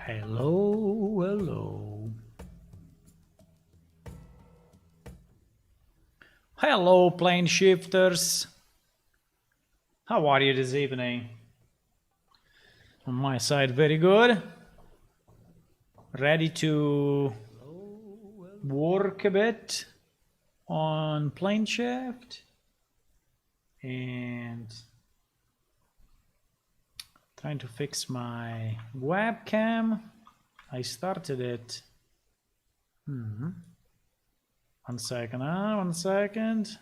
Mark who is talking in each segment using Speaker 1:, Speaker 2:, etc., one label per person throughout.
Speaker 1: Hello, hello. Hello, plane shifters. How are you this evening? On my side, very good. Ready to work a bit on plane shift and trying to fix my webcam. I started it. One second, one second.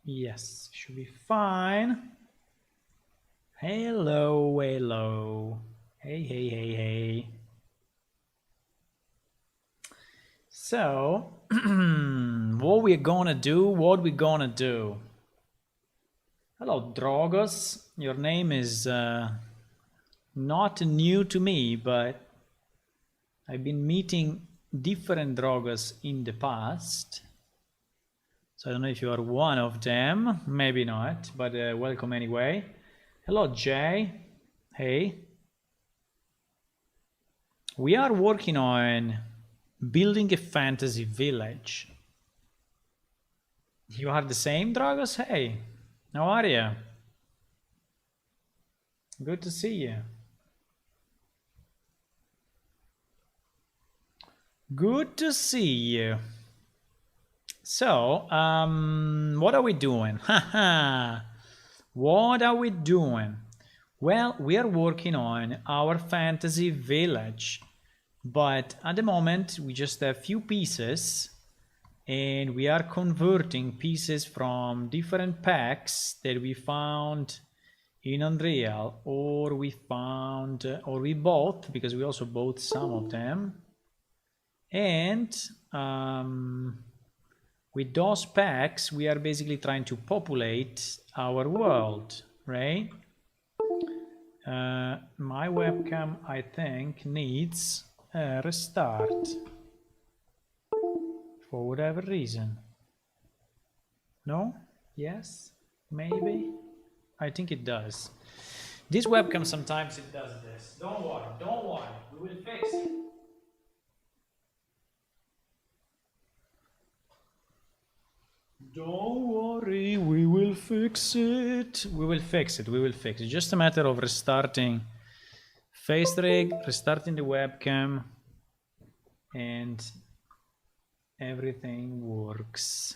Speaker 1: Yes, should be fine. Hello, hello. Hey, hey, hey, hey. So, what we're gonna do? Hello, Drogos. Your name is not new to me, but I've been meeting different Drogos in the past. So I don't know if you are one of them, maybe not, but welcome anyway. Hello, Jay. Hey. We are working on building a fantasy village. You are the same, Dragos? Hey, how are you? Good to see you. Good to see you. So, what are we doing? What are we doing? Well, we are working on our fantasy village, but at the moment we just have few pieces and we are converting pieces from different packs that we found in Unreal, or we bought, because we also bought some of them. And with those packs, we are basically trying to populate our world, right? My webcam, I think, needs a restart for whatever reason. No? Yes? Maybe? I think it does. This webcam, sometimes it does this. Don't worry, we will fix it. Don't worry, we will fix it. We will fix it. Just a matter of restarting FaceRig, restarting the webcam, and everything works.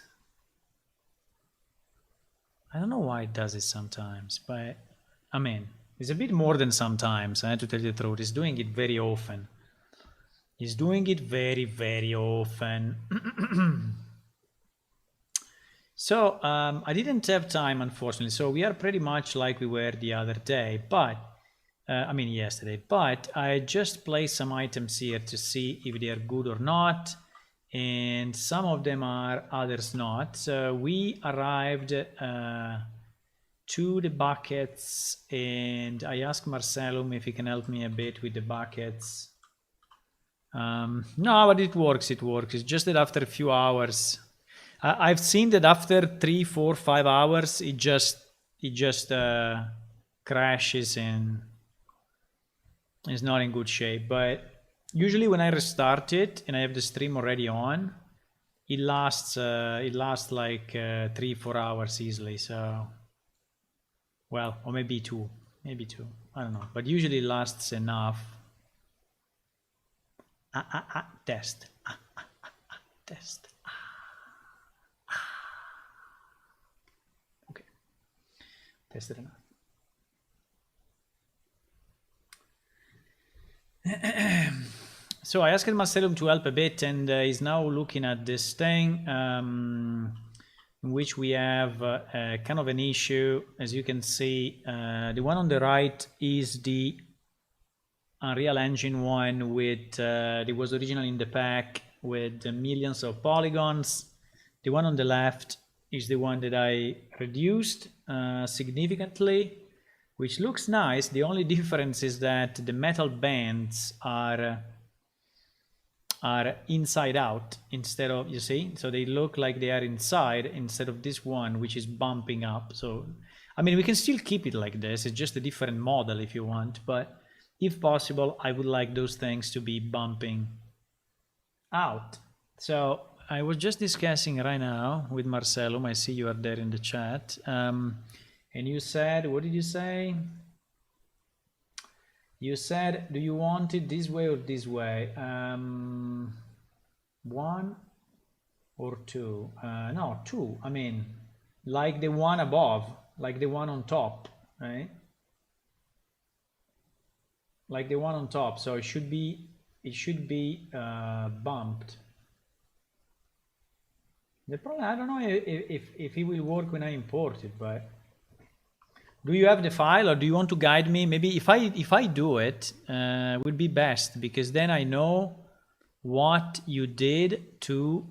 Speaker 1: I don't know why it does it sometimes, but I mean, it's a bit more than sometimes, I have to tell you the truth. It's doing it very often. It's doing it very, very often. So I didn't have time, unfortunately. So we are pretty much like we were the other day, but I mean yesterday. But I just placed some items here to see if they are good or not, and some of them are, others not. So we arrived to the buckets, and I asked Marcellum if he can help me a bit with the buckets. No, but it works. It's just that after a few hours. I've seen that after 3, 4, 5 hours, it just crashes and is not in good shape. But usually when I restart it and I have the stream already on, it lasts like 3, 4 hours easily. So, well, or maybe two, I don't know. But usually it lasts enough. Test. Test. Tested enough. So I asked Marcellum to help a bit, and he's now looking at this thing in which we have kind of an issue. As you can see, the one on the right is the Unreal Engine one with it was originally in the pack with millions of polygons. The one on the left is the one that I reduced significantly, which looks nice. The only difference is that the metal bands are inside out instead of, you see, so they look like they are inside instead of this one, which is bumping up. So I mean, we can still keep it like this. It's just a different model if you want, but if possible, I would like those things to be bumping out. So I was just discussing right now with Marcelo. I see you are there in the chat. And you said, what did you say? You said, do you want it this way or this way? 1 or 2? No, 2. I mean, like the one above, like the one on top, right? Like the one on top. So it should be bumped. The problem, I don't know if it will work when I import it, but do you have the file or do you want to guide me? Maybe if I do it, would be best, because then I know what you did to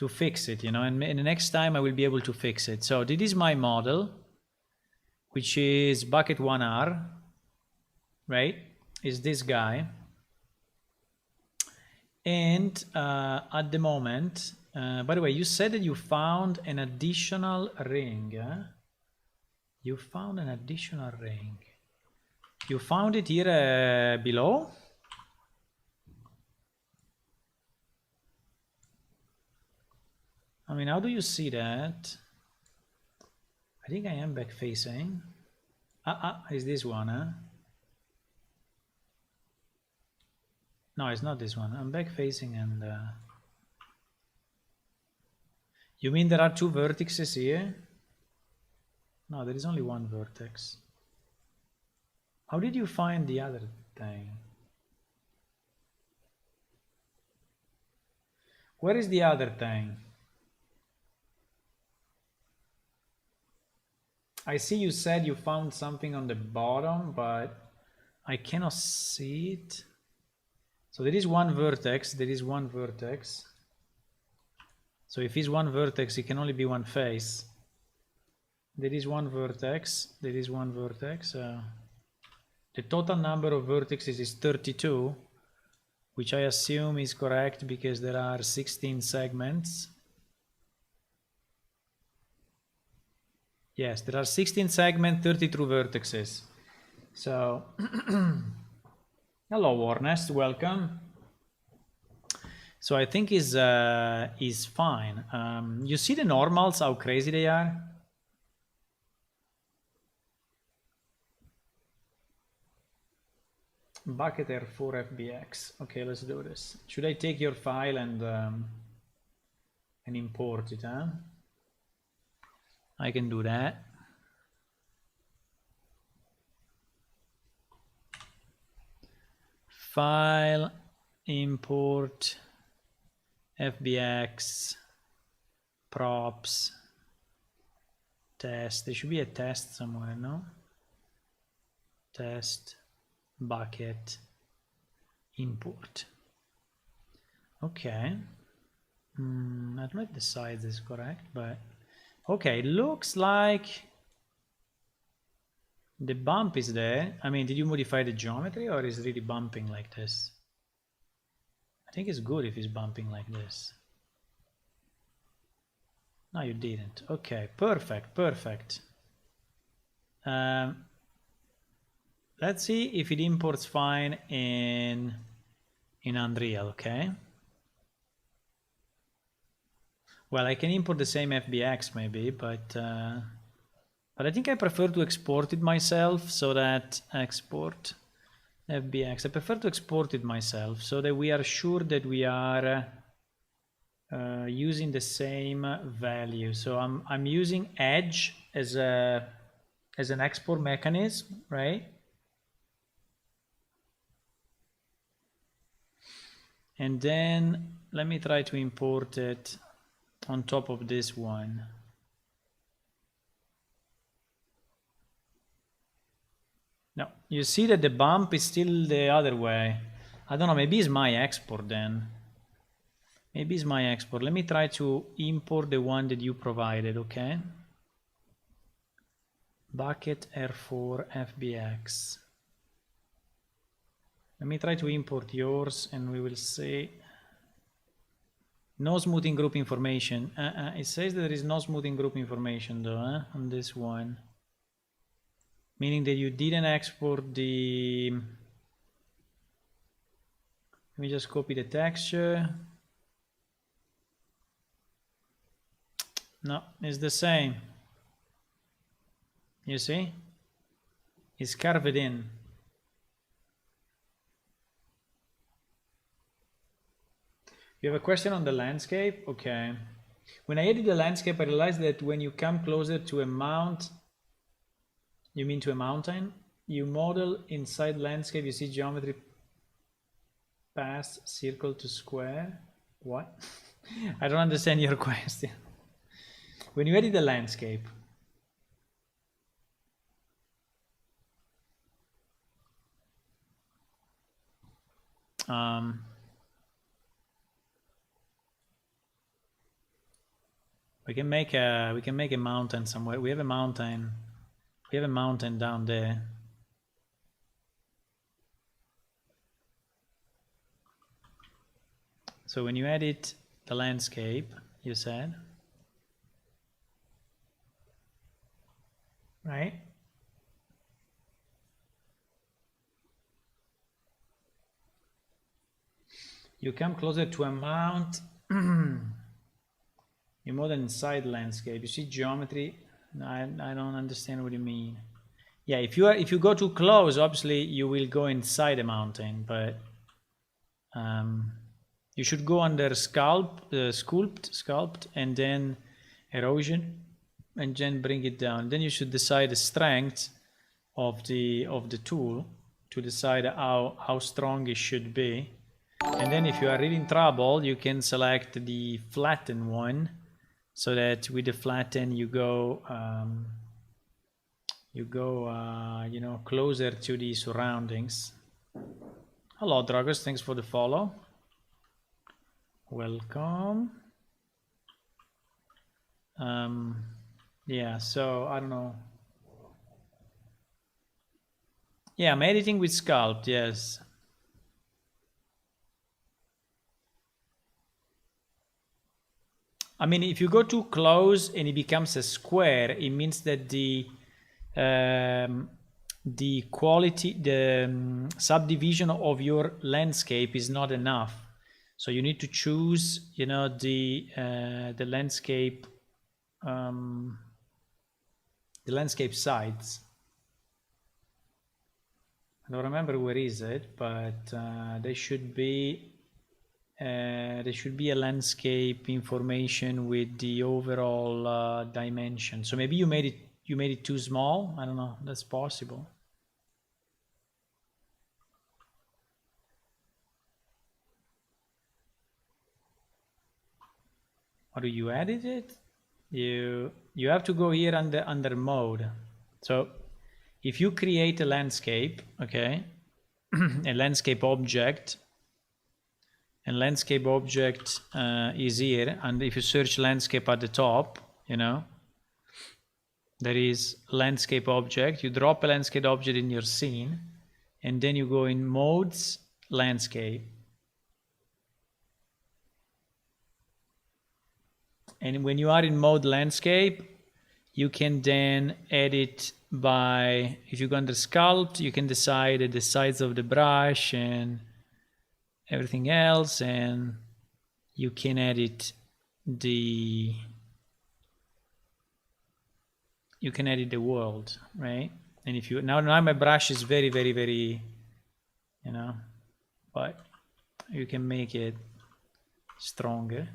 Speaker 1: fix it, you know, and the next time I will be able to fix it. So this is my model, which is bucket 1R, right? Is this guy. And at the moment, by the way, you said that you found an additional ring. You found an additional ring. You found it here below? I mean, how do you see that? I think I am back facing. Is this one, huh? No, it's not this one. I'm back facing and... You mean there are 2 vertices here? No, there is only 1 vertex. How did you find the other thing? Where is the other thing? I see you said you found something on the bottom, but I cannot see it. So there is 1 vertex, there is 1 vertex. So if it's 1 vertex, it can only be 1 face. There is 1 vertex, there is 1 vertex. The total number of vertices is 32, which I assume is correct because there are 16 segments. Yes, there are 16 segments, 32 vertices. So, hello Warnest, welcome. So I think is fine. You see the normals, how crazy they are? Bucket R4 FBX. Okay, let's do this. Should I take your file and import it, huh? I can do that. File, import, FBX, props, test. There should be a test somewhere, no? Test, bucket, import. Okay. I don't know if the size is correct, but okay, looks like the bump is there. I mean, did you modify the geometry or is it really bumping like this? I think it's good if it's bumping like this. No, you didn't. Okay, perfect, perfect. Let's see if it imports fine in Unreal, okay? Well, I can import the same FBX maybe, but I think I prefer to export it myself, so that export FBX. I prefer to export it myself so that we are sure that we are using the same value. So I'm using Edge as an export mechanism, right? And then let me try to import it on top of this one. No, you see that the bump is still the other way. I don't know, maybe it's my export then. Maybe it's my export. Let me try to import the one that you provided, okay? Bucket R4 FBX. Let me try to import yours and we will see. No smoothing group information. It says that there is no smoothing group information though, on this one. meaning that you didn't export the, let me just copy the texture. No, it's the same. You see? It's carved in. You have a question on the landscape? Okay. When I edit the landscape, I realized that when you come closer to a mount, you mean to a mountain, you model inside landscape, you see geometry past circle to square. What? I don't understand your question. When you edit the landscape, we can make a mountain somewhere. We have a mountain. We have a mountain down there. So when you edit the landscape, you said, right? You come closer to a mount. You more than inside landscape. You see geometry. I don't understand what you mean. Yeah, if you go too close, obviously you will go inside a mountain, but you should go under sculpt, and then erosion, and then bring it down. Then you should decide the strength of the tool to decide how strong it should be. And then if you are really in trouble, you can select the flatten one, so that with the flatten you go you know, closer to the surroundings. Hello Dragos, thanks for the follow. Welcome. Yeah, so I don't know. Yeah, I'm editing with Sculpt, yes. I mean, if you go too close and it becomes a square, it means that the quality, the subdivision of your landscape is not enough. So you need to choose, you know, the landscape sides. I don't remember where is it, but there should be a landscape information with the overall dimension. So maybe you made it too small. I don't know. That's possible. Or do you edit it? You have to go here under mode. So if you create a landscape, okay, a landscape object, and landscape object is here, and if you search landscape at the top, you know, there is landscape object. You drop a landscape object in your scene, and then you go in modes, landscape. And when you are in mode landscape, you can then edit by, if you go under sculpt, you can decide the size of the brush and everything else, and you can edit the world, right? And if you now my brush is very, you know, but you can make it stronger,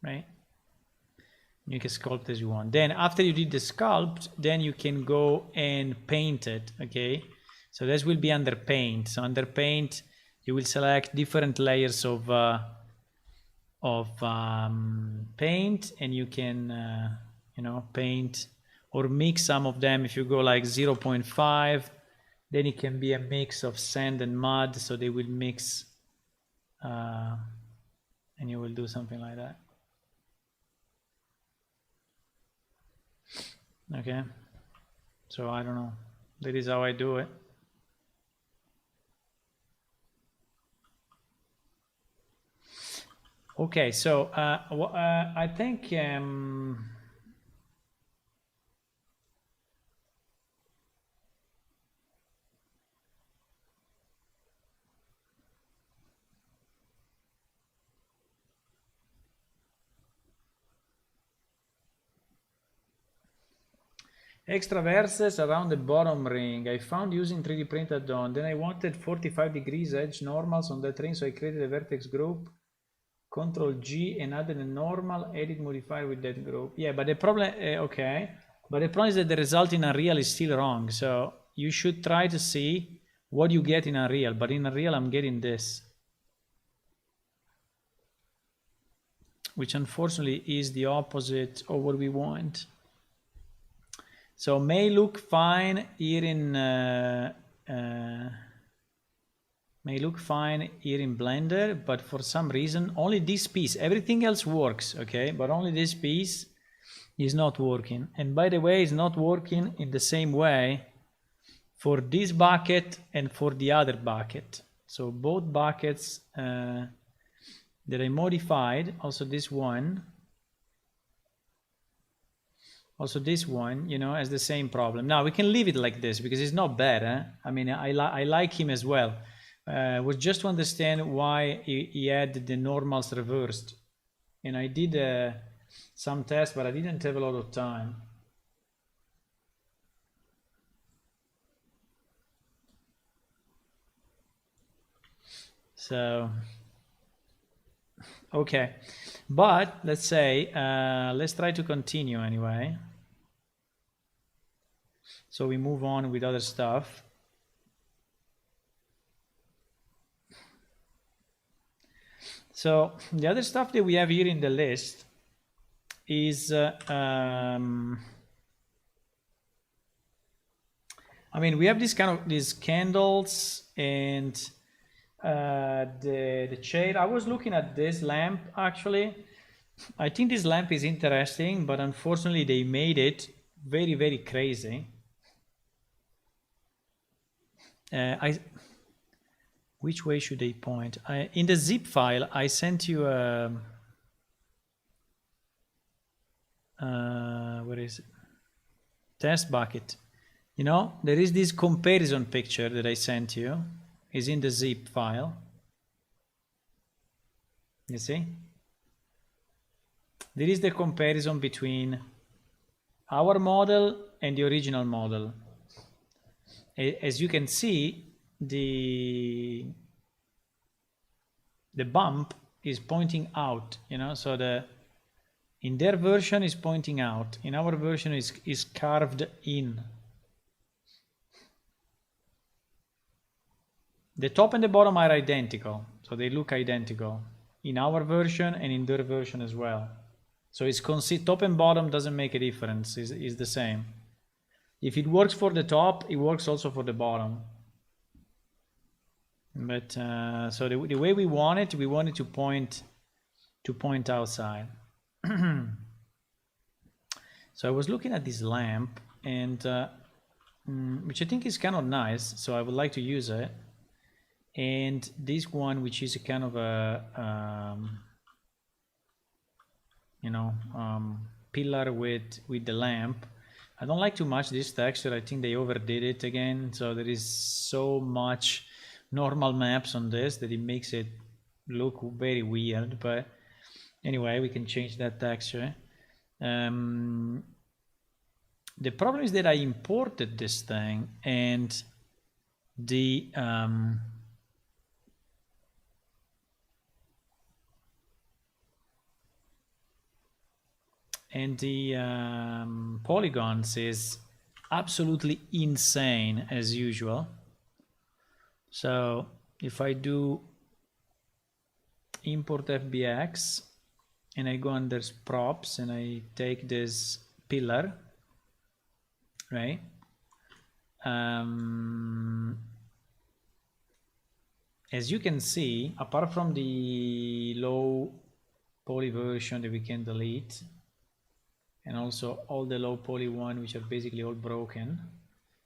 Speaker 1: right? You can sculpt as you want. Then after you did the sculpt, then you can go and paint it, okay? So this will be under paint. So under paint, you will select different layers of paint, and you can you know, paint or mix some of them. If you go like 0.5, then it can be a mix of sand and mud, so they will mix and you will do something like that. Okay, so I don't know, that is how I do it. Okay, so I think extra verses around the bottom ring. I found using 3D printed on. Then I wanted 45 degrees edge normals on that ring, so I created a vertex group. Control G and added a normal edit modifier with that group. Yeah, but the problem, okay, but the problem is that the result in Unreal is still wrong. So you should try to see what you get in Unreal. But in Unreal, I'm getting this, which unfortunately is the opposite of what we want. So may look fine here in may look fine here in Blender, but for some reason only this piece, everything else works, okay, but only this piece is not working. And by the way, it's not working in the same way for this bucket and for the other bucket. So both buckets that I modified, also this one, you know, has the same problem. Now we can leave it like this because it's not bad. Eh? I mean, I like him as well. Was just to understand why he had the normals reversed. And I did some tests, but I didn't have a lot of time. So, okay. But let's say, let's try to continue anyway. So we move on with other stuff. So the other stuff that we have here in the list is, I mean, we have this kind of these candles and the shade. I was looking at this lamp actually. I think this lamp is interesting, but unfortunately they made it very, very crazy. Which way should they point? In the zip file, I sent you a, where is it? Test bucket. You know, there is this comparison picture that I sent you. Is in the zip file. You see? There is the comparison between our model and the original model. As you can see, the bump is pointing out, you know, so in their version is pointing out, in our version is carved in. The top and the bottom are identical, so they look identical in our version and in their version as well. So it's top and bottom doesn't make a difference, is the same. If it works for the top, it works also for the bottom. But so the way we want it to point outside. So I was looking at this lamp, and which I think is kind of nice, so I would like to use it. And this one, which is a kind of a you know, pillar with the lamp. I don't like too much this texture. I think they overdid it again. So there is so much normal maps on this that it makes it look very weird. But anyway, we can change that texture. The problem is that I imported this thing, and the polygons is absolutely insane as usual. So if I do import FBX and I go under props and I take this pillar, right? As you can see, apart from the low poly version that we can delete, and also all the low poly one, which are basically all broken.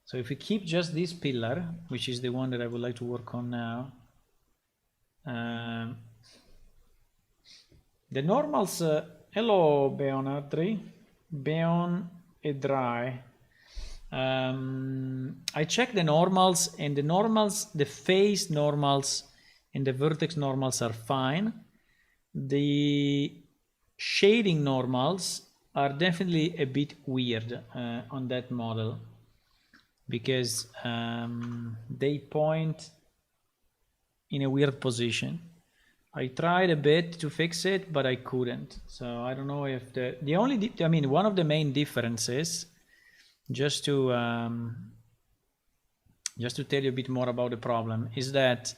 Speaker 1: So if we keep just this pillar, which is the one that I would like to work on now, The normals, hello Beonatri, Beon e Dry. I checked the normals, and the normals, the phase normals and the vertex normals are fine. The shading normals are definitely a bit weird on that model, because they point in a weird position. I tried a bit to fix it, but I couldn't. So I don't know if the only, I mean, one of the main differences, just to tell you a bit more about the problem, is that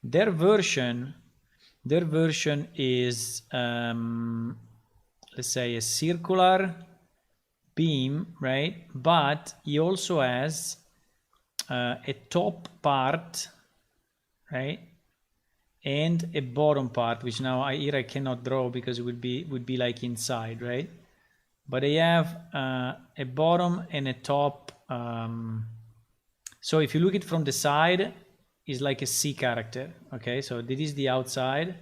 Speaker 1: their version is let's say a circular beam, right? But he also has a top part, right, and a bottom part, which now here I cannot draw because it would be like inside, right? But they have a bottom and a top. So if you look at it from the side, it's like a C character. Okay, so this is the outside,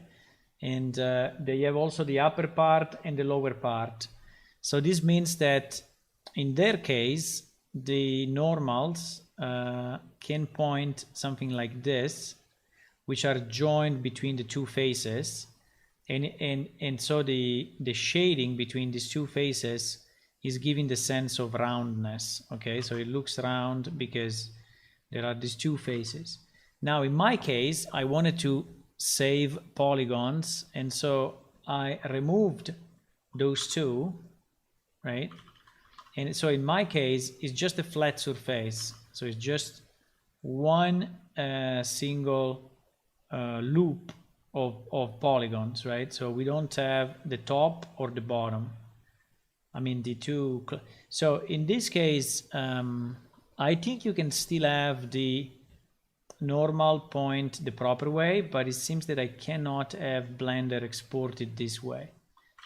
Speaker 1: and they have also the upper part and the lower part. So this means that in their case, the normals can point something like this, which are joined between the two faces, and so the shading between these two faces is giving the sense of roundness. Okay, so it looks round because there are these two faces. Now in my case, I wanted to save polygons, and so I removed those two, right? And so in my case, it's just a flat surface, so it's just one single loop of polygons, right? So we don't have the top or the bottom. I mean the two. So in this case, I think you can still have the normal point the proper way, but it seems that I cannot have Blender exported this way.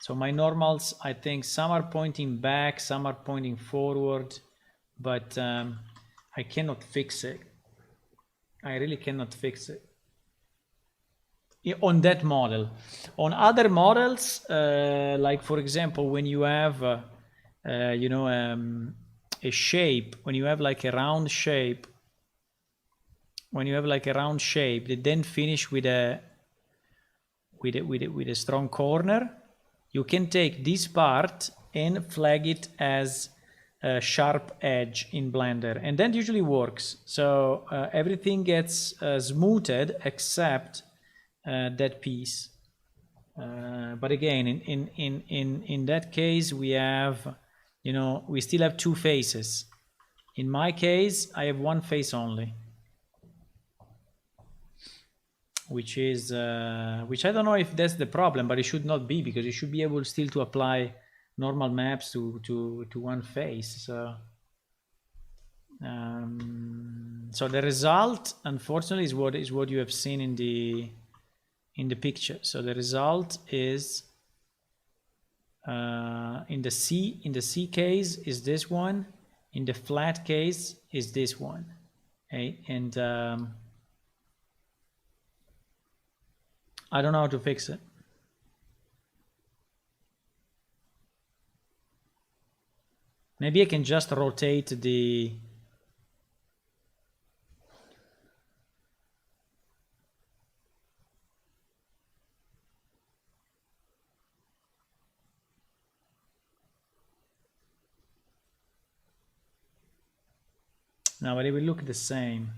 Speaker 1: So my normals, I think some are pointing back, some are pointing forward, but I cannot fix it. I really cannot fix it on that model. On other models, like for example, when you have you know, a shape, when you have like a round shape, that then finish with a strong corner, you can take this part and flag it as a sharp edge in Blender, and that usually works. So everything gets smoothed except that piece. But again, in that case, we have, you know, we still have two faces. In my case, I have one face only, which is which I don't know if that's the problem, but it should not be, because you should be able still to apply normal maps to one face. So so the result, unfortunately, is what you have seen in the picture. So the result is in the C case is this one, in the flat case is this one, okay? And I don't know how to fix it. Maybe I can just rotate the no, but it will look the same.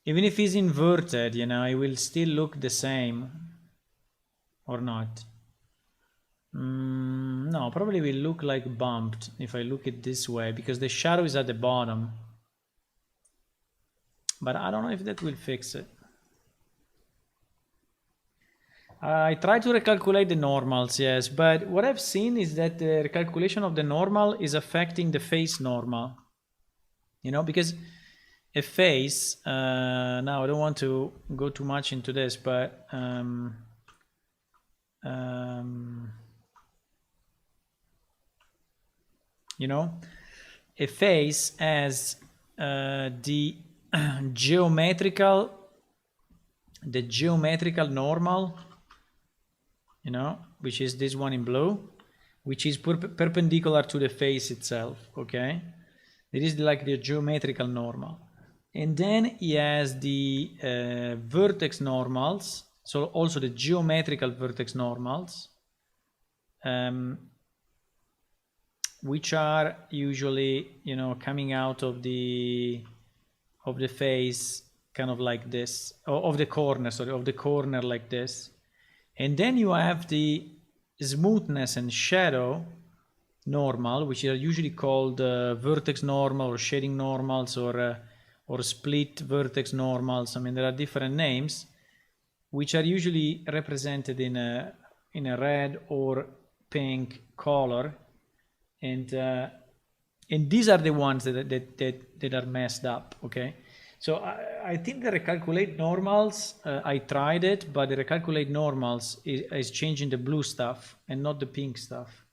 Speaker 1: Even if it's inverted, you know, it will still look the same, or not. No, probably will look like bumped if I look it this way, because the shadow is at the bottom. But I don't know if that will fix it. I try to recalculate the normals, yes, but what I've seen is that the recalculation of the normal is affecting the face normal. You know, because a face, now I don't want to go too much into this, but you know, a face has the geometrical normal you know, which is this one in blue, which is perpendicular to the face itself, okay? It is like the geometrical normal. And then he has the vertex normals, so also the geometrical vertex normals, which are usually, you know, coming out of the face, kind of like this, of the corner, sorry, of the corner like this. And then you have the smoothness and shadow normal, which are usually called vertex normal or shading normals or split vertex normals. I mean, there are different names, which are usually represented in a red or pink color, and these are the ones that are messed up. Okay, so I think the recalculate normals, I tried it, but the recalculate normals is changing the blue stuff and not the pink stuff.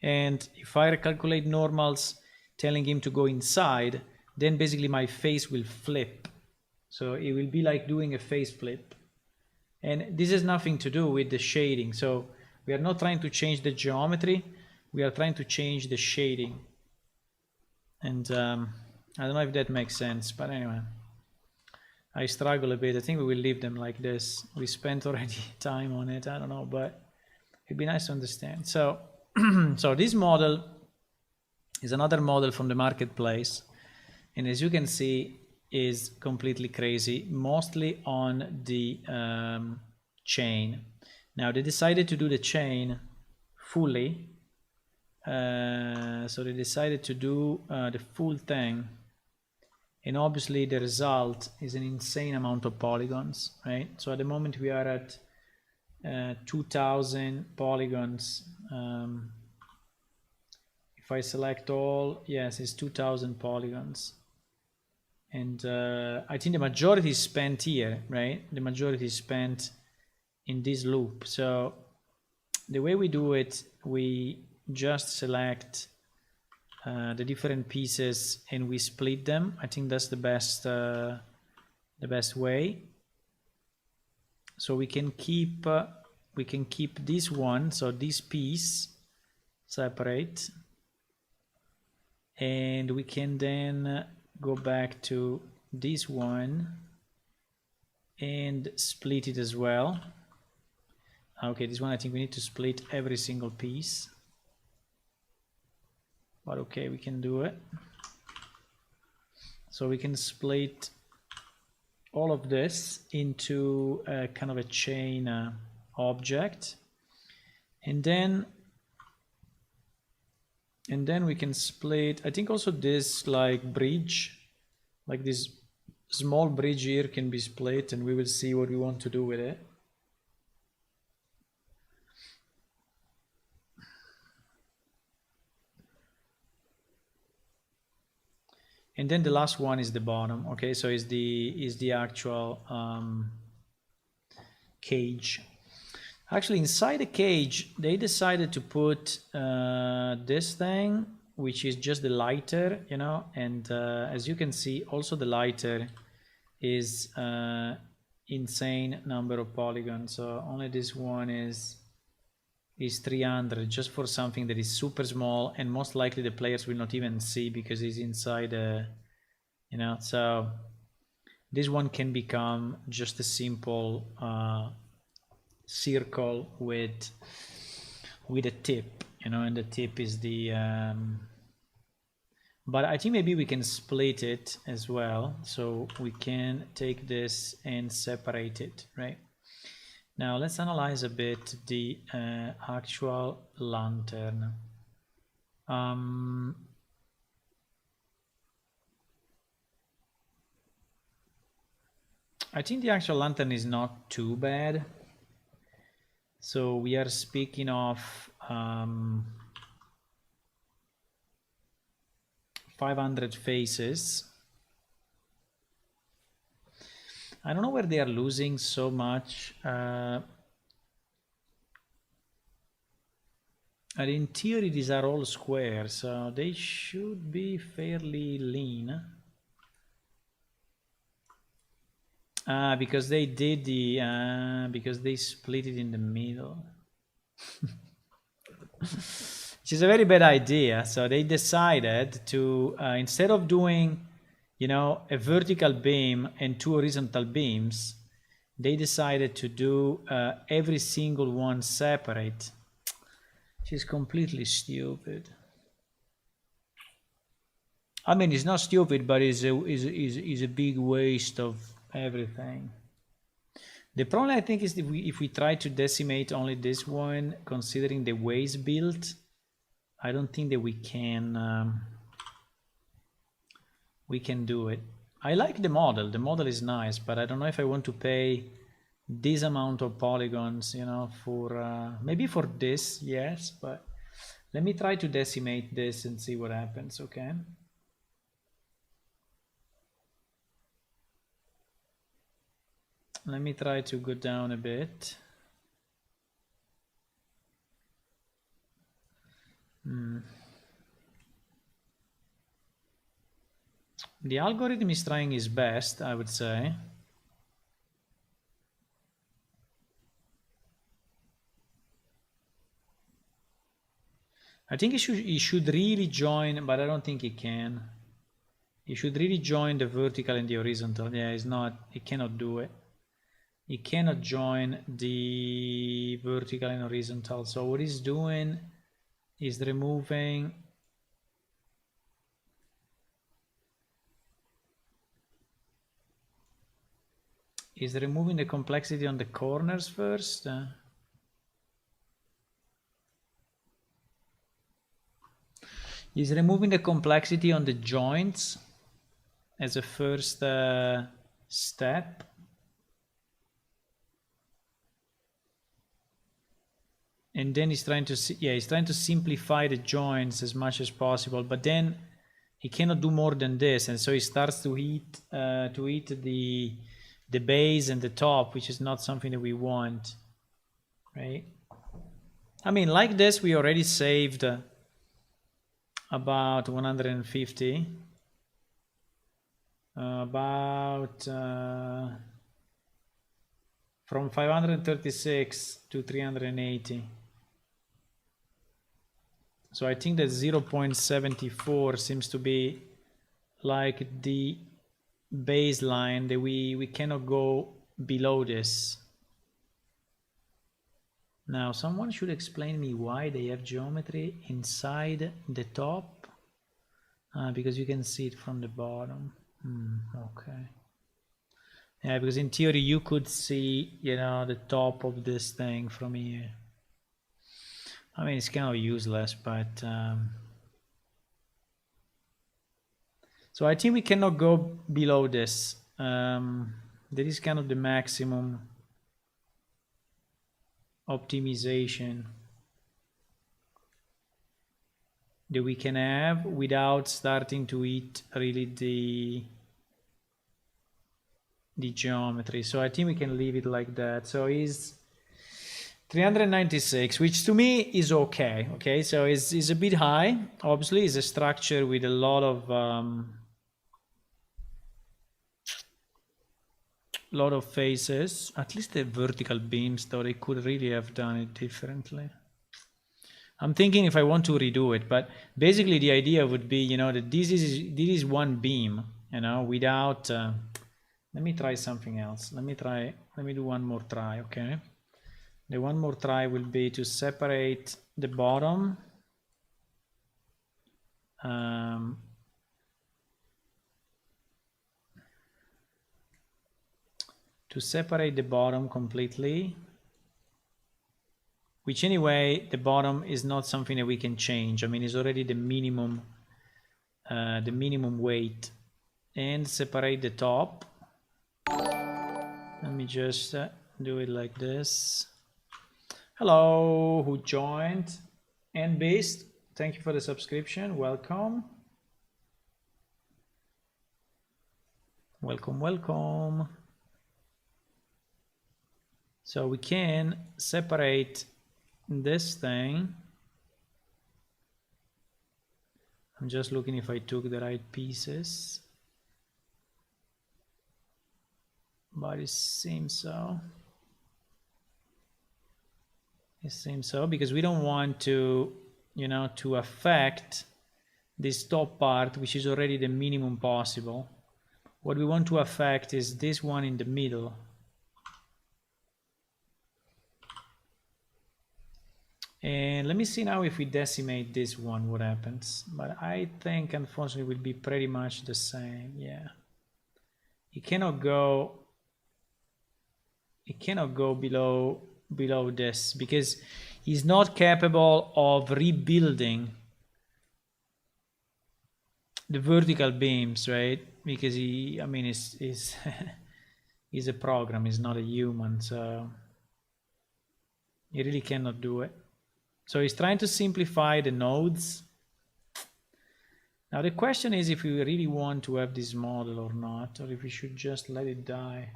Speaker 1: And if I recalculate normals telling him to go inside, then basically my face will flip. So it will be like doing a face flip. And this has nothing to do with the shading. So we are not trying to change the geometry, we are trying to change the shading. And I don't know if that makes sense, but anyway, I struggle a bit. I think we will leave them like this. We spent already time on it, I don't know, but it'd be nice to understand. So so this model is another model from the marketplace, and as you can see, is completely crazy, mostly on the chain. Now they decided to do the chain fully, so they decided to do the full thing, and obviously the result is an insane amount of polygons, right? So at the moment we are at 2000 polygons. If I select all, yes, it's 2000 polygons. And I think the majority is spent here, right? The majority is spent in this loop. So the way we do it, we just select the different pieces and we split them. I think that's the best way. So we can keep this one, so this piece separate, and we can then go back to this one and split it as well. Okay, this one I think we need to split every single piece, but okay, we can do it. So we can split all of this into a kind of a chain object, and then we can split, I think also this like bridge, like this small bridge here can be split, and we will see what we want to do with it. And then the last one is the bottom. Okay, so is the actual cage. Actually, inside the cage, they decided to put this thing, which is just the lighter, you know, and as you can see, also the lighter is insane number of polygons. So only this one is 300, just for something that is super small, and most likely the players will not even see because it's inside you know. So this one can become just a simple circle with a tip, you know, and the tip is the but I think maybe we can split it as well, so we can take this and separate it, right? Now let's analyze a bit the actual lantern. I think the actual lantern is not too bad. So we are speaking of 500 faces. I don't know where they are losing so much. And in theory, these are all squares, so they should be fairly lean. Because they did the because they split it in the middle. Which is a very bad idea. So they decided to, instead of doing, you know, a vertical beam and two horizontal beams, they decided to do every single one separate, which is completely stupid. I mean, it's not stupid, but it's a big waste of everything. The problem, I think, is if we try to decimate only this one, considering the ways built, I don't think that we can do it. I like the model. The model is nice, but I don't know if I want to pay this amount of polygons, you know, for maybe for this, yes, but let me try to decimate this and see what happens, okay? Let me try to go down a bit. The algorithm is trying its best, I would say. I think he should really join, but I don't think he can. He should really join the vertical and the horizontal. Yeah, he's not, he cannot do it. He cannot join the vertical and horizontal. So what he's doing is removing the complexity on the corners first. He's removing the complexity on the joints as a first step. And then he's trying to simplify the joints as much as possible, but then he cannot do more than this, and so he starts to eat the base and the top, which is not something that we want, right? I mean, like this, we already saved about 150, from 536 to 380. So I think that 0.74 seems to be like the baseline, that we cannot go below this. Now, someone should explain me why they have geometry inside the top, because you can see it from the bottom. Okay. Yeah, because in theory you could see, you know, the top of this thing from here. I mean, it's kind of useless, but so I think we cannot go below this. That is kind of the maximum optimization that we can have without starting to eat really the geometry. So I think we can leave it like that. So is 396, which to me is okay. Okay, so it's a bit high. Obviously, it's a structure with a lot of faces. At least the vertical beams, though, they could really have done it differently. I'm thinking if I want to redo it, but basically the idea would be, you know, that this is one beam, you know, without. Let me try something else. Let me do one more try. Okay. The one more try will be to separate the bottom. To separate the bottom completely, which anyway, the bottom is not something that we can change. I mean, it's already the minimum weight. And separate the top. Let me just do it like this. Hello, who joined? And Beast, thank you for the subscription. Welcome. Welcome, welcome. So we can separate this thing. I'm just looking if I took the right pieces. But it seems so. It seems so, because we don't want to, you know, to affect this top part, which is already the minimum possible. What we want to affect is this one in the middle. And let me see now if we decimate this one, what happens. But I think, unfortunately, it will be pretty much the same. Yeah. It cannot go below this, because he's not capable of rebuilding the vertical beams, right? Because he, I mean, is he's a program, he's not a human, so he really cannot do it. So he's trying to simplify the nodes. Now the question is if we really want to have this model or not, or if we should just let it die.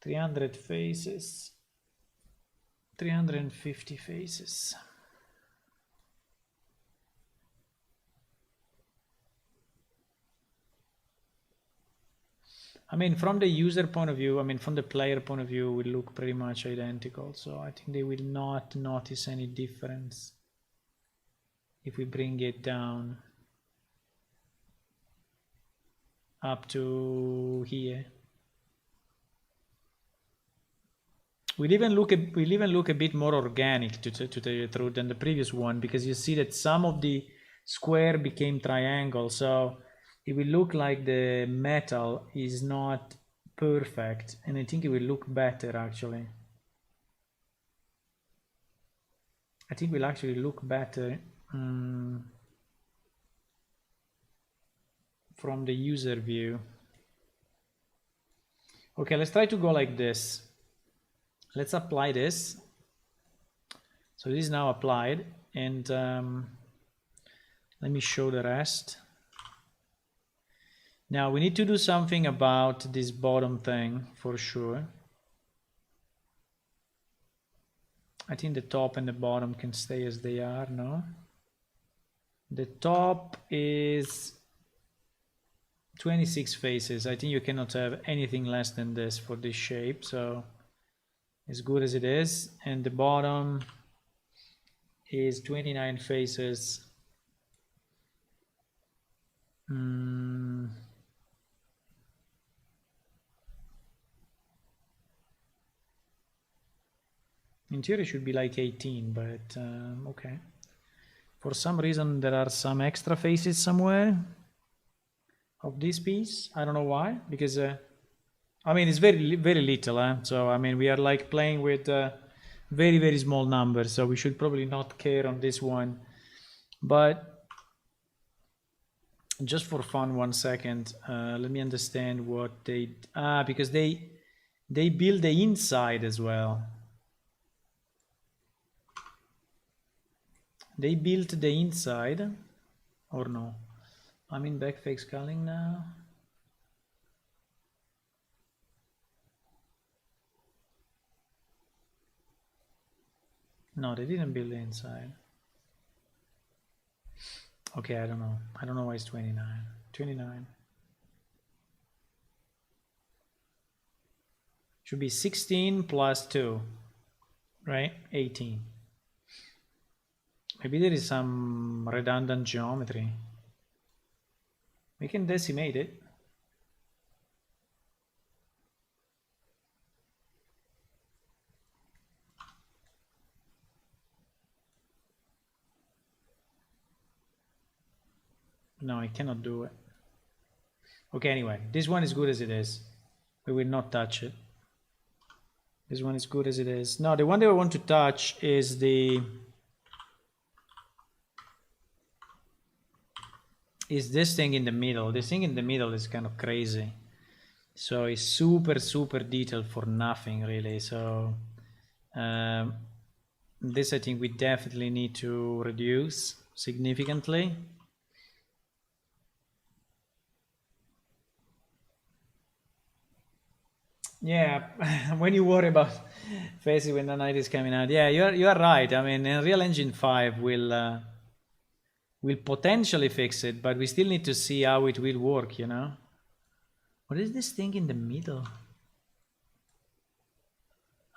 Speaker 1: 300 faces, 350 faces. I mean, from the user point of view, I mean, from the player point of view, we look pretty much identical. So I think they will not notice any difference if we bring it down up to here. We'll even look a bit more organic, to tell you the truth, than the previous one, because you see that some of the square became triangle. So it will look like the metal is not perfect, and I think it will look better actually. I think it will actually look better from the user view. Okay, let's try to go like this. Let's apply this. So this is now applied, and let me show the rest. Now we need to do something about this bottom thing for sure. I think the top and the bottom can stay as they are, no? The top is 26 faces. I think you cannot have anything less than this for this shape, so as good as it is. And the bottom is 29 faces. In theory it should be like 18, but okay. For some reason there are some extra faces somewhere of this piece. I don't know why, because I mean, it's very little, so I mean, we are like playing with very small numbers, so we should probably not care on this one. But just for fun, 1 second, let me understand what they because they build the inside as well. They built the inside, or no? I'm in backfake scaling now. No, they didn't build the inside. Okay, I don't know. I don't know why it's 29. 29. Should be 16 plus 2, right? 18. Maybe there is some redundant geometry. We can decimate it. No, I cannot do it. Okay, anyway, this one is good as it is. We will not touch it. This one is good as it is. No, the one that I want to touch is this thing in the middle. This thing in the middle is kind of crazy. So it's super detailed for nothing really. So this I think we definitely need to reduce significantly. Yeah, when you worry about faces when the night is coming out, yeah, you are right. I mean, Unreal Engine 5 will potentially fix it, but we still need to see how it will work, you know. What is this thing in the middle?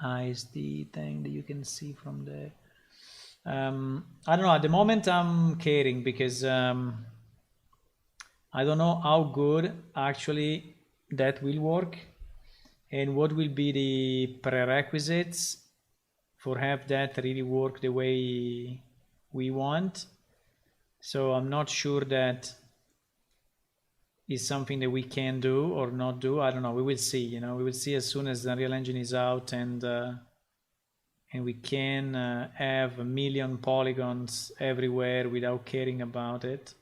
Speaker 1: ISD thing that you can see from there. I don't know, at the moment I'm caring because I don't know how good actually that will work and what will be the prerequisites for have that really work the way we want. So I'm not sure that is something that we can do or not do. I don't know. We will see. You know, we will see as soon as the Unreal Engine is out and we can have a million polygons everywhere without caring about it,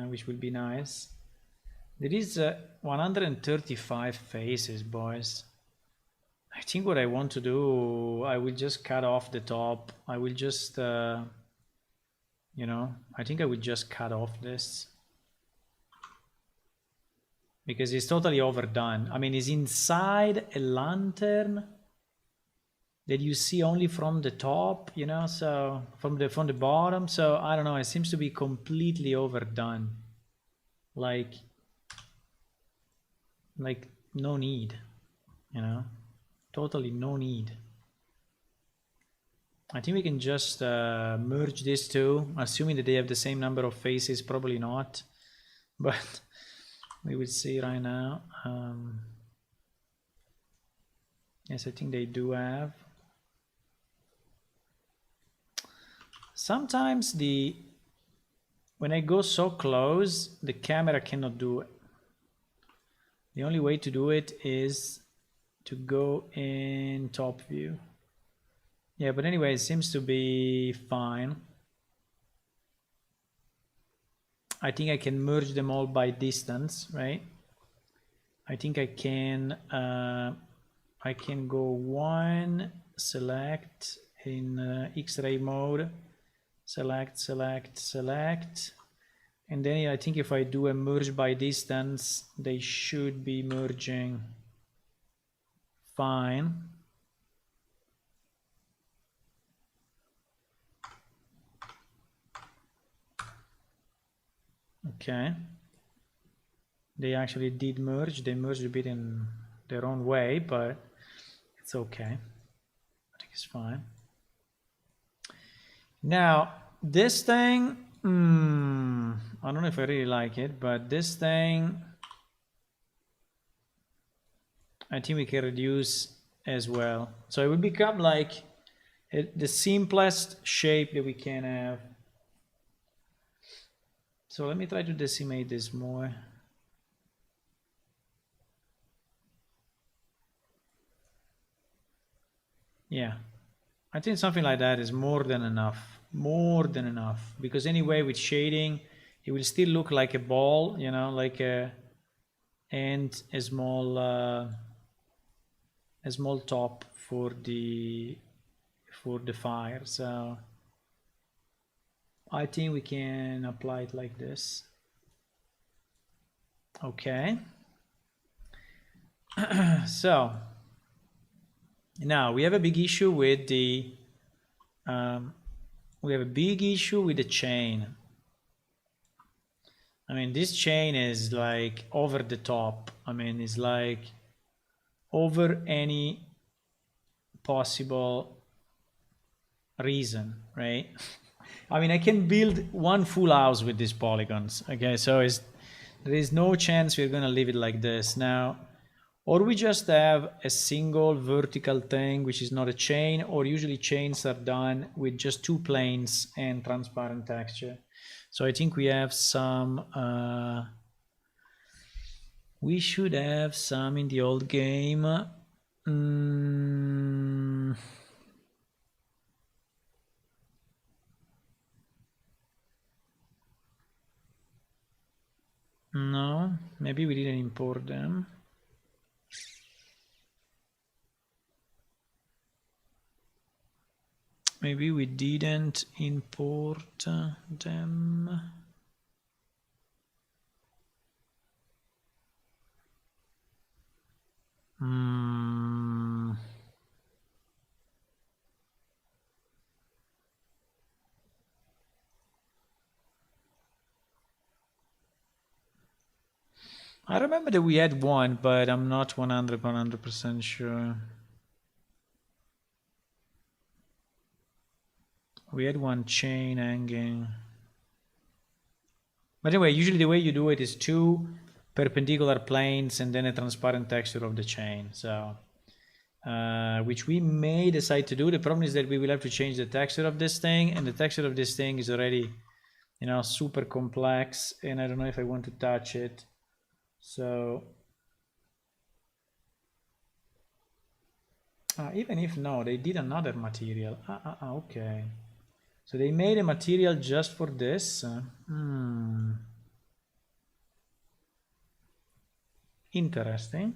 Speaker 1: which will be nice. There is 135 faces, boys. I think what I want to do, I will just cut off the top. I will just, you know, I think I will just cut off this. Because it's totally overdone. I mean, it's inside a lantern that you see only from the top, you know, so from the bottom. So I don't know, it seems to be completely overdone. Like no need, you know, totally no need. I think we can just merge these two, assuming that they have the same number of faces. Probably not, but we will see right now. Yes, I think they do have. Sometimes when I go so close, the camera cannot do it. The only way to do it is to go in top view. Yeah, but anyway, it seems to be fine. I think I can merge them all by distance, right? I think I can go one, select in X-ray mode, select, and then I think if I do a merge by distance, they should be merging fine. Okay, they actually did merge. They merged a bit in their own way, but it's okay. I think it's fine. Now this thing, I don't know if I really like it, but this thing I think we can reduce as well. So it will become like the simplest shape that we can have. So let me try to decimate this more. Yeah, I think something like that is more than enough. More than enough. Because anyway, with shading, it will still look like a ball, you know, like and a small top for the fire. So I think we can apply it like this. Okay. So now we have a big issue with the chain. I mean, this chain is like over the top. I mean, it's like over any possible reason, right? I mean, I can build one full house with these polygons. Okay, so there is no chance we're gonna leave it like this now. Or we just have a single vertical thing, which is not a chain, or usually chains are done with just two planes and transparent texture. So I think we have some, we should have some in the old game. No, maybe we didn't import them. Maybe we didn't import them. I remember that we had one, but I'm not 100% sure. We had one chain hanging. But anyway, usually the way you do it is 2 perpendicular planes and then a transparent texture of the chain. So, which we may decide to do. The problem is that we will have to change the texture of this thing, and the texture of this thing is already, you know, super complex, and I don't know if I want to touch it. So, even if no, they did another material. Okay. So they made a material just for this. Interesting.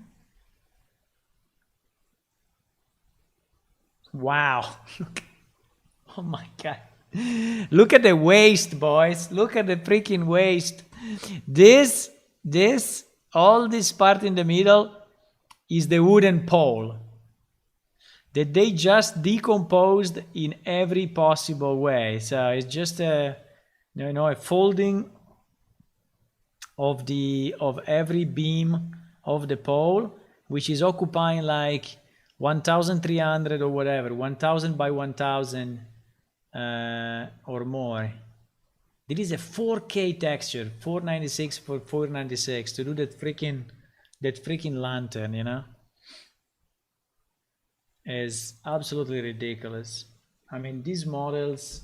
Speaker 1: Wow. Oh my god. Look at the waste, boys. Look at the freaking waste. This, all this part in the middle is the wooden pole that they just decomposed in every possible way. So it's just a, you know, a folding of every beam of the pole, which is occupying like 1,300 or whatever, 1,000 by 1,000 or more. There is a 4K texture, 496 for 496 to do that freaking lantern, you know, is absolutely ridiculous. I mean, these models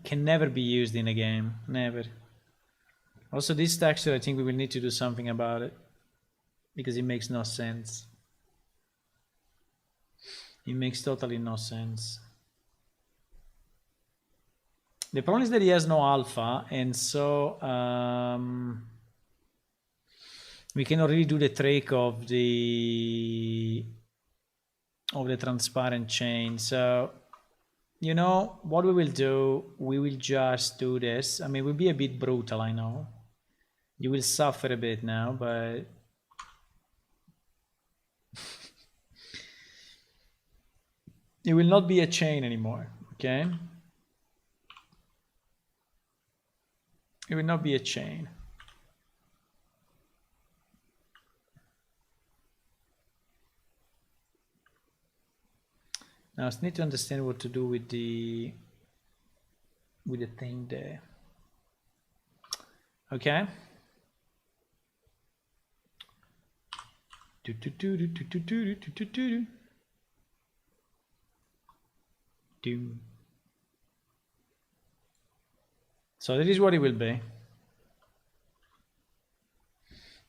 Speaker 1: can never be used in a game, never. Also, this texture, I think we will need to do something about it because it makes no sense. It makes totally no sense. The problem is that he has no alpha, and so we cannot really do the trick of the transparent chain. So, you know what we will do? We will just do this. I mean, we'll be a bit brutal, I know. You will suffer a bit now, but it will not be a chain anymore, okay? It will not be a chain. Now I need to understand what to do with the thing there. Okay. So that is what it will be.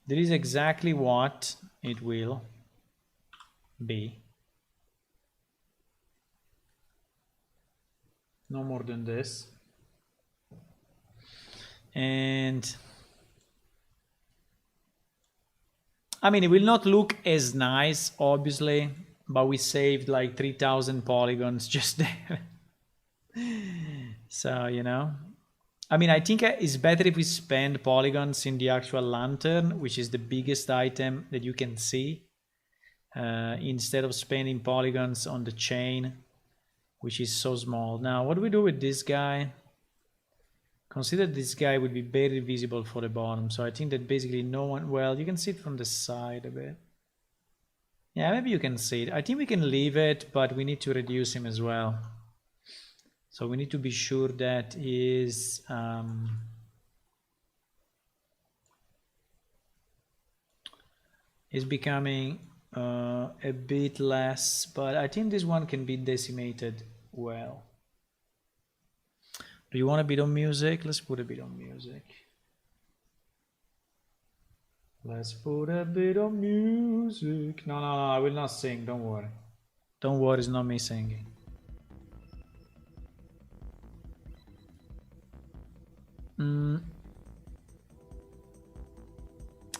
Speaker 1: That is exactly what it will be. No more than this. And I mean, it will not look as nice, obviously, but we saved like 3,000 polygons just there. So, you know, I mean, I think it's better if we spend polygons in the actual lantern, which is the biggest item that you can see, instead of spending polygons on the chain, which is so small. Now, what do we do with this guy? Consider this guy would be barely visible for the bottom. So I think that basically no one, well, you can see it from the side a bit. Yeah, maybe you can see it. I think we can leave it, but we need to reduce him as well. So we need to be sure that is becoming a bit less, but I think this one can be decimated well. Do you want a bit of music? Let's put a bit of music. Let's put a bit of music. No, I will not sing. Don't worry. Don't worry, it's not me singing.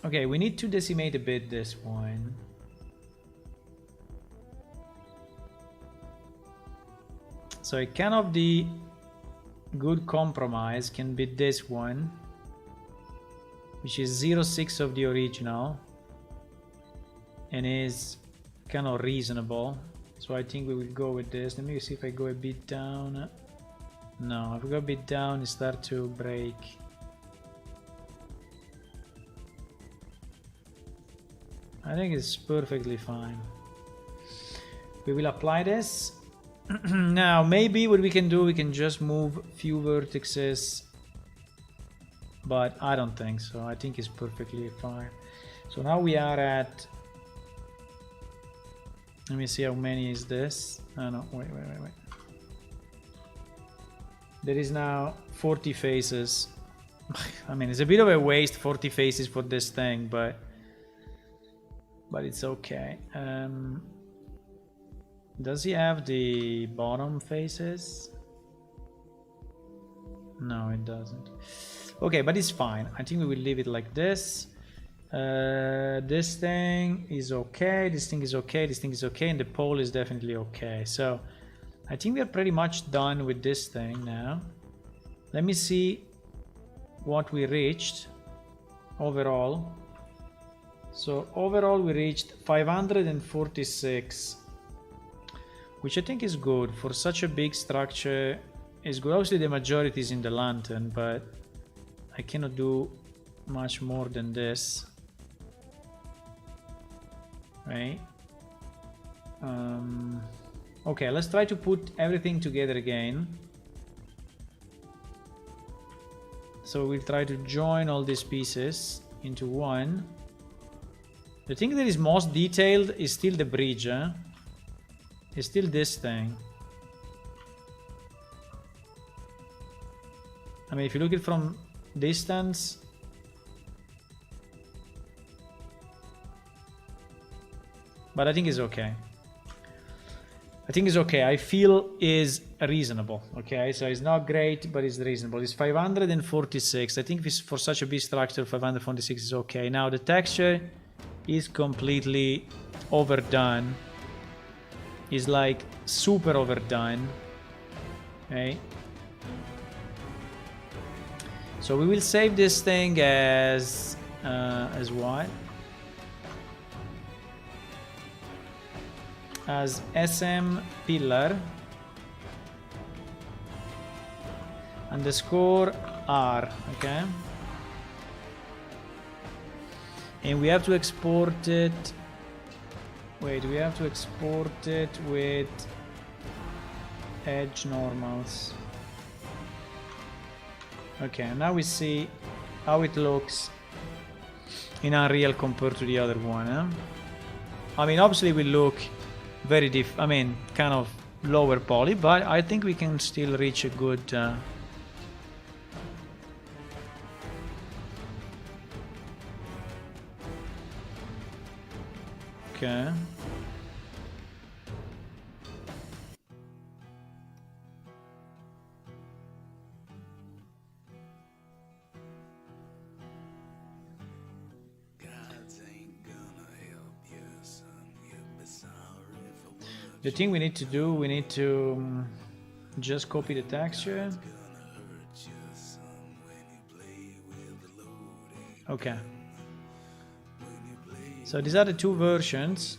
Speaker 1: Okay, we need to decimate a bit this one. So a kind of the good compromise can be this one, which is 0.6 of the original and is kind of reasonable. So I think we will go with this. Let me see if I go a bit down. No, if we go a bit down, it starts to break. I think it's perfectly fine. We will apply this Now, maybe what we can do, we can just move few vertices, but I don't think so. I think it's perfectly fine. So now we are at, let me see how many is this. Oh no, wait. There is now 40 faces. I mean, it's a bit of a waste, 40 faces for this thing, but it's okay. Does he have the bottom faces? No, it doesn't. Okay, but it's fine. I think we will leave it like this. This thing is okay, this thing is okay, this thing is okay, and the pole is definitely okay. So I think we are pretty much done with this thing now. Let me see what we reached overall. So overall we reached 546, which I think is good for such a big structure. Is good. Obviously the majority is in the lantern, but I cannot do much more than this, right? Okay, let's try to put everything together again. So we'll try to join all these pieces into one. The thing that is most detailed is still the bridge, eh? It's still this thing. I mean, if you look at it from distance, but I think it's okay. I think it's okay. I feel is reasonable. Okay, so it's not great, but it's reasonable. It's 546. I think for such a big structure, 546 is okay. Now the texture is completely overdone. It's like super overdone. Okay. So we will save this thing as what? As SM pillar underscore R, okay? And we have to export it. Wait, we have to export it with edge normals. Okay, now we see how it looks in Unreal compared to the other one, eh? I mean, obviously we look very kind of lower poly, but I think we can still reach a good okay. The thing we need to do, we need to just copy the texture. Okay. So these are the two versions.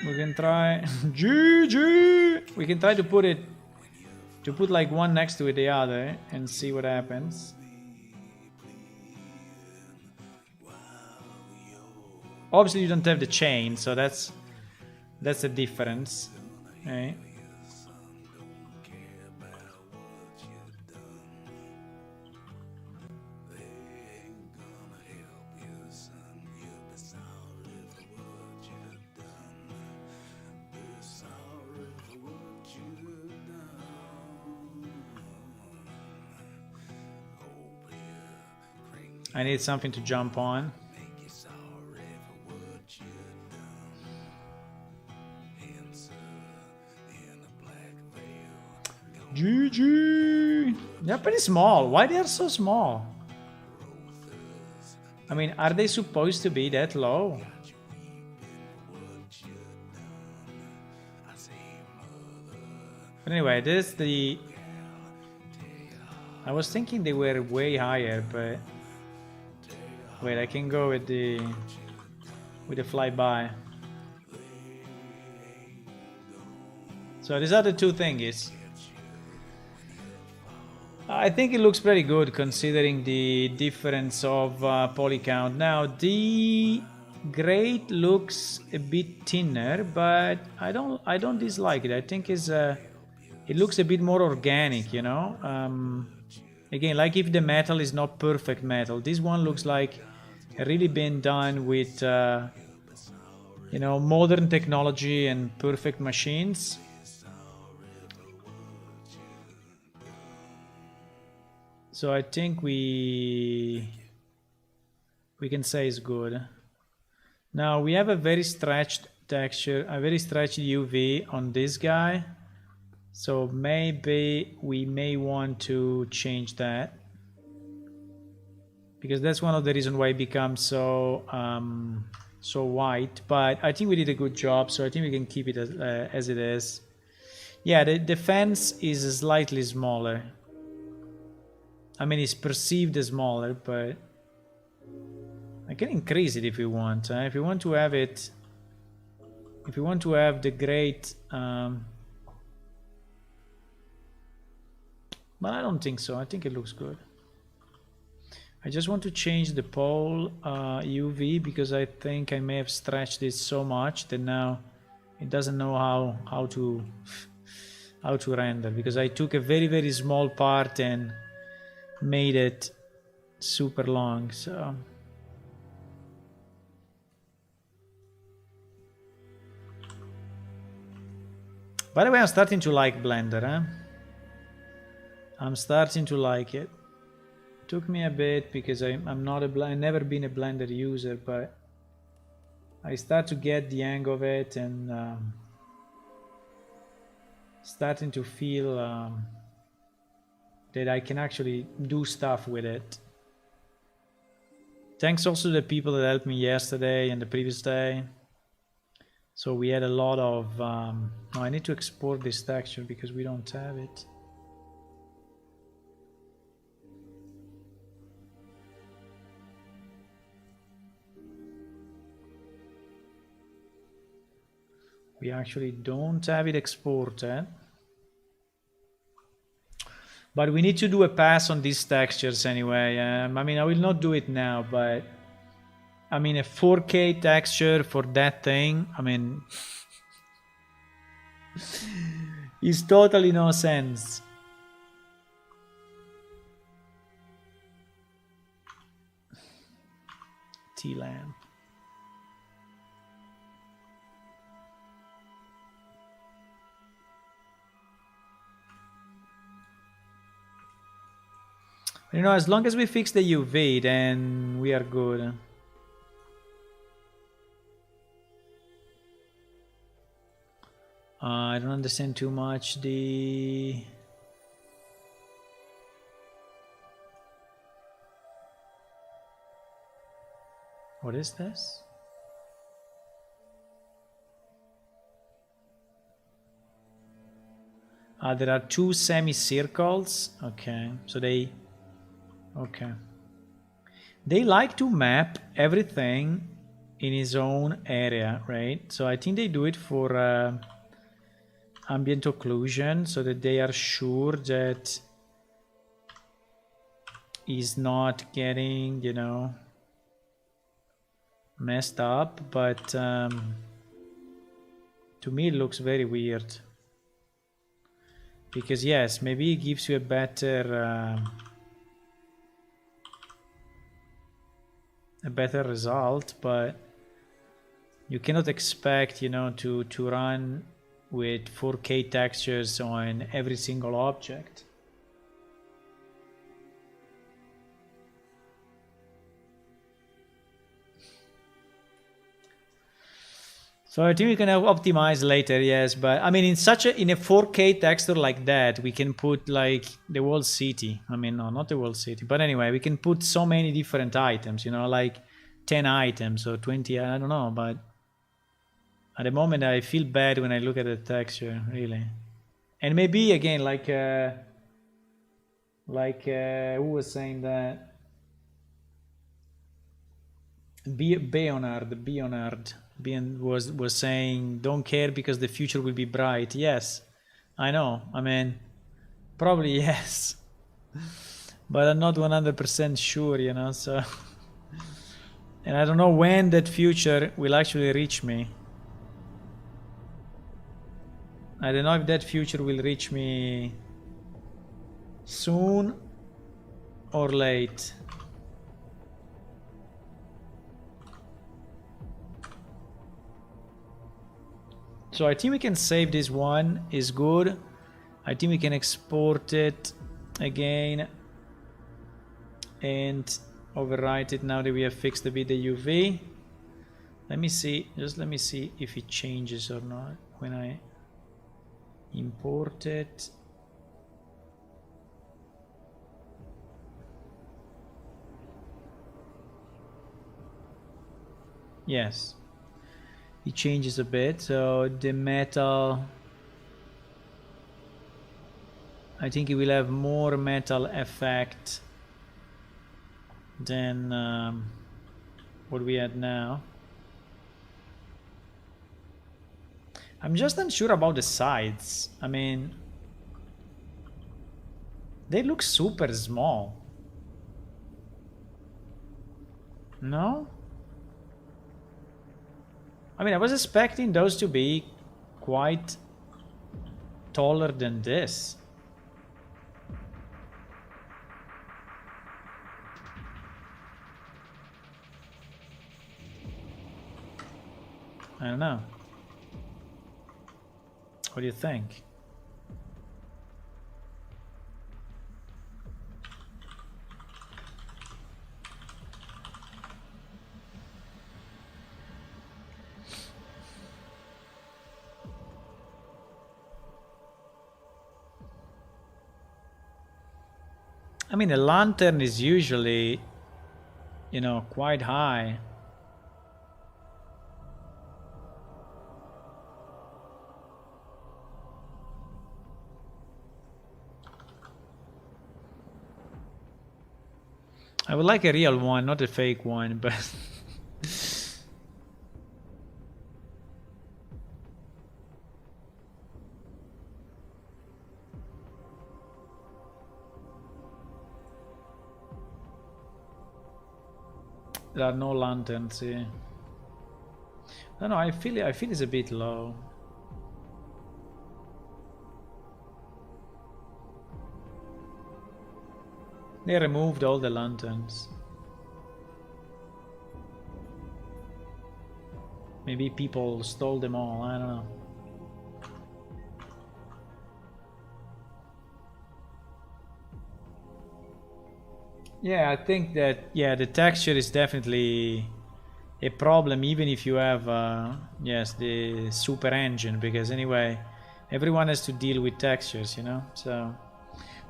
Speaker 1: We can try GG. We can try to put like one next to the other and see what happens. Obviously you don't have the chain, so that's the difference, okay? I need something to jump on. GG! They're pretty small. Why they are so small? I mean, are they supposed to be that low? But anyway, this is the... I was thinking they were way higher, but... Wait, I can go with the flyby. So these are the two things. I think it looks pretty good considering the difference of poly count. Now the great looks a bit thinner, but I don't dislike it. I think it looks a bit more organic, you know. Again, like if the metal is not perfect metal, this one looks like really been done with you know, modern technology and perfect machines. So I think we can say it's good. Now we have a very stretched texture, a very stretched UV on this guy. So maybe we may want to change that, because that's one of the reasons why it becomes so so white. But I think we did a good job, so I think we can keep it as it is. Yeah, the fence is slightly smaller. I mean, it's perceived as smaller, but I can increase it if we want. If we want to have it, if we want to have the great, but I don't think so. I think it looks good. I just want to change the pole UV, because I think I may have stretched it so much that now it doesn't know how to render, because I took a very small part and made it super long. So by the way, I'm starting to like Blender, huh? I'm starting to like it. Took me a bit because I'm not I've never been a Blender user, but I start to get the hang of it, and starting to feel that I can actually do stuff with it. Thanks also to the people that helped me yesterday and the previous day. So we had a lot of oh, I need to export this texture because we don't have it. We actually don't have it exported. But we need to do a pass on these textures anyway. I mean, I will not do it now, but I mean, a 4K texture for that thing, I mean, it's totally no sense. T-lamp. You know, as long as we fix the UV, then we are good. I don't understand too much what is this? There are two semicircles. Okay, so they like to map everything in his own area, right? So I think they do it for ambient occlusion, so that they are sure that he's not getting, you know, messed up. But to me it looks very weird, because yes, maybe it gives you a better result, but you cannot expect, you know, to run with 4K textures on every single object. So I think we can optimize later, yes, but I mean, in a 4K texture like that, we can put like the whole city. I mean, no, not the whole city, but anyway, we can put so many different items, you know, like 10 items or 20, I don't know, but at the moment I feel bad when I look at the texture, really. And maybe again, like who was saying that? Bionard was saying, don't care because the future will be bright. Yes, I know. I mean, probably yes, but I'm not 100% sure, you know. So And I don't know when that future will actually reach me. I don't know if that future will reach me soon or late. So I think we can save this one, is good. I think we can export it again and overwrite it now that we have fixed a bit the UV. Let me see, just let me see if it changes or not when I import it. Yes, it changes a bit. So the metal, I think it will have more metal effect than what we had now. I'm just unsure about the sides. I mean, they look super small. No? I mean, I was expecting those to be quite taller than this. I don't know. What do you think? I mean, a lantern is usually, you know, quite high. I would like a real one, not a fake one, but there are no lanterns here. I don't know, I feel it's a bit low. They removed all the lanterns. Maybe people stole them all, I don't know. Yeah, I think that, yeah, the texture is definitely a problem, even if you have, yes, the super engine, because anyway, everyone has to deal with textures, you know, so...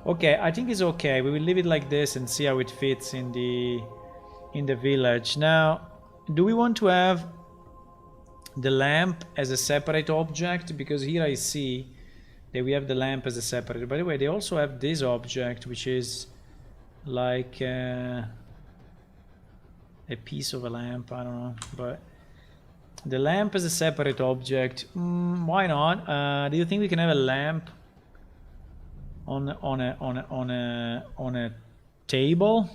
Speaker 1: Okay, I think it's okay. We will leave it like this and see how it fits in the village. Now, do we want to have the lamp as a separate object? Because here I see that we have the lamp as a separate. By the way, they also have this object, which is like a piece of a lamp. I don't know, but the lamp as a separate object. Why not? Do you think we can have a lamp on a table?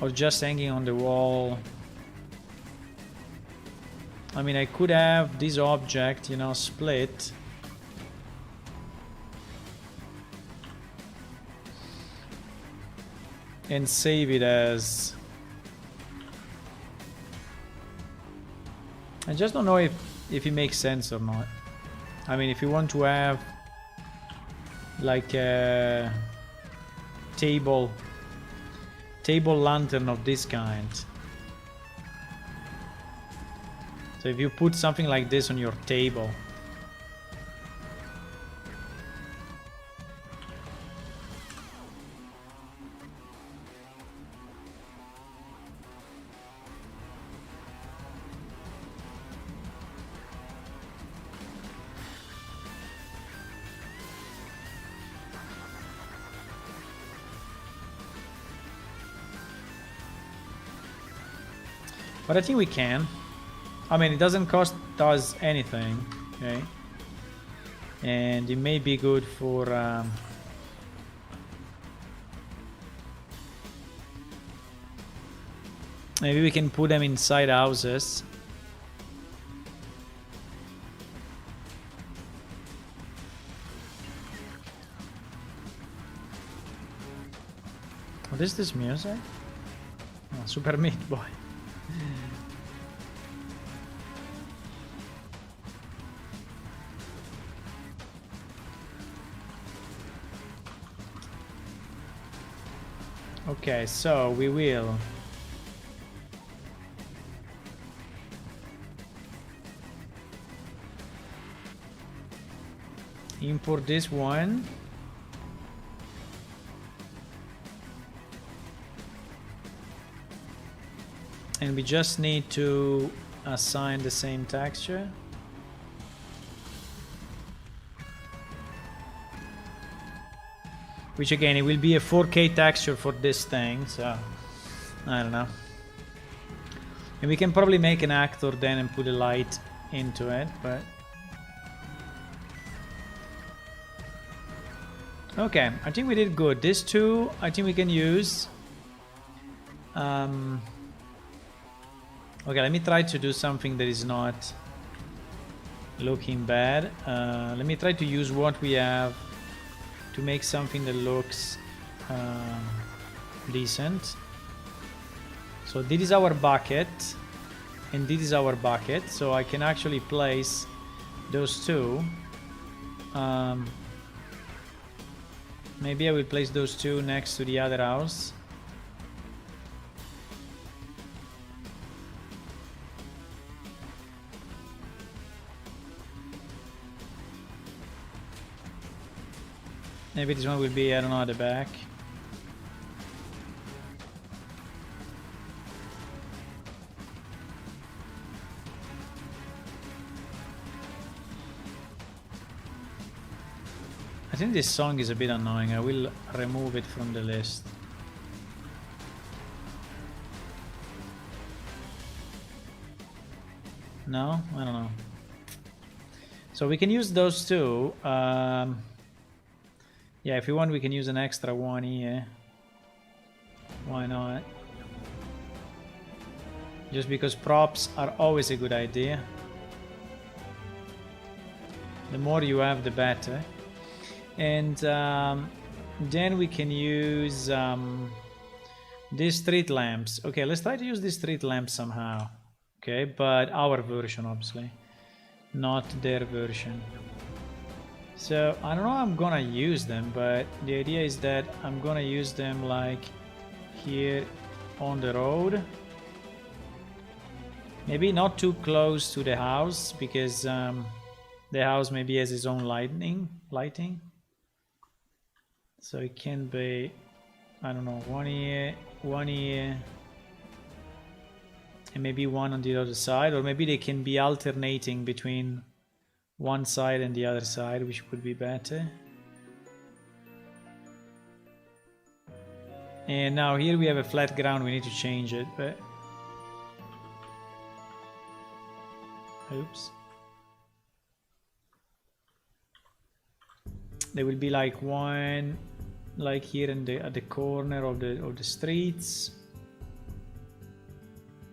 Speaker 1: Or just hanging on the wall? I mean, I could have this object, you know, split. And save it as... I just don't know if it makes sense or not. I mean, if you want to have like a table lantern of this kind. So if you put something like this on your table, but I think we can. I mean, it doesn't cost us anything, okay? And it may be good for Maybe we can put them inside houses. What is this music? Oh, Super Meat Boy. Okay, so we will import this one. And we just need to assign the same texture. Which again, it will be a 4K texture for this thing, so I don't know. And we can probably make an actor then and put a light into it, but... Okay, I think we did good. These two, I think we can use. Okay, let me try to do something that is not looking bad. Let me try to use what we have to make something that looks decent. So this is our bucket, and this is our bucket. So I can actually place those two. Maybe I will place those two next to the other house. Maybe this one will be, I don't know, at the back. I think this song is a bit annoying. I will remove it from the list. No? I don't know. So we can use those two. Yeah, if you want, we can use an extra one here. Why not? Just because props are always a good idea. The more you have, the better. And then we can use these street lamps. Okay, let's try to use these street lamps somehow. Okay, but our version, obviously, not their version. So I don't know how I'm gonna use them, but the idea is that I'm gonna use them like here on the road. Maybe not too close to the house, because the house maybe has its own lighting. So it can be, I don't know, one here, and maybe one on the other side, or maybe they can be alternating between one side and the other side, which would be better. And now here we have a flat ground, we need to change it, but oops. There will be like one like here in at the corner of the streets,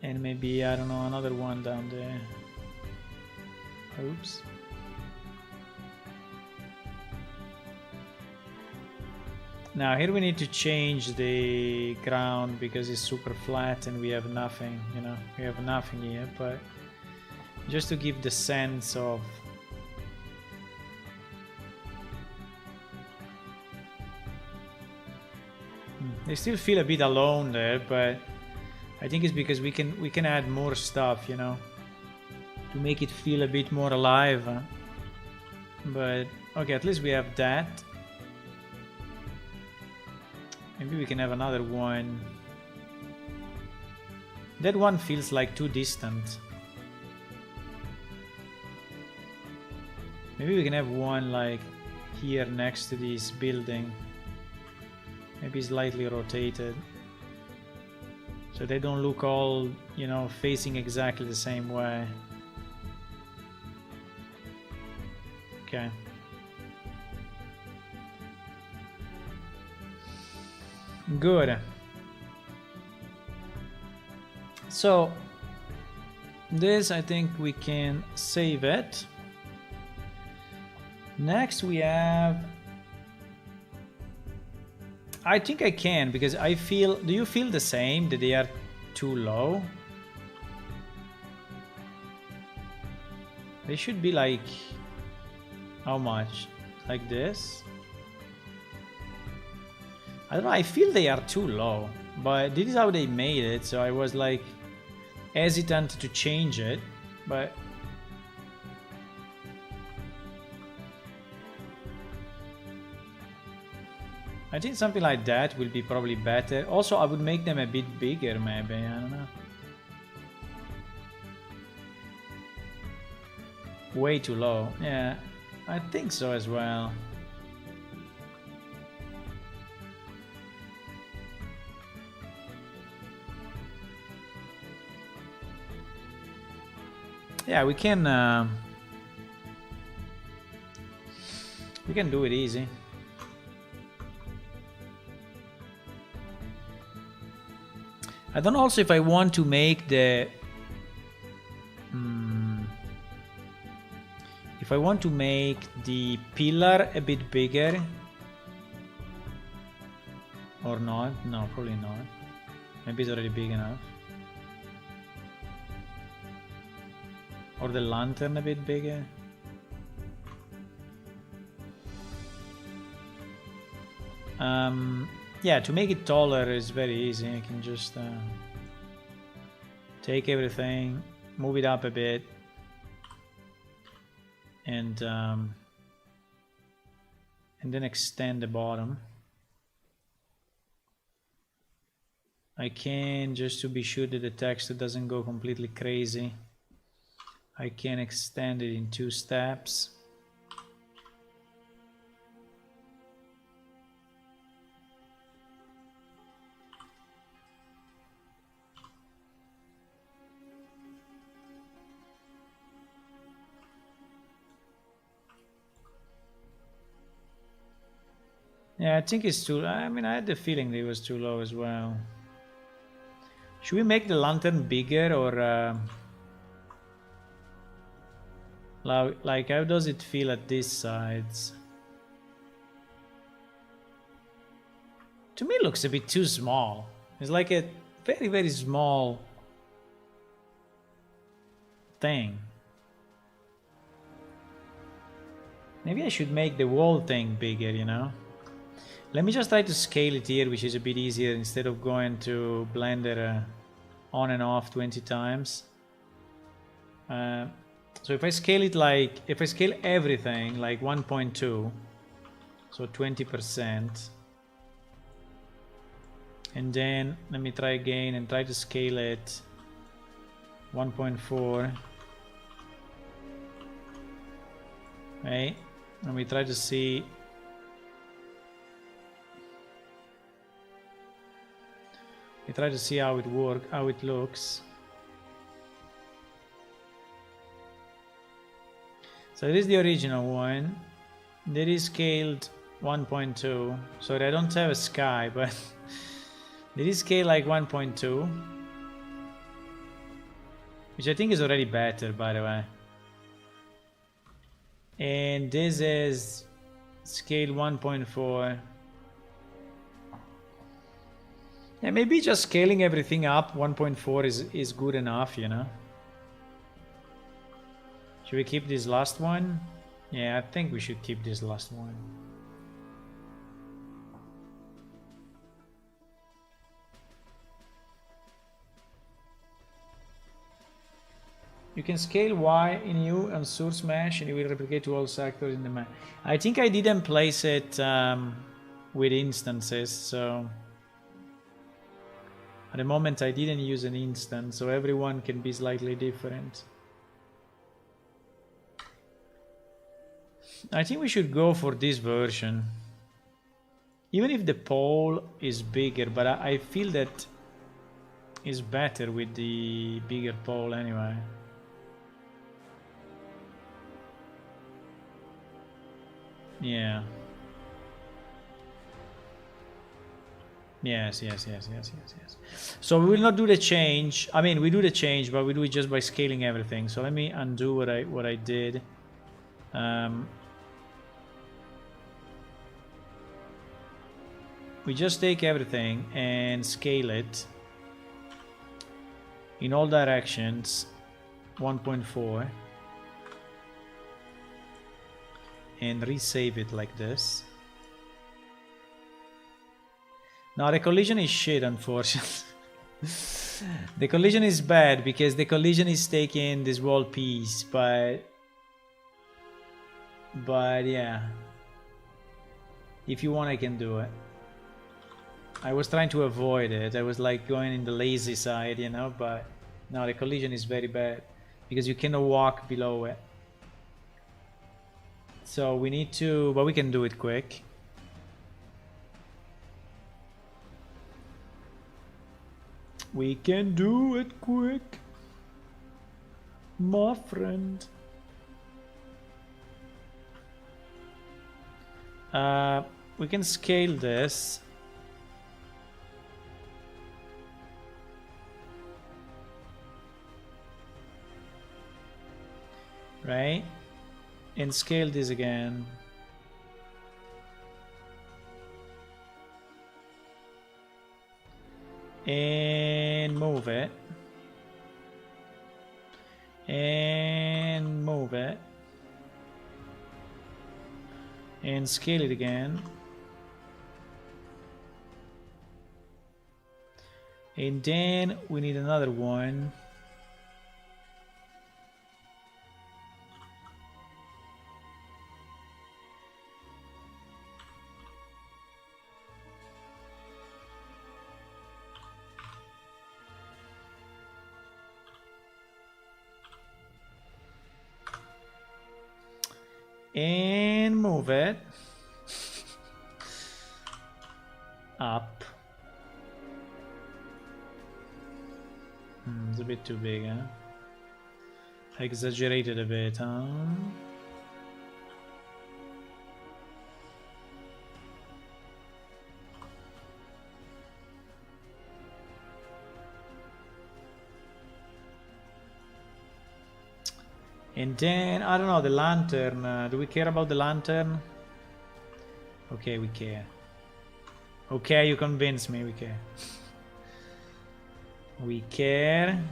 Speaker 1: and maybe, I don't know, another one down there. Oops. Now here we need to change the ground because it's super flat and we have nothing, you know, we have nothing here, but just to give the sense of they still feel a bit alone there, but I think it's because we can add more stuff, you know, to make it feel a bit more alive. But okay, at least we have that. Maybe we can have another one. That one feels like too distant. Maybe we can have one like here next to this building. Maybe slightly rotated, so they don't look all, you know, facing exactly the same way. Okay. Good. So this, I think we can save it. Next we have, I think I can, because I feel, do you feel the same, that they are too low? They should be like, how much? Like this? I don't know, I feel they are too low, but this is how they made it, so I was like hesitant to change it, but I think something like that will be probably better. Also, I would make them a bit bigger, maybe, I don't know. Way too low. Yeah, I think so as well. Yeah, we can do it easy. I don't know also if I want to make the if I want to make the pillar a bit bigger or not. No, probably not. Maybe it's already big enough. Or the lantern a bit bigger. Yeah, to make it taller is very easy. I can just take everything, move it up a bit, and then extend the bottom. I can, just to be sure that the text doesn't go completely crazy, I can extend it in 2 steps. Yeah, I think it's too, I mean, I had the feeling it was too low as well. Should we make the lantern bigger, or like how does it feel at these sides? To me it looks a bit too small. It's like a very, very small thing. Maybe I should make the wall thing bigger, you know? Let me just try to scale it here, which is a bit easier instead of going to Blender on and off 20 times. So if I scale it like, if I scale everything like 1.2, so 20%, and then let me try again and try to scale it 1.4, right? And we try to see, how it works, how it looks. So this is the original one. That is scaled 1.2. Sorry, I don't have a sky, but it is scaled like 1.2, which I think is already better, by the way. And this is scale 1.4. Yeah, maybe just scaling everything up 1.4 is good enough, you know. Should we keep this last one? Yeah, I think we should keep this last one. You can scale Y in U and source mesh, and it will replicate to all sectors in the mesh. I think I didn't place it with instances, so at the moment I didn't use an instance, so everyone can be slightly different. I think we should go for this version, even if the pole is bigger, but I feel that is better with the bigger pole anyway. Yeah. Yes. So we will not do the change. I mean, we do the change, but we do it just by scaling everything. So let me undo what I did. We just take everything and scale it in all directions, 1.4, and resave it like this. Now the collision is shit, unfortunately. The collision is bad because the collision is taking this wall piece, but yeah, if you want I can do it. I was trying to avoid it. I was like going in the lazy side, you know, but no, the collision is very bad because you cannot walk below it. So we need to, but we can do it quick. We can do it quick, my friend. We can scale this. Right? And scale this again. And move it. And move it. And scale it again. And then we need another one. And move it up. It's a bit too big, huh? I exaggerated a bit, huh? And then, I don't know, the lantern. Do we care about the lantern? Okay, we care. Okay, you convinced me, we care. We care.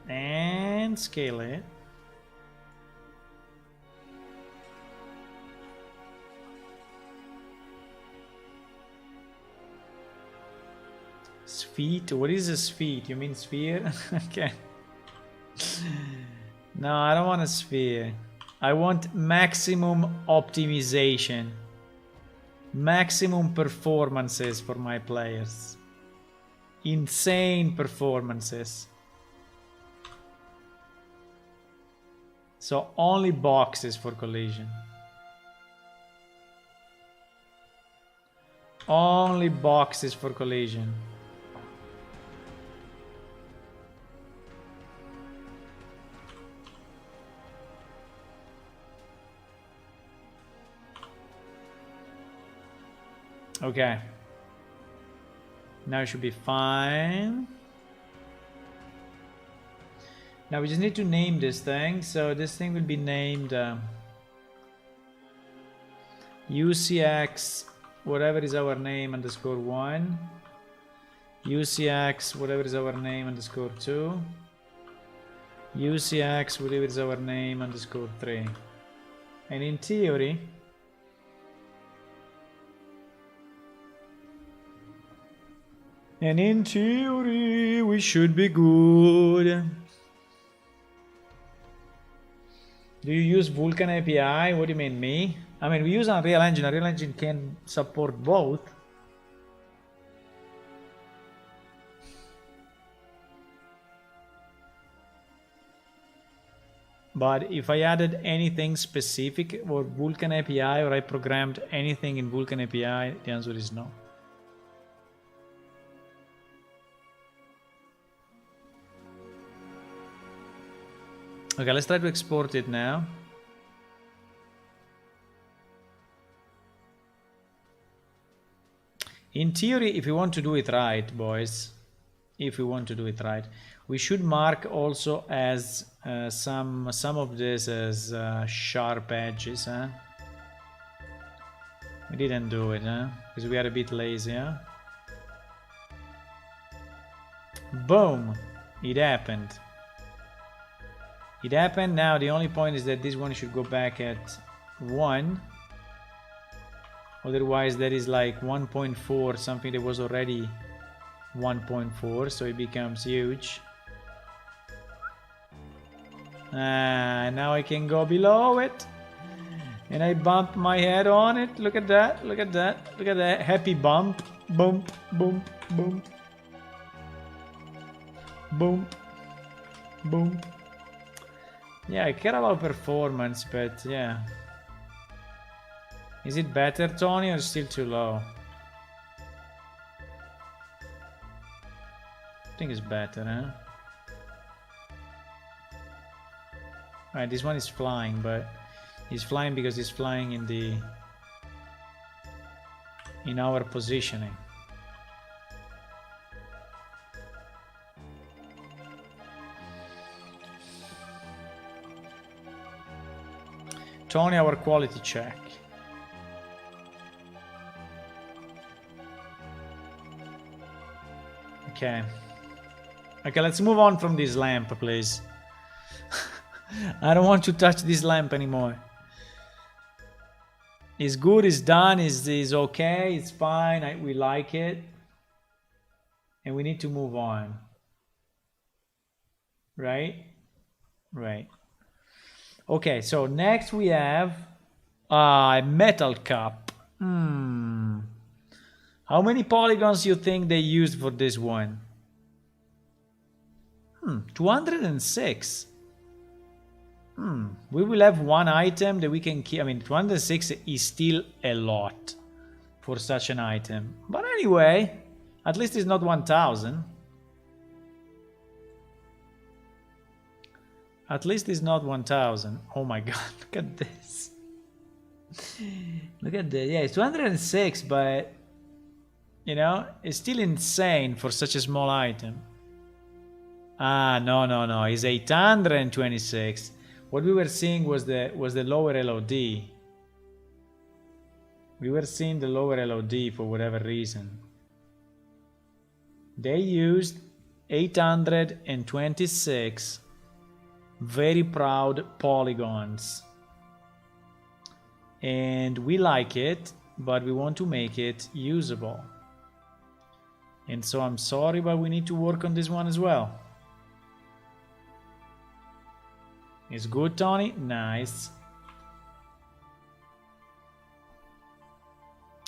Speaker 1: And scale it. Sphere? What is a sphere? You mean sphere? Okay. No, I don't want a sphere. I want maximum optimization. Maximum performances for my players. Insane performances. So only boxes for collision. Only boxes for collision. Okay. Now it should be fine. Now we just need to name this thing. So this thing will be named UCX, whatever is our name, _1. UCX, whatever is our name, _2. UCX, whatever is our name, _3. And in theory, we should be good. Do you use Vulkan API? What do you mean, me? I mean, we use Unreal Engine. Unreal Engine can support both. But if I added anything specific for Vulkan API or I programmed anything in Vulkan API, the answer is no. Okay, let's try to export it now. In theory, if we want to do it right, boys, if we want to do it right, we should mark also as some of this as sharp edges, huh? We didn't do it, huh? Because we are a bit lazy, huh? Boom! It happened. It happened. Now the only point is that this one should go back at 1. Otherwise that is like 1.4, something that was already 1.4, so it becomes huge. Now I can go below it. And I bump my head on it. Look at that, look at that, look at that. Happy bump. Bump, bump, bump. Bump, bump. Yeah, I care about performance, but yeah. Is it better, Tony, or still too low? I think it's better, huh? Alright, this one is flying, but he's flying because he's flying in our positioning. Tony, our quality check. Okay. Okay, let's move on from this lamp, please. I don't want to touch this lamp anymore. It's good, it's done, it's okay, it's fine, we like it. And we need to move on. Right? Right. Okay, so next we have a metal cup. How many polygons do you think they used for this one? 206. We will have one item that we can keep. I mean, 206 is still a lot for such an item. But anyway, at least it's not 1000. At least it's not 1000. Oh my god, look at this. Look at this. Yeah, it's 206, but you know, it's still insane for such a small item. No, it's 826. What we were seeing was the lower LOD. We were seeing the lower LOD for whatever reason. They used 826 very proud polygons. And we like it, but we want to make it usable. And so I'm sorry, but we need to work on this one as well. It's good, Tony? Nice.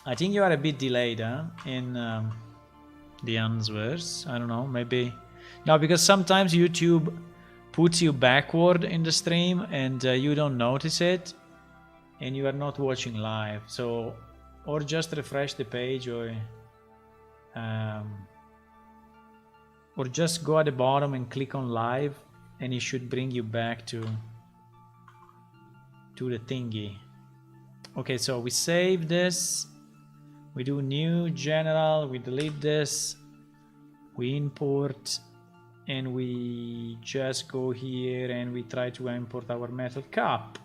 Speaker 1: I think you are a bit delayed, huh? In the answers. I don't know, maybe. No, because sometimes YouTube puts you backward in the stream and you don't notice it. And you are not watching live. So, or just refresh the page or just go at the bottom and click on live. And it should bring you back to the thingy. Okay, so we save this. We do new general. We delete this. We import. And we just go here and we try to import our metal cup.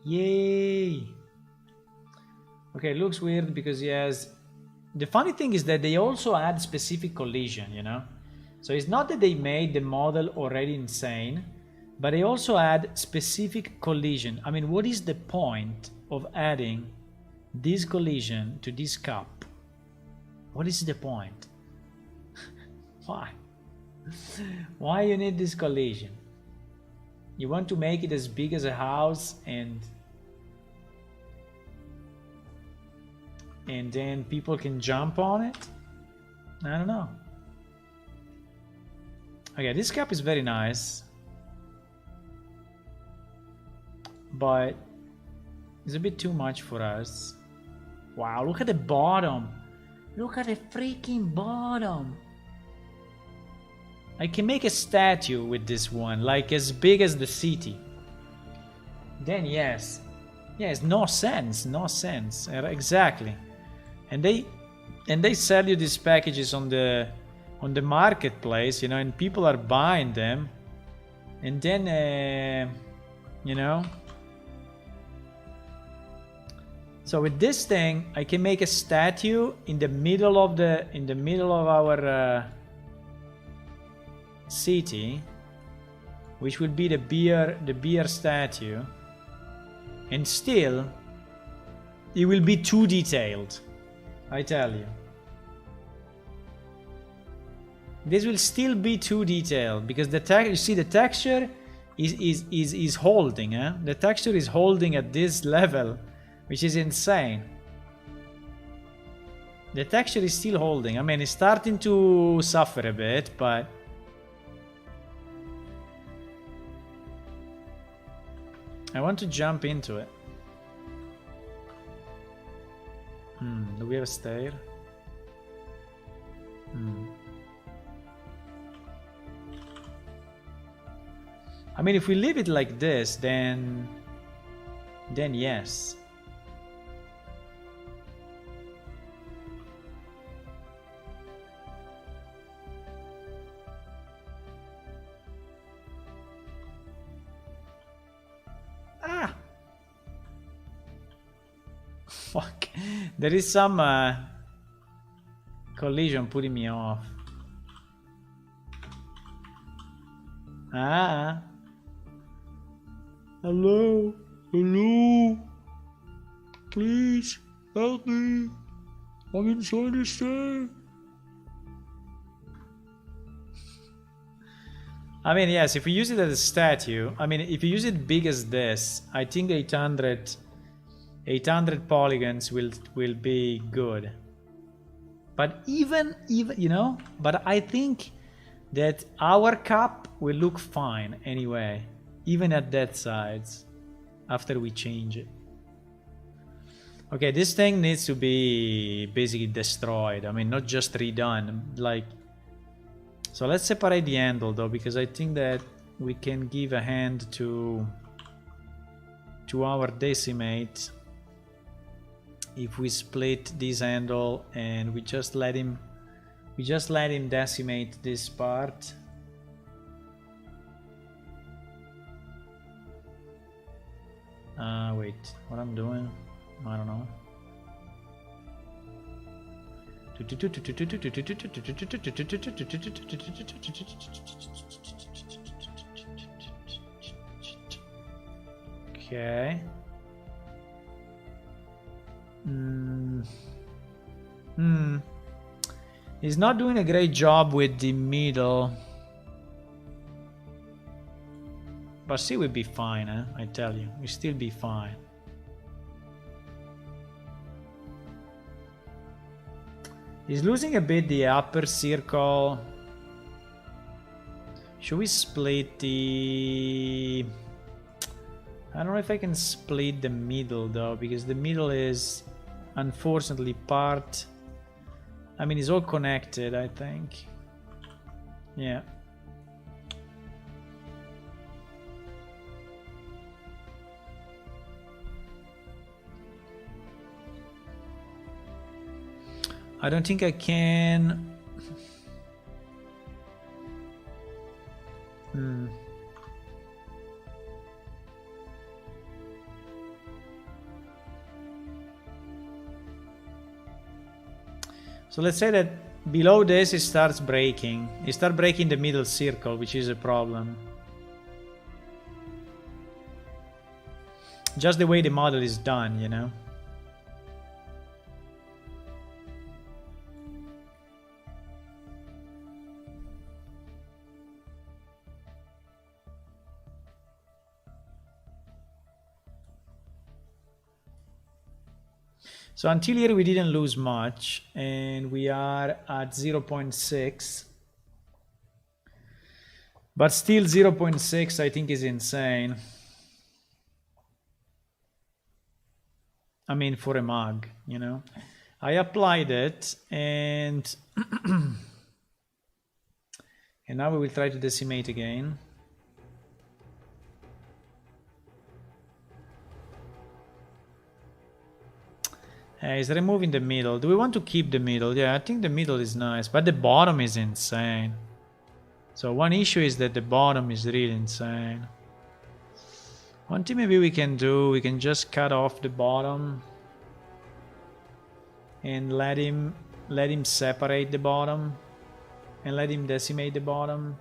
Speaker 1: Yay! Okay, it looks weird because he has... The funny thing is that they also add specific collision, you know? So it's not that they made the model already insane, but they also add specific collision. I mean, what is the point of adding this collision to this cup? What is the point? Why? Why you need this collision? You want to make it as big as a house and then people can jump on it? I don't know. Okay, this cup is very nice, but it's a bit too much for us. Wow, look at the bottom. Look at the freaking bottom. I can make a statue with this one, like as big as the city. Then yes, no sense, exactly. And they and they sell you these packages on the marketplace, you know, and people are buying them, and then you know, so with this thing I can make a statue in the middle of our city, which will be the beer statue, and still it will be too detailed, I tell you. This will still be too detailed because you see the texture is holding, eh? The texture is holding at this level, which is insane. The texture is still holding. I mean, it's starting to suffer a bit, but I want to jump into it. Do we have a stair? I mean, if we leave it like this, then yes. Ah! Fuck. There is some collision putting me off. Ah! Hello? Hello? Please help me. I'm inside the stair. I mean, yes, if we use it as a statue, I mean, if you use it big as this, I think 800 polygons will be good. But even, you know, but I think that our cup will look fine anyway, even at that size, after we change it. Okay, this thing needs to be basically destroyed. I mean, not just redone, like... So let's separate the handle though, because I think that we can give a hand to our decimate if we split this handle and we just let him decimate this part. Wait, what I'm doing? I don't know. Okay. He's not doing a great job with the middle. But still we'll be fine, eh? I tell you, we'll still be fine. He's losing a bit the upper circle. Should we split the... I don't know if I can split the middle though, because the middle is unfortunately part... I mean, it's all connected, I think. Yeah. I don't think I can... So let's say that below this it starts breaking. It starts breaking the middle circle, which is a problem. Just the way the model is done, you know? So until here we didn't lose much, and we are at 0.6. But still 0.6 I think is insane. I mean, for a mug, you know. I applied it, and and now we will try to decimate again. He's removing the middle. Do we want to keep the middle? Yeah, I think the middle is nice, but the bottom is insane. So one issue is that the bottom is really insane. One thing maybe we can do, we can just cut off the bottom and let him separate the bottom and let him decimate the bottom,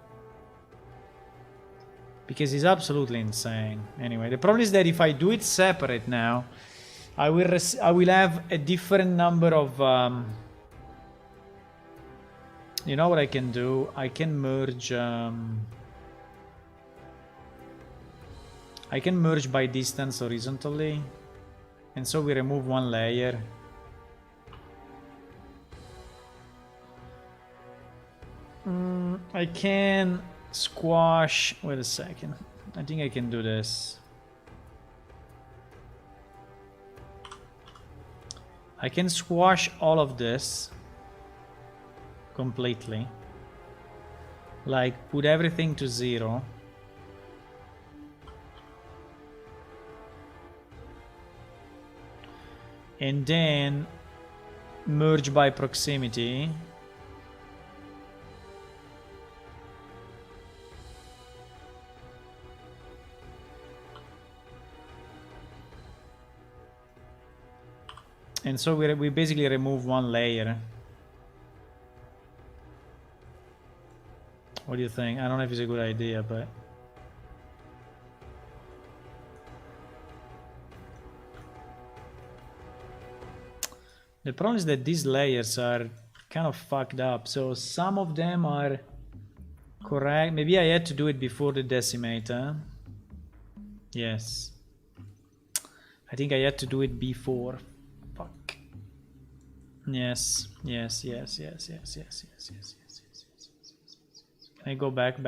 Speaker 1: because he's absolutely insane. Anyway, the problem is that if I do it separate now, I will have a different number of you know what I can do? I can merge by distance horizontally, and so we remove one layer. I can squash. Wait a second. I think I can do this. I can squash all of this completely. Like, put everything to 0. And then merge by proximity. And so we basically remove one layer. What do you think? I don't know if it's a good idea, but... The problem is that these layers are kind of fucked up. So some of them are correct. Maybe I had to do it before the decimator. Yes. I think I had to do it before. Fuck. Yes. Yes. Yes. Yes. Yes. Yes. Yes. Yes. Yes. Can I go back?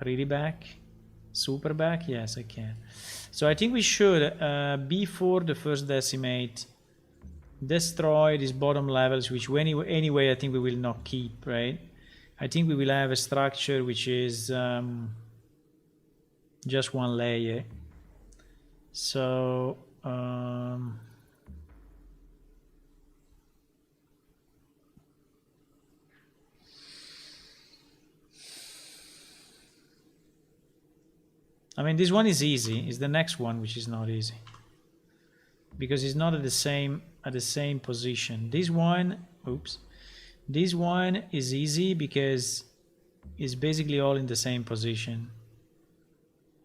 Speaker 1: Really back? Super back? Yes, I can. So I think we should, before the first decimate, destroy these bottom levels, which anyway I think we will not keep, right? I think we will have a structure which is just one layer. So I mean, this one is easy. It's the next one which is not easy, because it's not at the same position. This one, oops, this one is easy because it's basically all in the same position.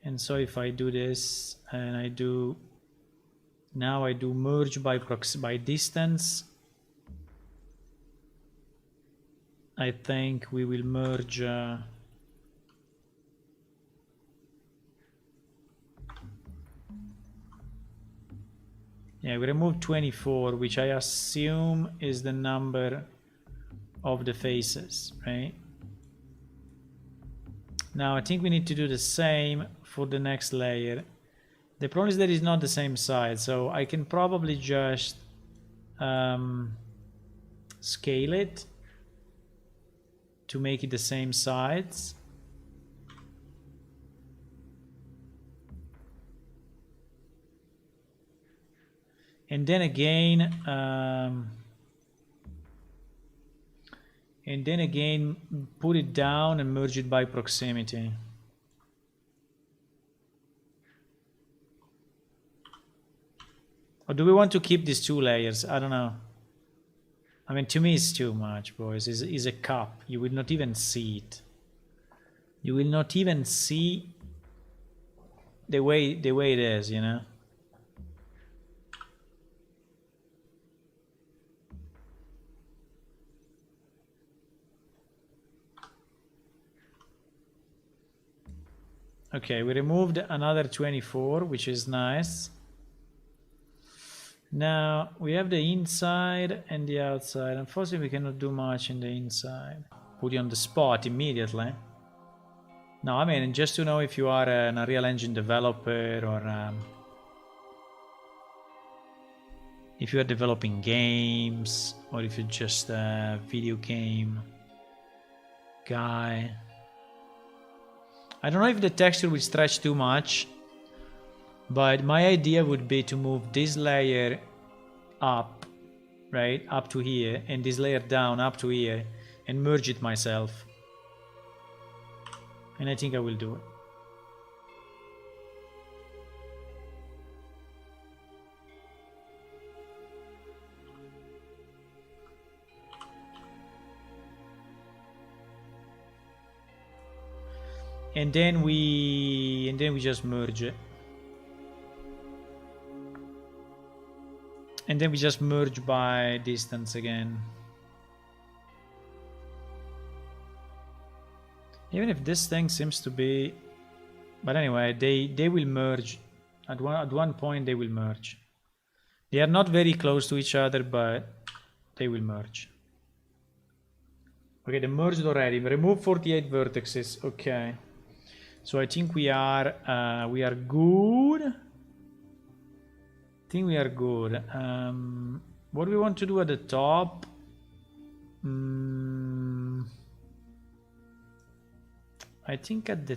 Speaker 1: And so if I do this and I do merge by distance, I think we will merge. Yeah, we remove 24, which I assume is the number of the faces, right? Now I think we need to do the same for the next layer. The problem is that it's not the same size, so I can probably just scale it to make it the same size. And then again, put it down and merge it by proximity. Or do we want to keep these two layers? I don't know. I mean, to me it's too much, boys. It's a cup. You will not even see it. You will not even see the way it is, you know? Okay, we removed another 24, which is nice. Now we have the inside and the outside. Unfortunately, we cannot do much in the inside. Put you on the spot immediately. No, I mean, just to know if you are an Unreal Engine developer or if you are developing games, or if you're just a video game guy. I don't know if the texture will stretch too much. But my idea would be to move this layer up, right, up to here, and this layer down up to here, and merge it myself. And I think I will do it. And then we just merge it. And then we just merge by distance again. Even if this thing seems to be, but anyway, they will merge at one point. They will merge. They are not very close to each other, but they will merge. Okay, they merged already. Remove 48 vertices. Okay, so I think we are good. I think we are good. What do we want to do at the top? I think at the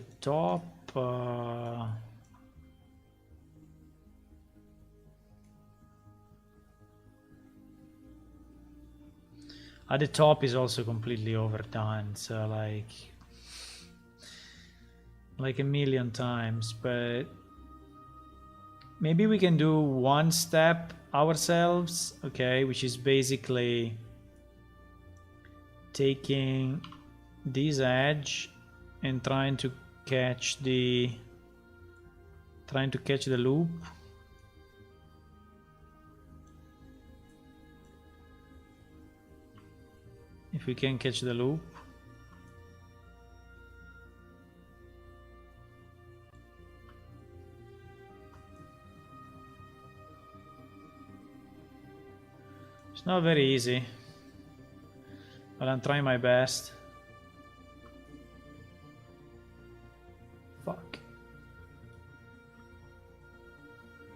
Speaker 1: top is also completely overdone, so like a million times, but maybe we can do one step ourselves, okay, which is basically taking this edge and trying to catch the loop. If we can catch the loop. It's not very easy, but I'm trying my best. Fuck.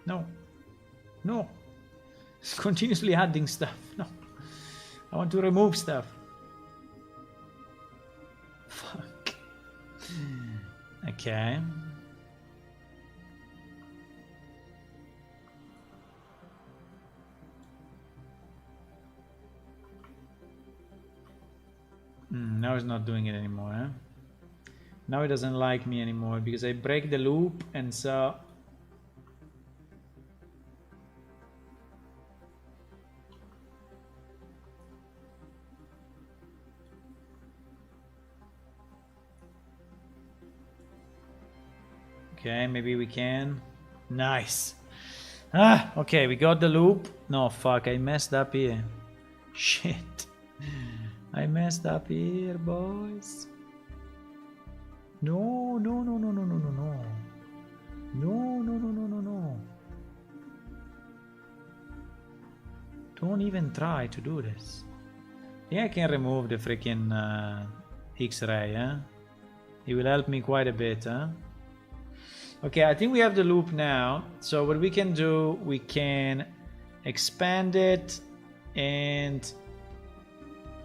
Speaker 1: No. No. It's continuously adding stuff. No. I want to remove stuff. Fuck. Okay. Now it's not doing it anymore, eh? Now it doesn't like me anymore because I break the loop, and so okay, maybe we can. Nice. Okay, we got the loop. No, fuck, I messed up here. Shit. I messed up here, boys. No, no, no, no, no, no, no, no. No, no, no, no, no, no. Don't even try to do this. Yeah, I can remove the freaking X-ray, huh? It will help me quite a bit, huh? Okay, I think we have the loop now. So what we can do, we can expand it and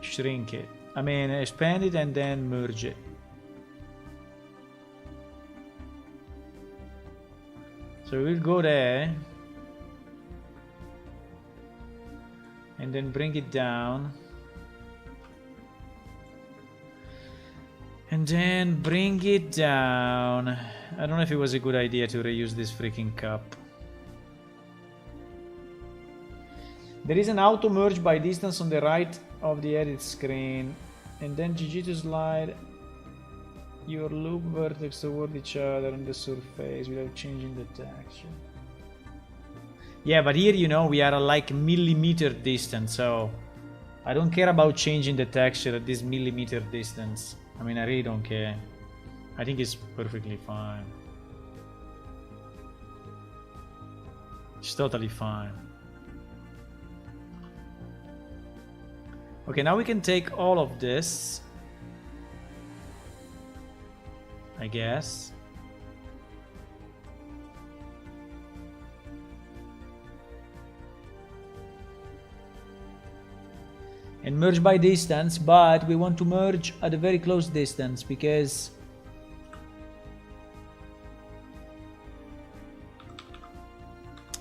Speaker 1: shrink it. I mean, expand it and then merge it. So we'll go there and then bring it down and then bring it down. I don't know if it was a good idea to reuse this freaking cup. There is an auto merge by distance on the right of the edit screen, and then GG to slide your loop vertex toward each other on the surface without changing the texture. Yeah, but here, you know, we are like millimeter distance, so I don't care about changing the texture at this millimeter distance. I mean, I really don't care. I think it's perfectly fine. It's totally fine. Okay, now we can take all of this, I guess. And merge by distance, but we want to merge at a very close distance because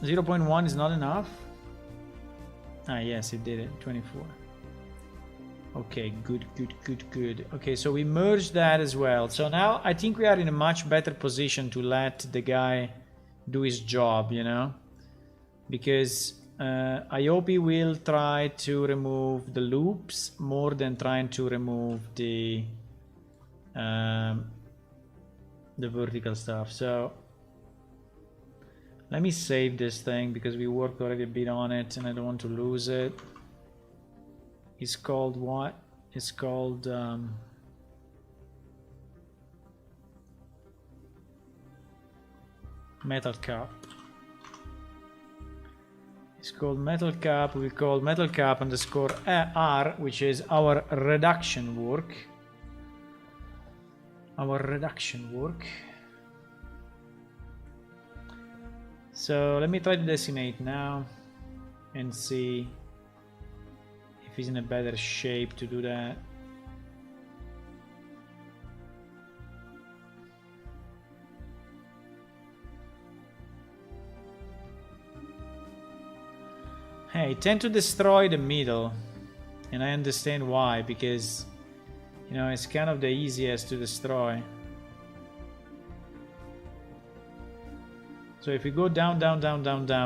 Speaker 1: 0.1 is not enough. Ah, yes, it did it. 24. Okay, good. Okay, so we merged that as well. So now I think we are in a much better position to let the guy do his job, you know, because I hope he will try to remove the loops more than trying to remove the vertical stuff. So let me save this thing because we worked already a bit on it and I don't want to lose it. It's called what? It's called metal cap. It's called metal cap. We call metal cap underscore R, which is our reduction work. Our reduction work. So let me try to decimate now and see if he's in a better shape to do that. Hey, tend to destroy the middle, and I understand why, because you know it's kind of the easiest to destroy. So if we go down,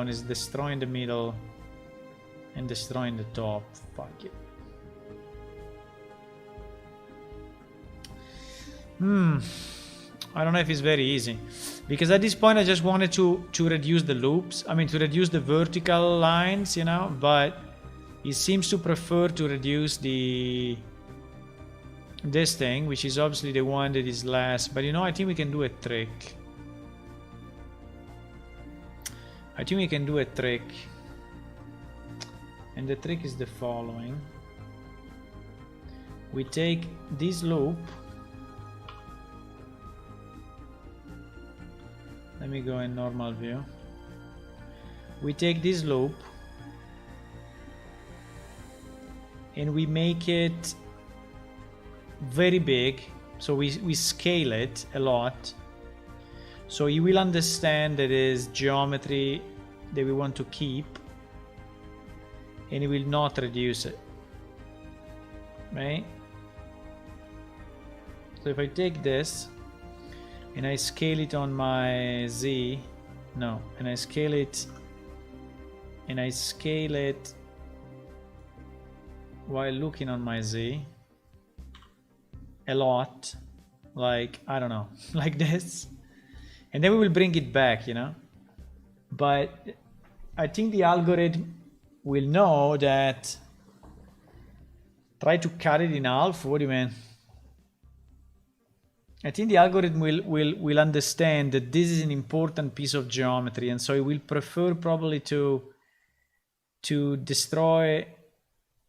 Speaker 1: it's destroying the middle and destroying the top. Fuck it. I don't know if it's very easy, because at this point I just wanted to reduce the loops. I mean, to reduce the vertical lines, you know, but he seems to prefer to reduce this thing, which is obviously the one that is less. But you know, I think we can do a trick. I think we can do a trick, and the trick is the following. We take this loop. Let me go in normal view. We take this loop and we make it very big, so we scale it a lot, so you will understand that it is geometry that we want to keep, and it will not reduce it, right? So if I take this and I scale it on my Z, no, and I scale it while looking on my Z a lot, like, I don't know, like this, and then we will bring it back, you know. But I think the algorithm will know that. Try to cut it in half. What do you mean? I think the algorithm will understand that this is an important piece of geometry, and so it will prefer probably to destroy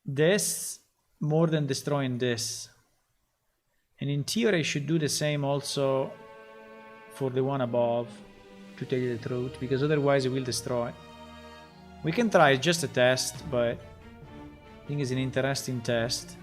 Speaker 1: this more than destroying this. And in theory, I should do the same also for the one above, to tell you the truth, because otherwise it will destroy. We can try, it's just a test, but I think it's an interesting test.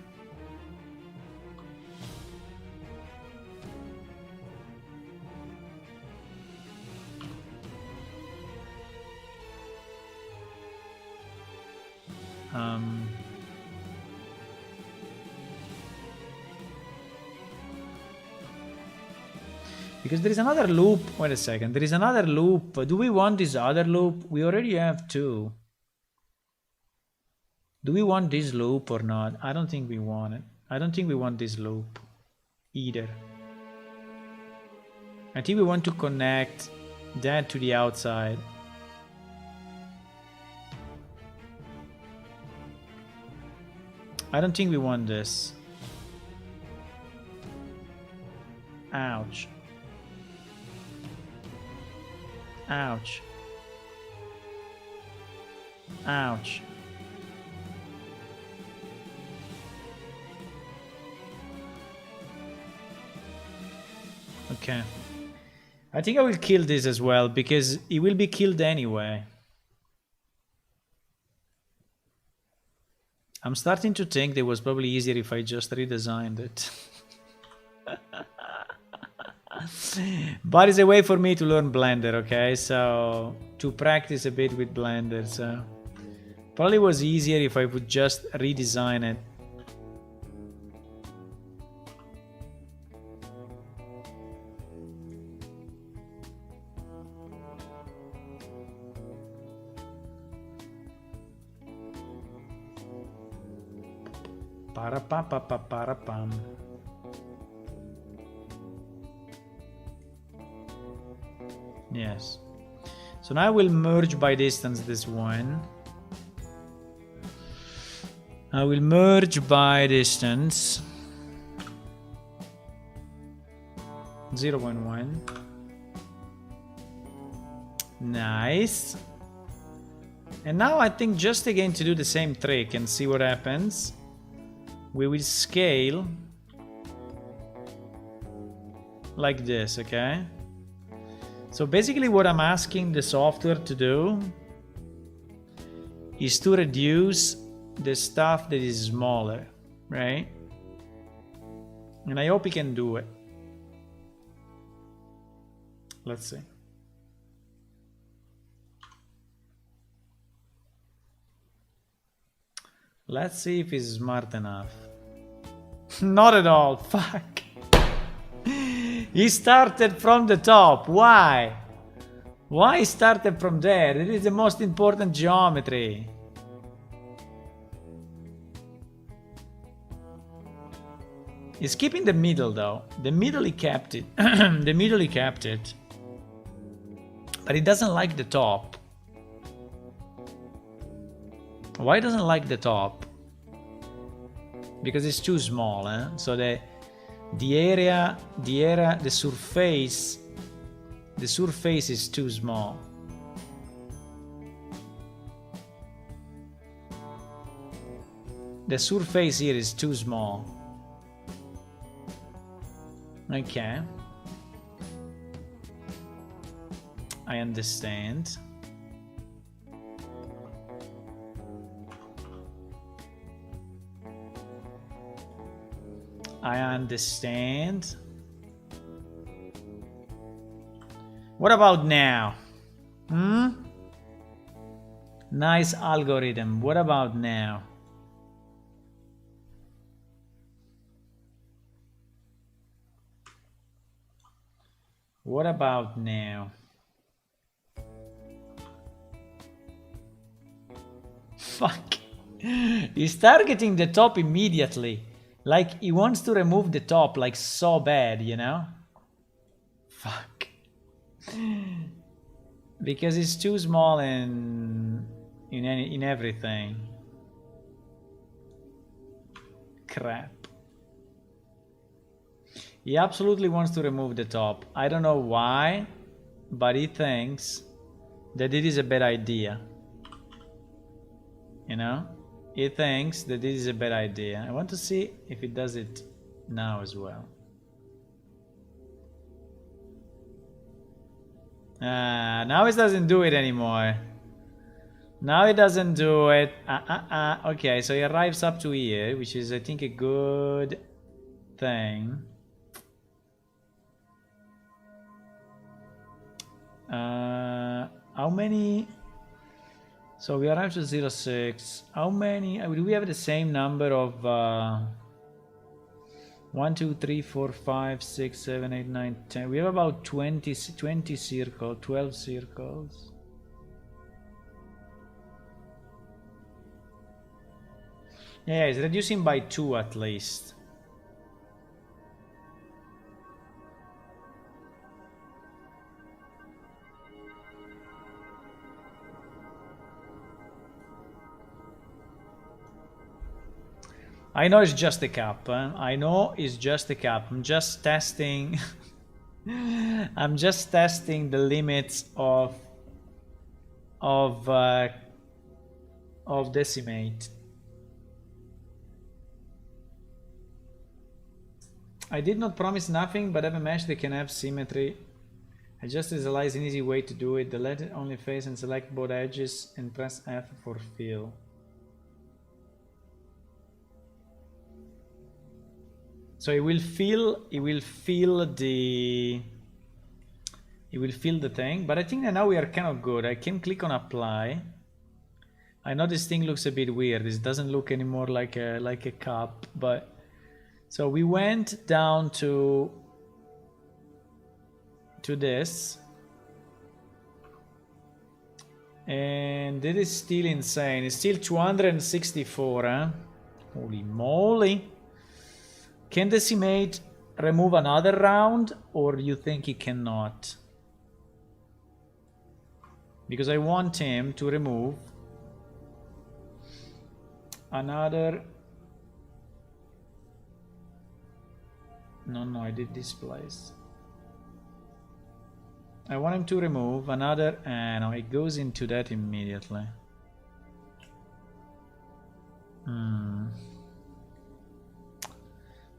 Speaker 1: Because there is another loop. Wait a second. There is another loop. Do we want this other loop? We already have two. Do we want this loop or not? I don't think we want it. I don't think we want this loop either. I think we want to connect that to the outside. I don't think we want this. Ouch. Ouch. Ouch. Okay. I think I will kill this as well, because it will be killed anyway. I'm starting to think that it was probably easier if I just redesigned it. But it's a way for me to learn Blender, okay? So to practice a bit with Blender. So probably was easier if I would just redesign it. Para-pa-pa-pa-para-pam. Yes. So now I will merge by distance this one. I will merge by distance 0.1. Nice. And now I think just again to do the same trick and see what happens. We will scale like this, okay? So basically what I'm asking the software to do is to reduce the stuff that is smaller, right? And I hope he can do it. Let's see. Let's see if he's smart enough. Not at all. Fuck. He started from the top. Why? Why he started from there? It is the most important geometry. He's keeping the middle though. The middle he kept it. The middle he kept it. But he doesn't like the top. Why doesn't like the top? Because it's too small, eh? So the surface is too small. The surface here is too small. Okay. I understand. I understand. What about now? Nice algorithm. What about now? What about now? Fuck. He's targeting the top immediately. Like, he wants to remove the top, like, so bad, you know? Fuck. Because it's too small in everything. Crap. He absolutely wants to remove the top. I don't know why, but he thinks that it is a bad idea. You know? He thinks that this is a bad idea. I want to see if it does it now as well. Now it doesn't do it anymore. Now it doesn't do it. Okay, so he arrives up to here, which is, I think, a good thing. How many? So we arrived to 06. How many? Do we have the same number of 1, 2, 3, 4, 5, 6, 7, 8, 9, 10? We have about 20 circles, 12 circles. Yeah, it's reducing by 2 at least. I know it's just a cap. Huh? I know it's just a cap. I'm just testing. I'm just testing the limits of decimate. I did not promise nothing, but have a mesh that can have symmetry. I just realized an easy way to do it. Delete it only face and select both edges and press F for fill. So it will feel the thing, but I think that now we are kind of good. I can click on apply. I know this thing looks a bit weird. This doesn't look anymore like a cup, but so we went down to this, and it is still insane. It's still 264, huh? Holy moly. Can Decimate remove another round, or you think he cannot? Because I want him to remove another. No, I did this place. I want him to remove another. No, it goes into that immediately.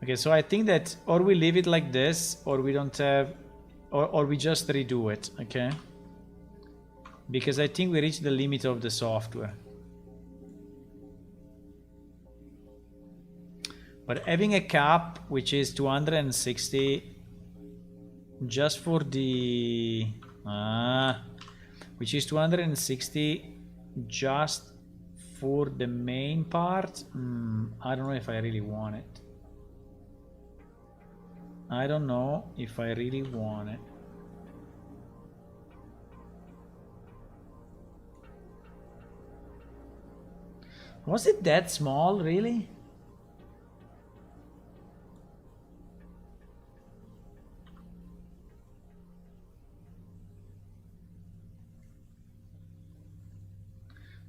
Speaker 1: Okay, so I think that or we leave it like this, or we don't have, or we just redo it, okay? Because I think we reached the limit of the software. But having a cap which is 260 just for the which is 260 just for the main part, I don't know if I really want it. I don't know if I really want it. Was it that small, really?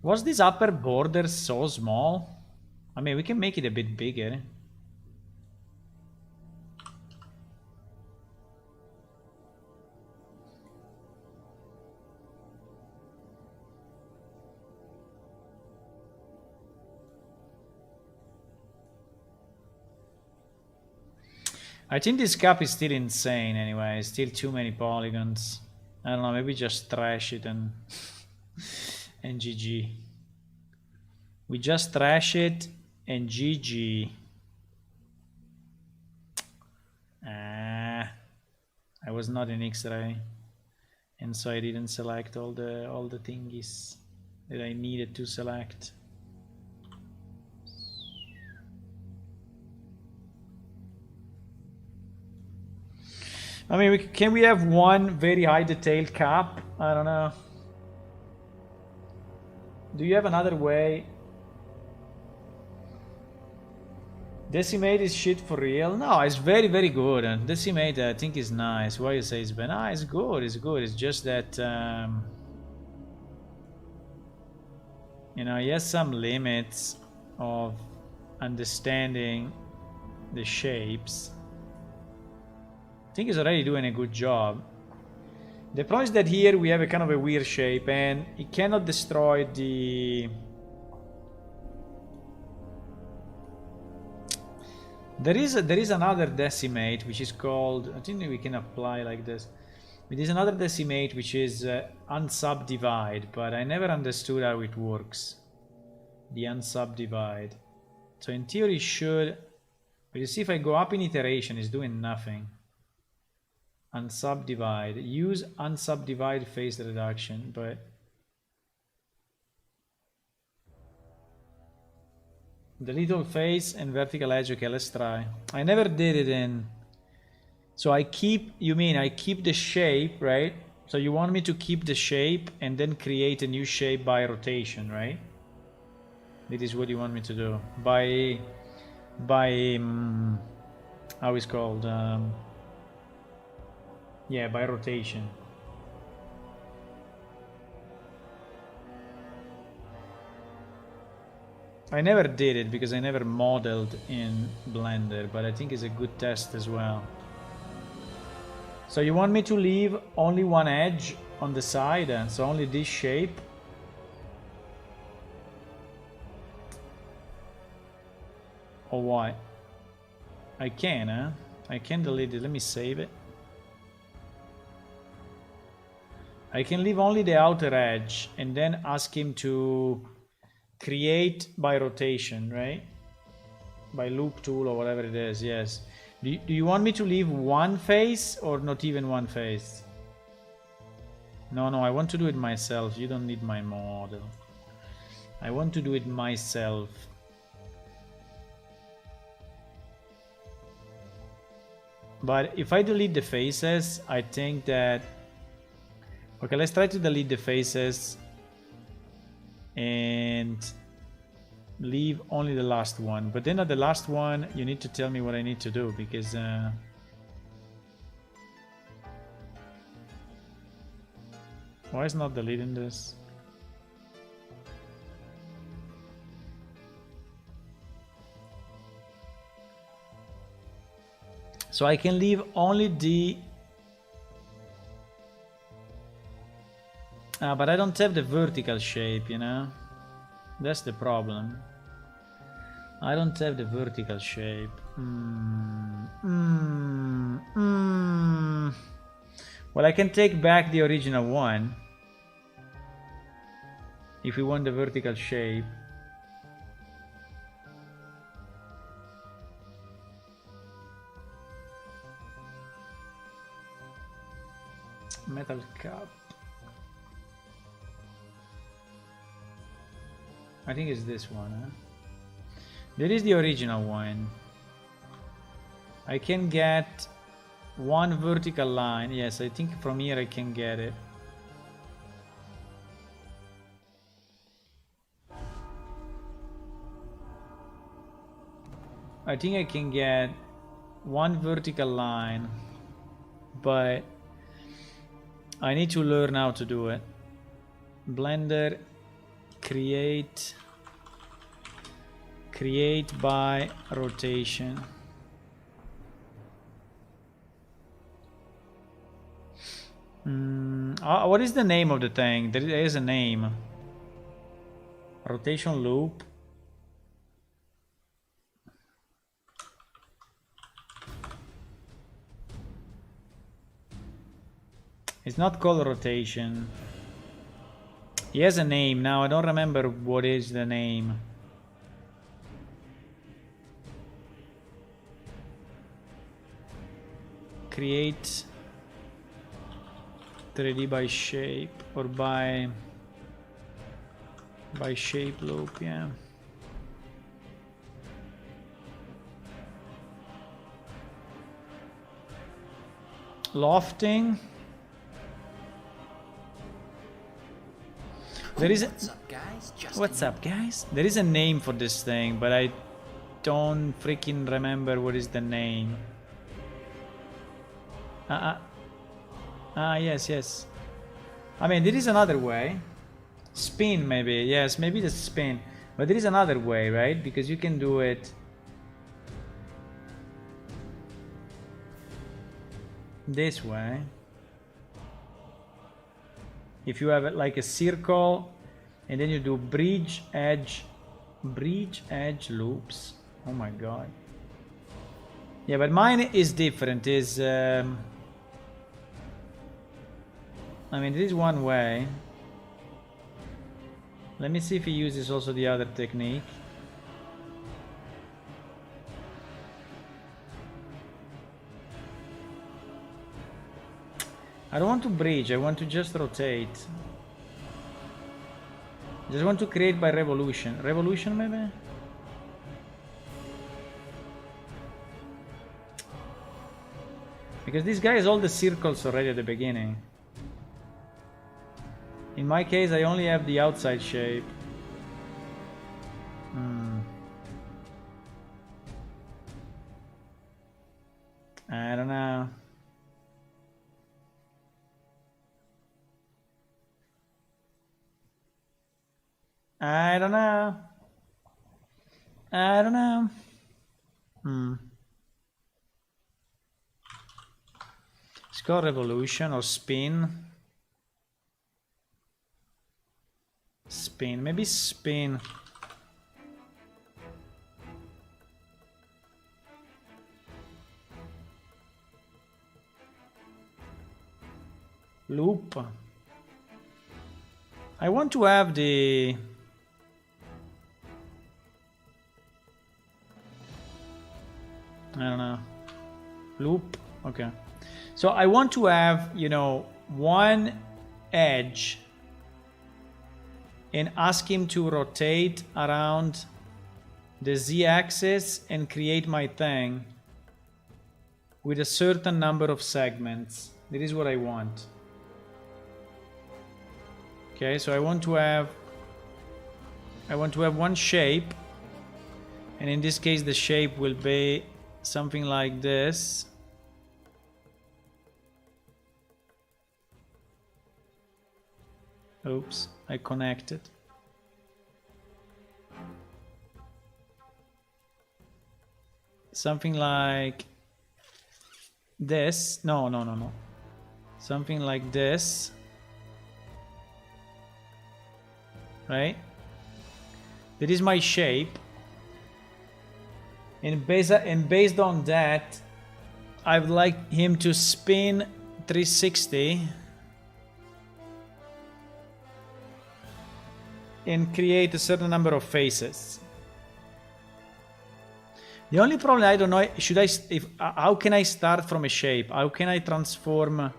Speaker 1: Was this upper border so small? I mean, we can make it a bit bigger. I think this cap is still insane anyway. Still too many polygons. I don't know, maybe just trash it and and GG. We just trash it and GG. I was not in X-ray, and so I didn't select all the thingies that I needed to select. I mean, can we have one very high detail cap? I don't know. Do you have another way? Decimate is shit for real? No, it's very, very good. And Decimate, I think, is nice. Why you say it's bad? Ah, it's good. It's good. It's just that, you know, he has some limits of understanding the shapes. I think he's already doing a good job. The problem is that here we have a kind of a weird shape, and he cannot destroy the... There is another decimate which is called... I think we can apply like this. There is another decimate which is unsubdivide, but I never understood how it works. The unsubdivide. So in theory it should... But you see, if I go up in iteration, it's doing nothing. Unsubdivide. Use unsubdivide phase reduction, but the little face and vertical edge. Okay, let's try. I never did it in. So I keep, you mean I keep the shape, right? So you want me to keep the shape and then create a new shape by rotation, right? That is what you want me to do. By how is it called? Yeah, by rotation. I never did it because I never modeled in Blender, but I think it's a good test as well. So you want me to leave only one edge on the side, so only this shape? Or what? I can, huh? I can delete it. Let me save it. I can leave only the outer edge and then ask him to create by rotation, right? by loop tool or whatever it is. Yes. Do you want me to leave one face or not even one face? No, I want to do it myself. You don't need my model. I want to do it myself. But if I delete the faces, I think that... Okay, let's try to delete the faces and leave only the last one. But then at the last one, you need to tell me what I need to do, because... Why is not deleting this? So I can leave only the... but I don't have the vertical shape, you know? That's the problem. I don't have the vertical shape. Well, I can take back the original one if we want the vertical shape. Metal cup. I think it's this one, huh? There is the original one. I can get one vertical line. Yes, I think from here I can get it. I think I can get one vertical line, but I need to learn how to do it. Blender, create by rotation. What is the name of the thing? There is a name. Rotation loop. It's not called rotation. He has a name now. I don't remember what is the name. Create 3D by shape or by shape loop, yeah. Lofting. There is What's up, guys? There is a name for this thing, but I don't freaking remember what is the name. Yes. I mean, there is another way. Spin, maybe. Yes, maybe the spin. But there is another way, right? Because you can do it this way. If you have it like a circle, and then you do bridge edge loops. Oh my god. Yeah, but mine is different. I mean, this is one way. Let me see if he uses also the other technique. I don't want to bridge, I want to just rotate. Just want to create by revolution. Revolution, maybe? Because this guy has all the circles already at the beginning. In my case, I only have the outside shape. I don't know. I don't know. It's called revolution or spin. Spin, maybe spin. Loop. I want to have the... I don't know. Loop. Okay. So I want to have, you know, one edge and ask him to rotate around the z-axis and create my thing with a certain number of segments. That is what I want. Okay, so I want to have one shape, and in this case the shape will be something like this. Oops, I connected. Something like this. No. Something like this. Right? That is my shape. And based on that, I would like him to spin 360 and create a certain number of faces. The only problem, I don't know, how can I start from a shape? How can I transform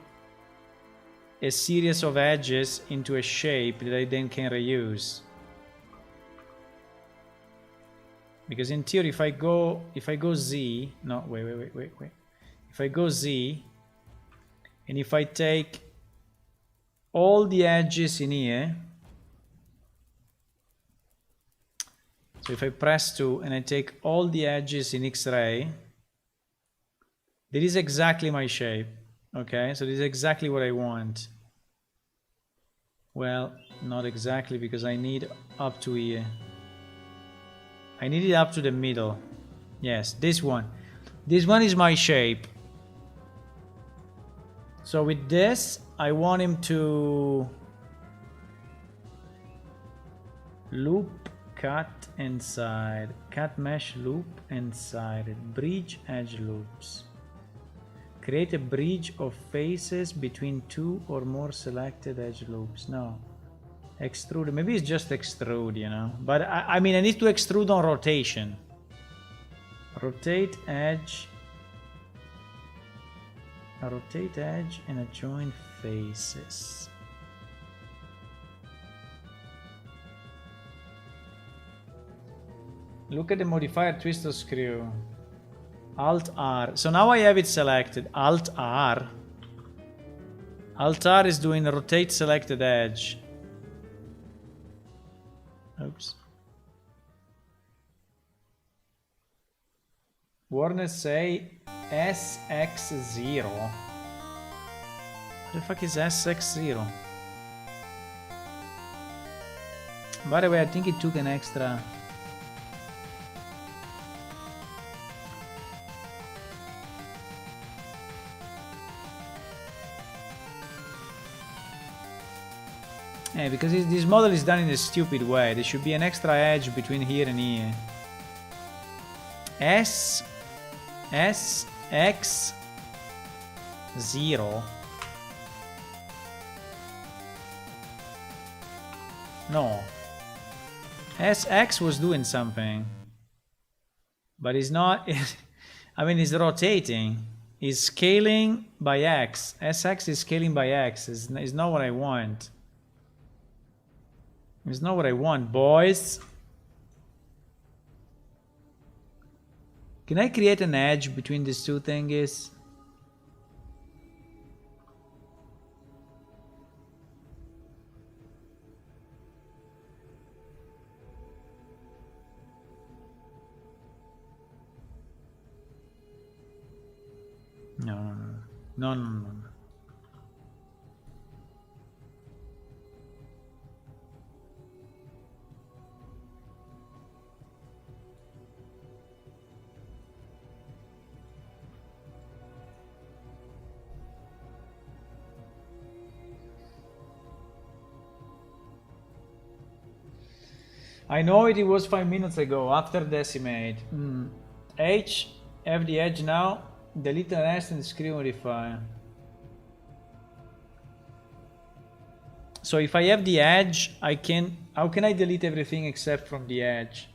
Speaker 1: a series of edges into a shape that I then can reuse? Because in theory, if I go Z, no, wait. If I go Z, and if I take all the edges in here, so if I press 2 and I take all the edges in X-ray, that is exactly my shape. Okay, so this is exactly what I want. Well, not exactly, because I need up to here. I need it up to the middle. Yes, this one. This one is my shape. So with this, I want him to loop, cut inside, cut mesh loop inside, bridge edge loops. Create a bridge of faces between two or more selected edge loops. No. Extrude. Maybe it's just extrude, you know. But I mean, I need to extrude on rotation. Rotate edge. Rotate edge and adjoin faces. Look at the modifier twist or screw. Alt R. So now I have it selected. Alt R. Alt R is doing rotate selected edge. Oops. Warner say SX0. What the fuck is SX0? By the way, I think it took an extra. Yeah, because this model is done in a stupid way. There should be an extra edge between here and here. SX0. No. SX was doing something. But it's not. I mean, it's rotating. It's scaling by X. SX is scaling by X. It's not what I want. It's not what I want, boys. Can I create an edge between these two things? No. I know it was 5 minutes ago, after decimate. H, have the edge now, delete the rest and screen modify. So if I have the edge, I can, how can I delete everything except from the edge?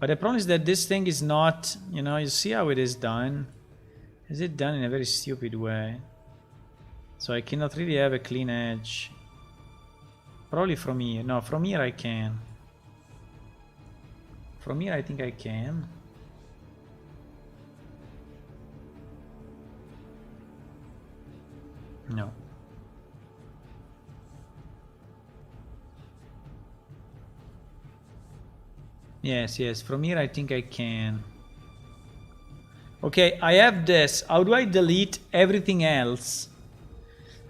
Speaker 1: But the problem is that this thing is not, you know, you see how it is done. Is it done in a very stupid way? So I cannot really have a clean edge. Probably from here. No, from here I can. From here I think I can. No. Yes, yes, from here I think I can. Okay, I have this. How do I delete everything else?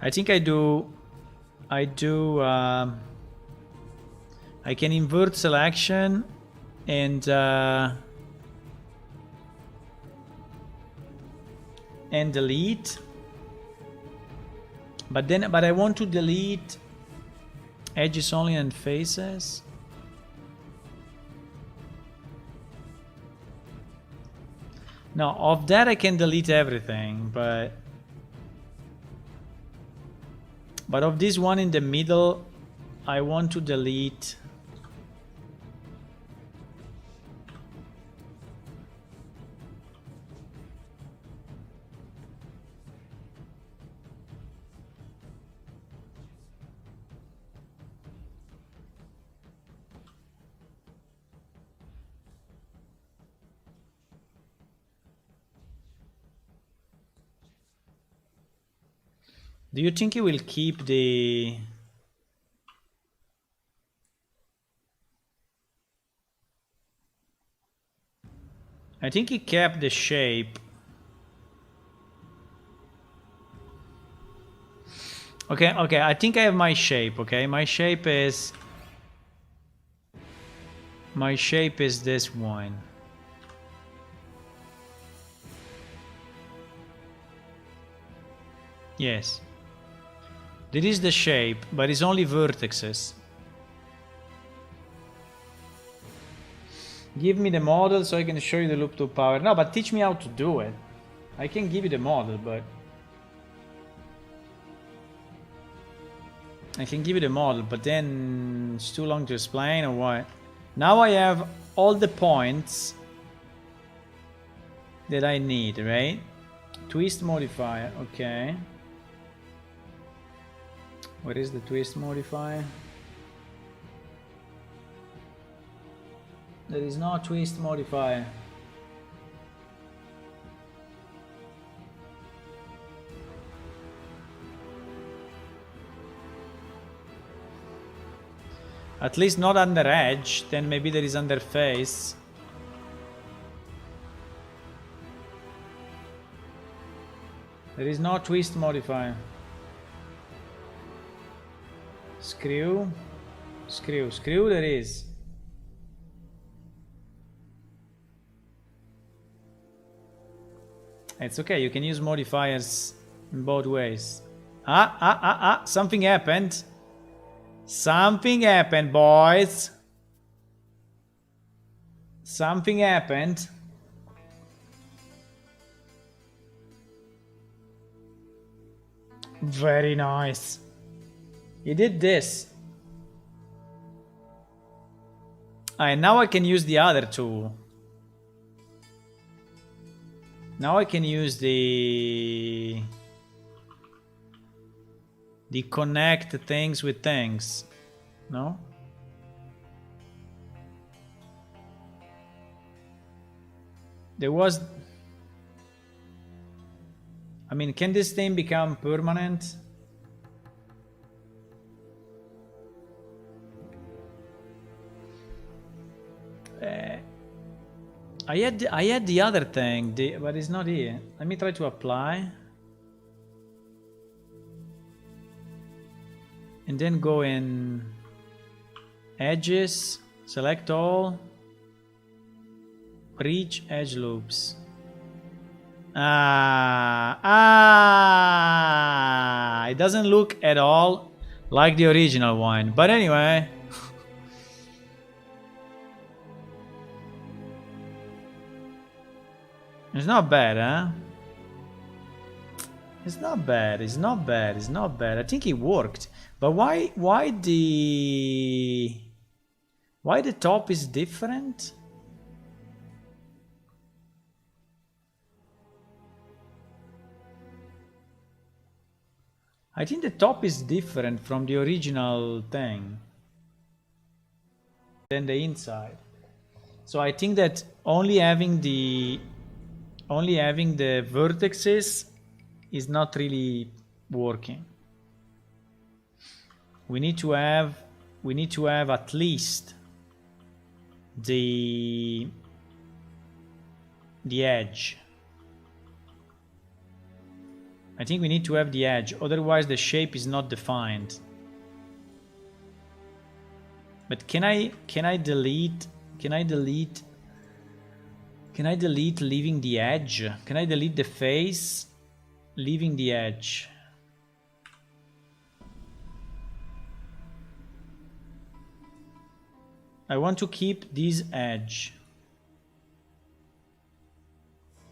Speaker 1: I think I can invert selection and delete. But I want to delete edges only and faces. Now, of that I can delete everything, but of this one in the middle, I want to delete. Do you think he will keep the... I think he kept the shape. Okay, I think I have my shape, okay? My shape is this one. Yes. This is the shape, but it's only vertices. Give me the model so I can show you the loop to power. No, but teach me how to do it. I can give you the model, but... I can give you the model, but then it's too long to explain or what? Now I have all the points that I need, right? Twist modifier, okay. What is the twist modifier? There is no twist modifier. At least not under edge, then maybe there is under face. There is no twist modifier. Screw, there is. It's okay, you can use modifiers in both ways. Something happened. Something happened, boys. Something happened. Very nice. He did this. And now I can use the other two. Now I can use the connect things with things. No? There was... I mean, can this thing become permanent? I had the other thing, but it's not here. Let me try to apply. And then go in edges, select all, reach edge loops. It doesn't look at all like the original one, but anyway. It's not bad, huh? It's not bad, it's not bad, it's not bad. I think it worked. But why the top is different? I think the top is different from the original thing than the inside. So I think that only having the vertices is not really working. We need to have at least the edge. I think we need to have the edge, otherwise the shape is not defined. But can I delete leaving the edge? Can I delete the face leaving the edge? I want to keep this edge.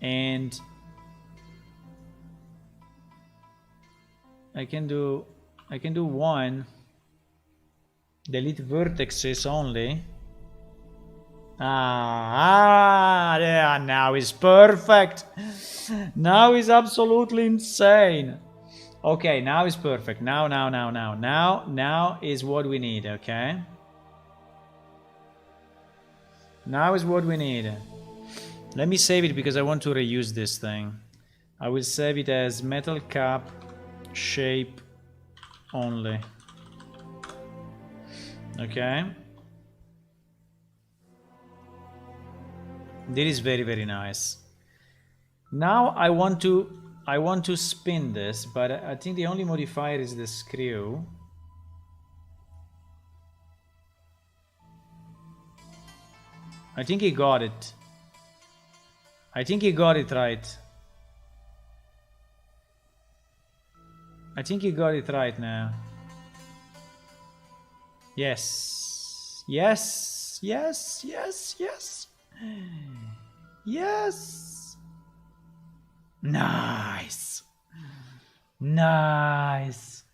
Speaker 1: And I can do one. Delete vertices only. Yeah, now is perfect. Now is absolutely insane. Okay, now is perfect. Now is what we need, okay? Now is what we need. Let me save it because I want to reuse this thing. I will save it as metal cap shape only. Okay. This is very, very nice. Now I want to spin this, but I think the only modifier is the screw. I think he got it. I think he got it right. I think he got it right now. Yes. Yes. Yes. Yes. Yes. Yes. Nice. Nice.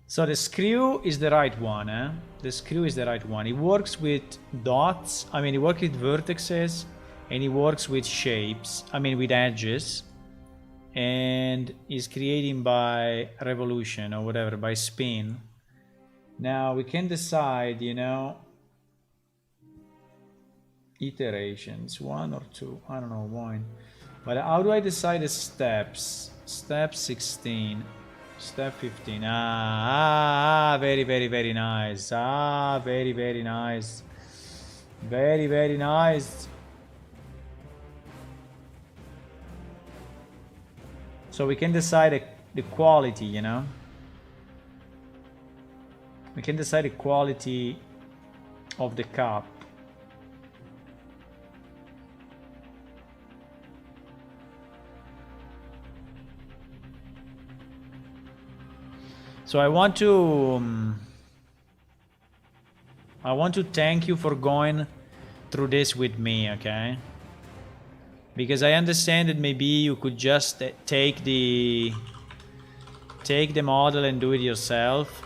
Speaker 1: So the screw is the right one, eh? The screw is the right one. It works with dots. I mean, it works with vertices, and it works with shapes. I mean, with edges. And is creating by revolution or whatever, by spin. Now we can decide, you know, iterations, 1 or 2, I don't know, 1. But how do I decide the steps? Step 16, step 15. Very, very, very nice. Very, very nice. Very, very nice. So we can decide the quality, you know. We can decide the quality of the cup. So I want to thank you for going through this with me, okay? Because I understand that maybe you could just take the model and do it yourself.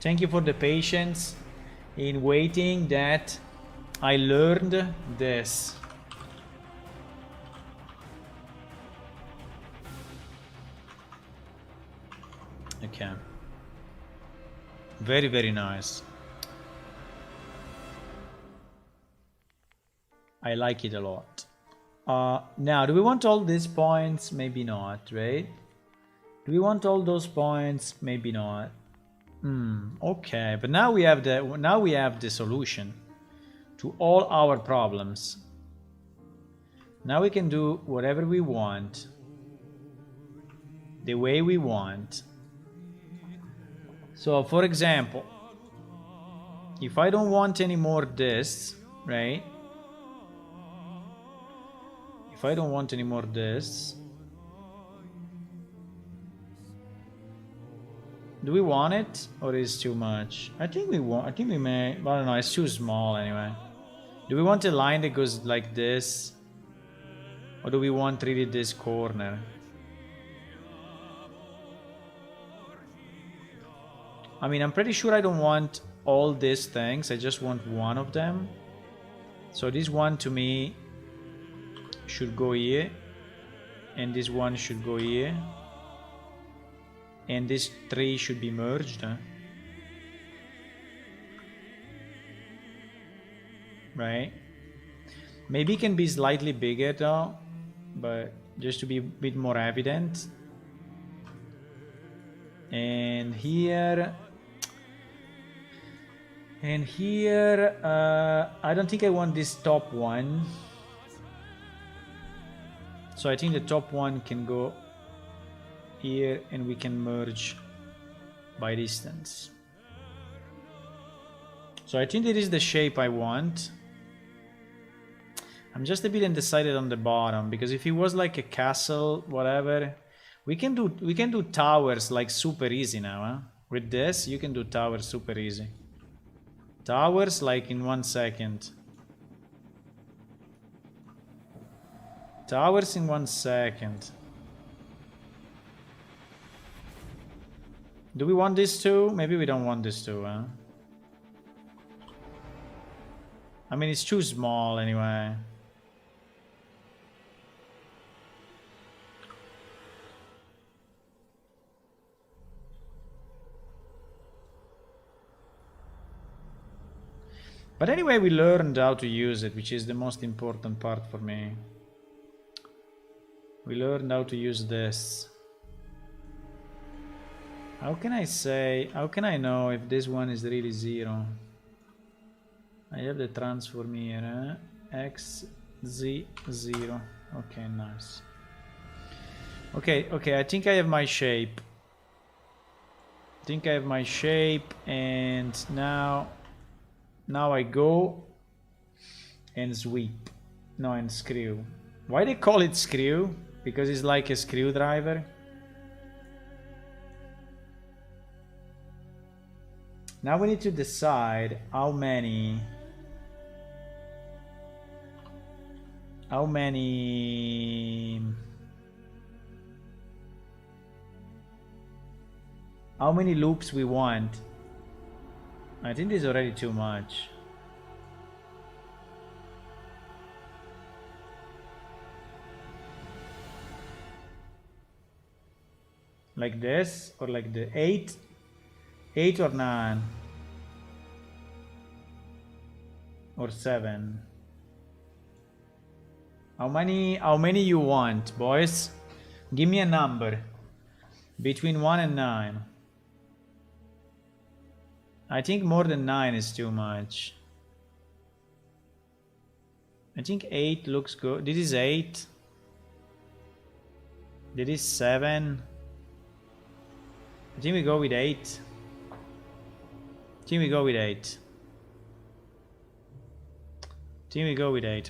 Speaker 1: Thank you for the patience in waiting that I learned this. Okay. Very, very nice. I like it a lot. Now, do we want all these points? Maybe not, right? Do we want all those points? Maybe not. Okay, but now we have the solution to all our problems. Now we can do whatever we want, the way we want. So, for example, if I don't want any more this, right? If I don't want any more this, do we want it or is it too much? I think we may. I don't know. It's too small anyway. Do we want a line that goes like this, or do we want really this corner? I mean, I'm pretty sure I don't want all these things. I just want one of them. So this one to me should go here, and this one should go here, and this 3 should be merged, huh? Right? Maybe it can be slightly bigger though, but just to be a bit more evident. And here, I don't think I want this top one. So I think the top one can go here, and we can merge by distance. So I think it is the shape I want. I'm just a bit undecided on the bottom, because if it was like a castle, whatever, we can do towers like super easy now, huh? With this, you can do towers super easy. Towers like in 1 second. Towers in 1 second. Do we want this too? Maybe we don't want this too, huh? I mean, it's too small anyway. But anyway, we learned how to use it, which is the most important part for me. We learned how to use this. How can I know if this one is really 0? I have the transform here, x, z, 0. Okay, nice. Okay, I think I have my shape. And now I go and sweep. No, and screw. Why they call it screw? Because it's like a screwdriver. Now we need to decide how many loops we want. I think this is already too much. Like this, or like the 8 or 9 or 7. How many you want, boys? Give me a number between 1 and 9. I think more than 9 is too much. I think 8 looks good. This is 8. This is 7. I think we go with 8.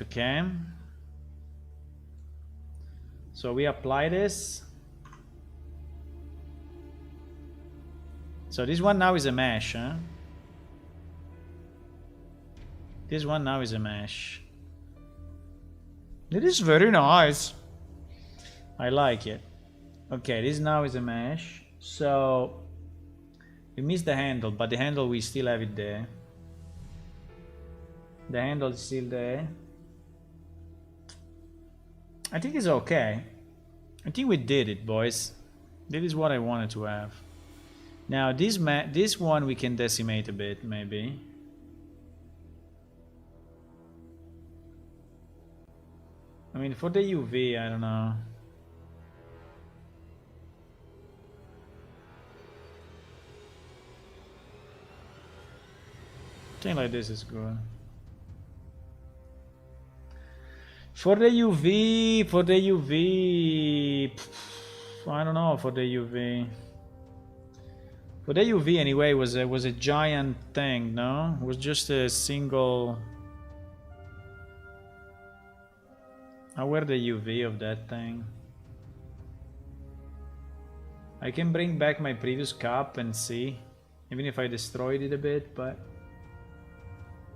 Speaker 1: Okay. So we apply this. So this one now is a mesh, huh? This one now is a mesh. It is very nice. I like it. Okay, this now is a mesh. So we missed the handle, but the handle, we still have it there. The handle is still there. I think it's okay. I think we did it, boys. This is what I wanted to have. Now this one we can decimate a bit, maybe. I mean, for the UV, I don't know. Thing like this is good. For the UV, I don't know. For the UV anyway was a giant thing, no? It was just a single. I wear the UV of that thing. I can bring back my previous cup and see, even if I destroyed it a bit, but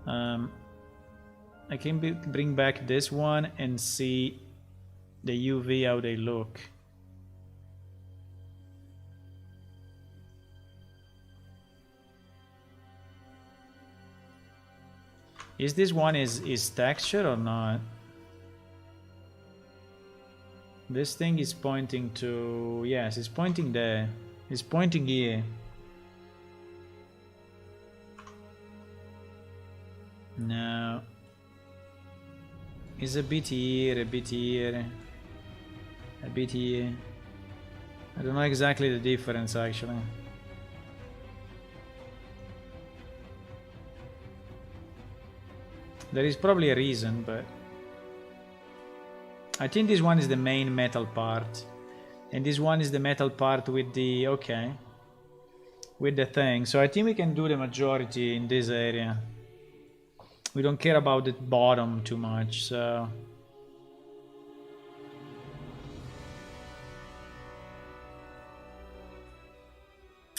Speaker 1: I can bring back this one and see the UV, how they look. Is this one is texture or not? This thing is pointing to, yes, it's pointing there. It's pointing here. No. It's a bit here, a bit here, a bit here. I don't know exactly the difference actually. There is probably a reason, but I think this one is the main metal part. And this one is the metal part with the, okay, with the thing. So I think we can do the majority in this area. We don't care about the bottom too much, so...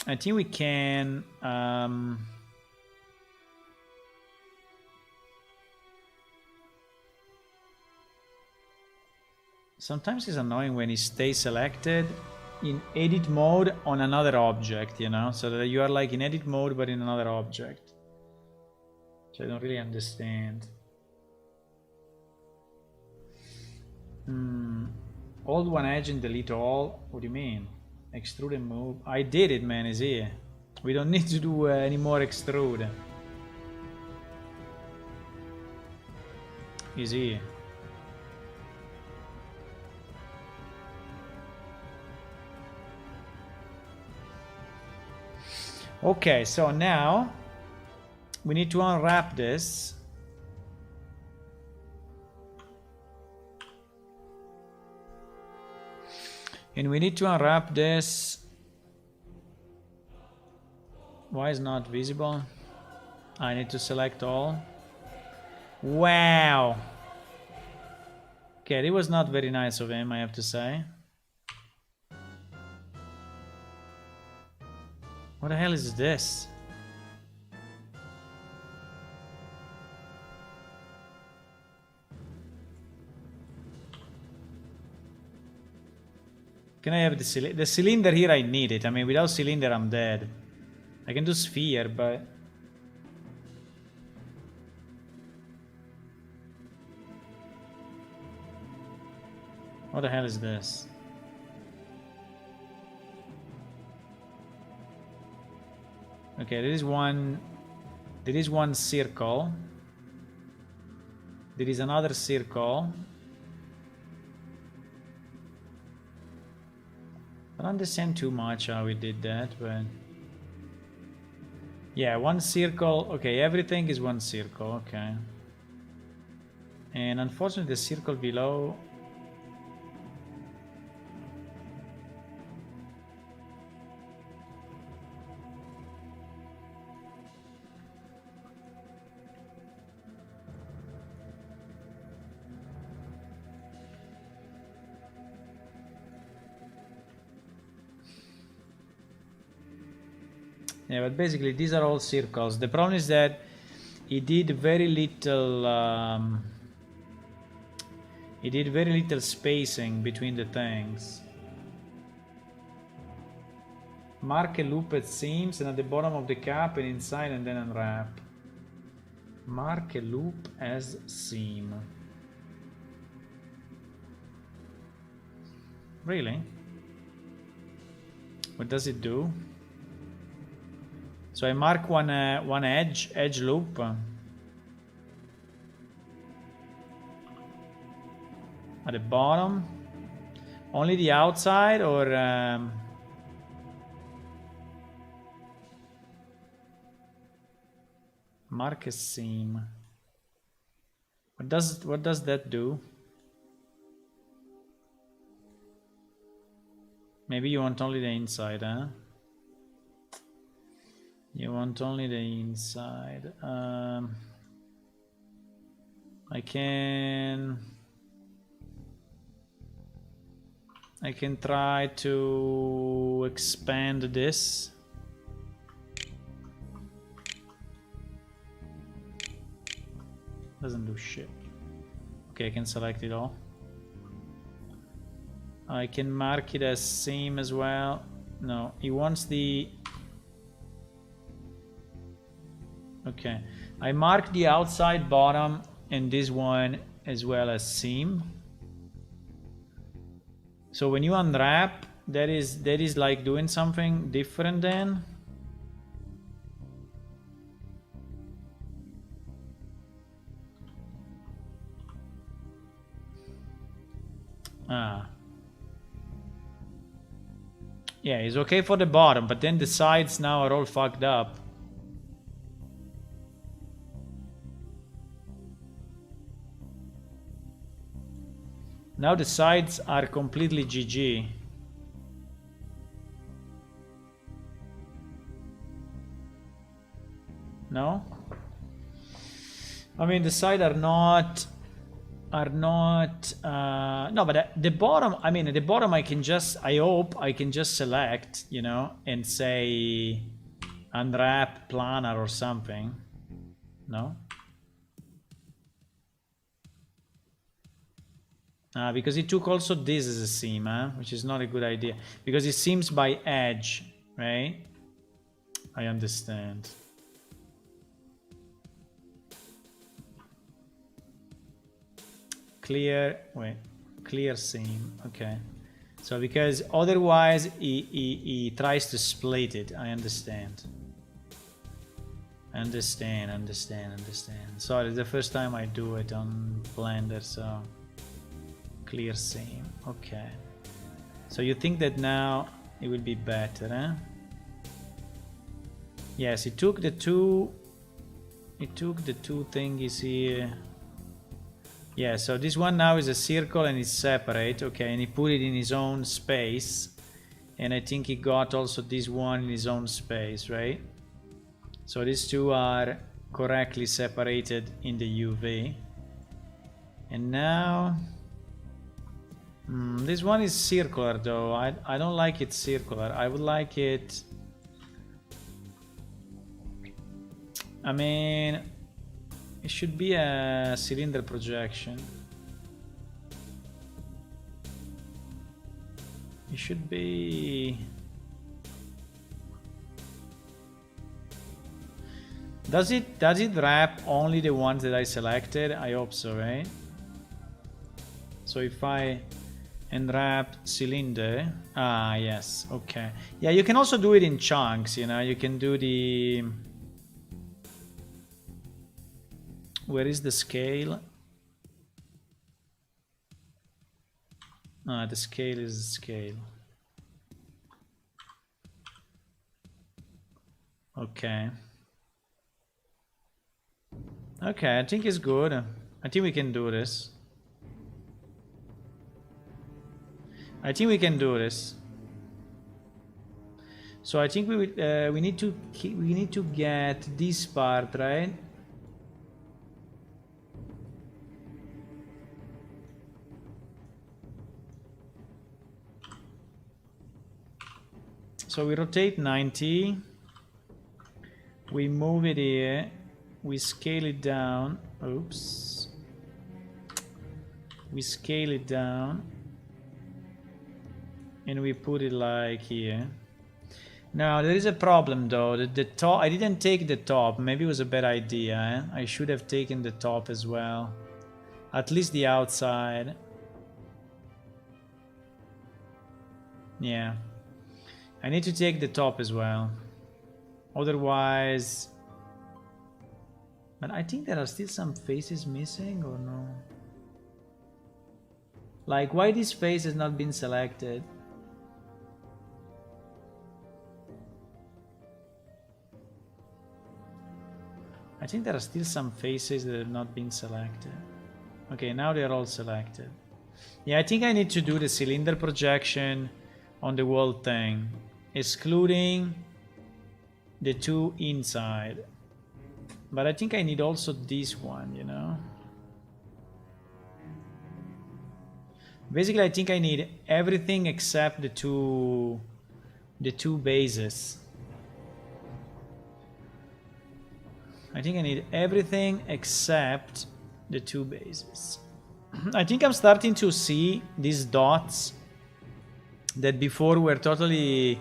Speaker 1: I think we can... Sometimes it's annoying when it stays selected in edit mode on another object, you know? So that you are like in edit mode but in another object. So I don't really understand. Hold one edge and delete all? What do you mean? Extrude and move? I did it, man, it's here. We don't need to do any more extrude. It's here. Okay, so now we need to unwrap this. And we need to unwrap this. Why is not visible? I need to select all. Wow. Okay, it was not very nice of him, I have to say. What the hell is this? Can I have the cylinder? The cylinder here, I need it. I mean, without cylinder, I'm dead. I can do sphere, but... What the hell is this? Okay, there is one circle. There is another circle. I don't understand too much how we did that, but... Yeah, one circle. Okay, everything is one circle, okay. And unfortunately the circle below... Yeah, but basically these are all circles. The problem is that he did very little spacing between the things. Mark a loop at seams and at the bottom of the cap and inside and then unwrap. Mark a loop as seam. Really? What does it do? So I mark one edge loop. At the bottom. Only the outside, or mark a seam. What does that do? Maybe you want only the inside, huh? You want only the inside. I can try to expand this. Doesn't do shit. Okay, I can select it all. I can mark it as seam as well. No, he wants the... Okay, I marked the outside bottom and this one as well as seam. So when you unwrap, that is like doing something different then. Ah. Yeah, it's okay for the bottom, but then the sides now are all fucked up. Now the sides are completely GG. No? I mean, the sides are not no, but the bottom, I mean, at the bottom I can just, I hope I can just select, you know, and say unwrap planar or something. No? Because it took also this as a seam, which is not a good idea. Because it seems by edge, right? I understand. Clear, wait, clear seam, okay. So because otherwise he tries to split it, I understand. Understand. Sorry, it's the first time I do it on Blender, so clear seam, okay. So you think that now it will be better, huh? Yes, it took the two thingies here. Yeah, so this one now is a circle and it's separate, okay, and he put it in his own space. And I think he got also this one in his own space, right? So these two are correctly separated in the UV. And now... this one is circular though. I don't like it circular. I would like it... I mean... it should be a cylinder projection. It should be... Does it wrap only the ones that I selected? I hope so, right? So if I unwrap cylinder... Ah, yes, okay. Yeah, you can also do it in chunks, you know, you can do the... Where is the scale? The scale is scale. Okay. Okay, I think it's good. I think we can do this. I think we can do this. So I think we need to get this part, right? So we rotate 90, we move it here, we scale it down, oops, we scale it down, and we put it like here. Now there is a problem though, the top, I didn't take the top, maybe it was a bad idea, I should have taken the top as well, at least the outside. Yeah. I need to take the top as well. Otherwise... But I think there are still some faces missing, or no? Like, why this face has not been selected? I think there are still some faces that have not been selected. Okay, now they are all selected. Yeah, I think I need to do the cylinder projection on the wall thing, excluding the two inside. But I think I need also this one, you know? Basically, I think I need everything except the two bases. I think I need everything except the two bases. I think I'm starting to see these dots that before were totally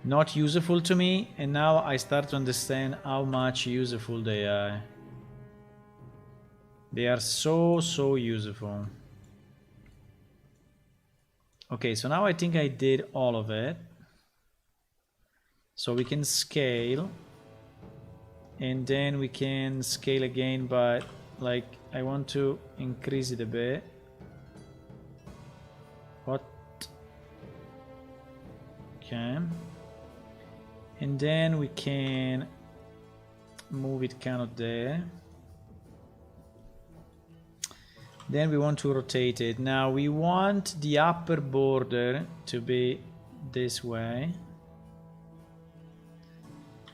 Speaker 1: not useful to me, and now I start to understand how much useful they are. They are so useful. Okay, so now I think I did all of it. So we can scale, and then we can scale again, but like I want to increase it a bit. What? Okay. And then we can move it kind of there. Then we want to rotate it. Now we want the upper border to be this way.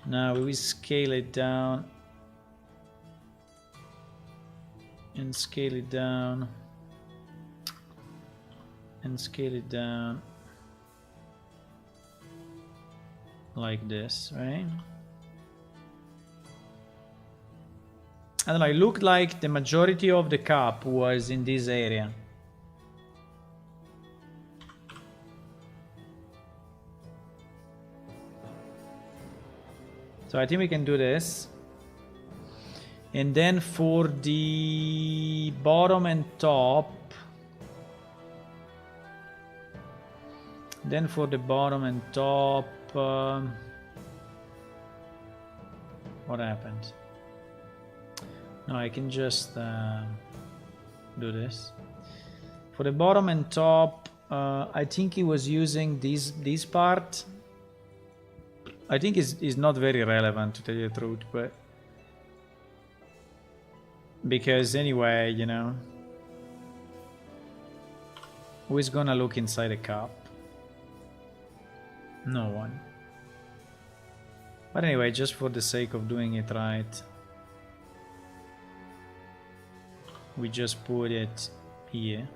Speaker 1: Now we will scale it down and scale it down and scale it down like this, right? I don't know, it looked like the majority of the cup was in this area. So I think we can do this. And then for the bottom and top, what happened? No, I can just do this. For the bottom and top, I think he was using this part. I think is not very relevant, to tell you the truth, but because anyway, you know, who is gonna look inside a cup? No one. But anyway, just for the sake of doing it right, we just put it here.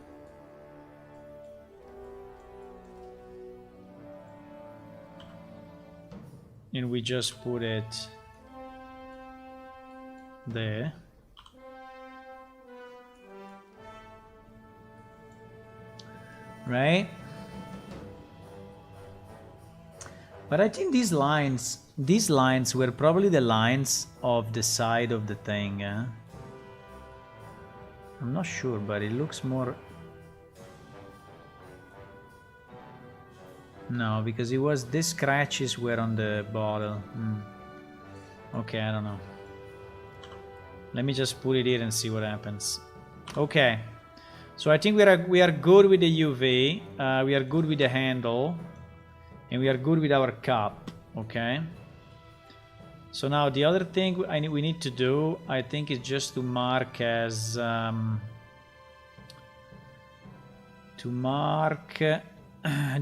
Speaker 1: And we just put it there. Right? But I think these lines were probably the lines of the side of the thing. I'm not sure, but it looks more... No, because it was these scratches were on the bottle. Okay, I don't know. Let me just put it here and see what happens. Okay, so I think we are good with the UV. We are good with the handle, and we are good with our cup. Okay. So now the other thing we need to do, I think, is just to mark as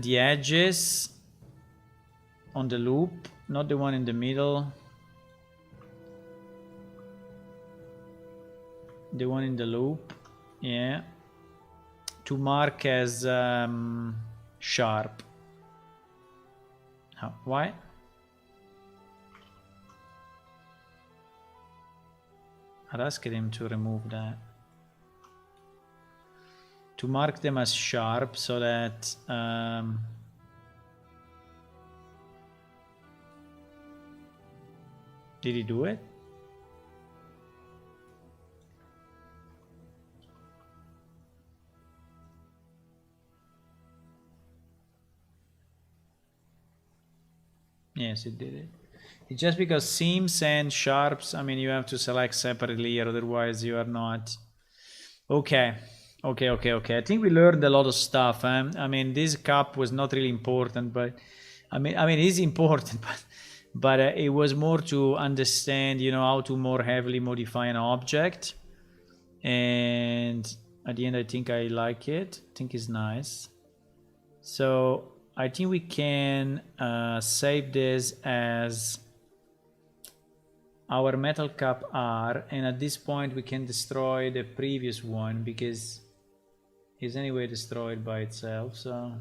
Speaker 1: the edges on the loop, not the one in the middle. The one in the loop, yeah. To mark as sharp. Why? I'd ask him to remove that. To mark them as sharp so that did he do it? Yes, it did it. It's just because seams and sharps, I mean, you have to select separately, or otherwise you are not. Okay. I think we learned a lot of stuff. I mean, this cup was not really important, but I mean, it is important, but it was more to understand, you know, how to more heavily modify an object. And at the end, I think I like it. I think it's nice. So I think we can save this as our metal cup R, and at this point we can destroy the previous one because it's anyway destroyed by itself. So,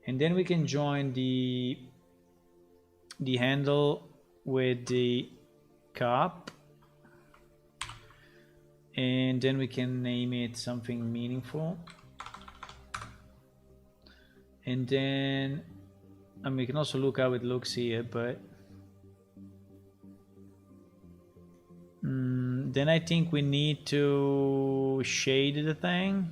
Speaker 1: and then we can join the handle with the cup, and then we can name it something meaningful. And then, I mean, we can also look how it looks here, but then I think we need to shade the thing.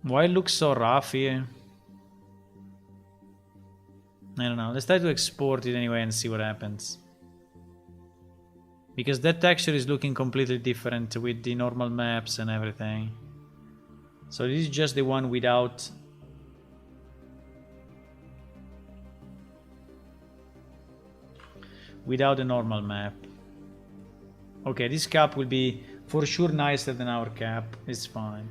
Speaker 1: Why it looks so rough here? I don't know. Let's try to export it anyway and see what happens. Because that texture is looking completely different with the normal maps and everything. So this is just the one without... without the normal map. Okay, this cap will be for sure nicer than our cap. It's fine.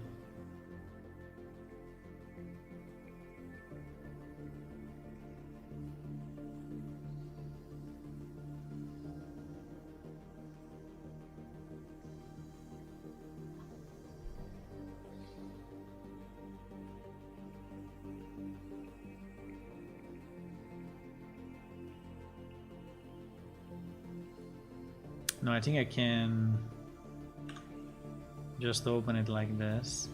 Speaker 1: No, I think I can just open it like this.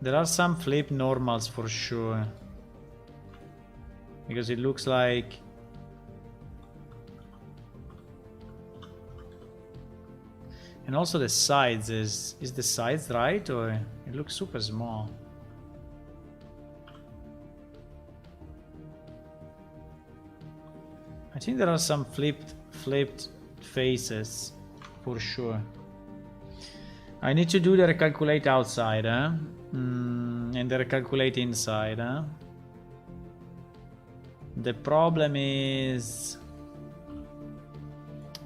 Speaker 1: There are some flip normals for sure. Because it looks like... And also the sides is the sides right, or it looks super small? I think there are some flipped faces for sure. I need to do the recalculate outside, and the recalculate inside, The problem is,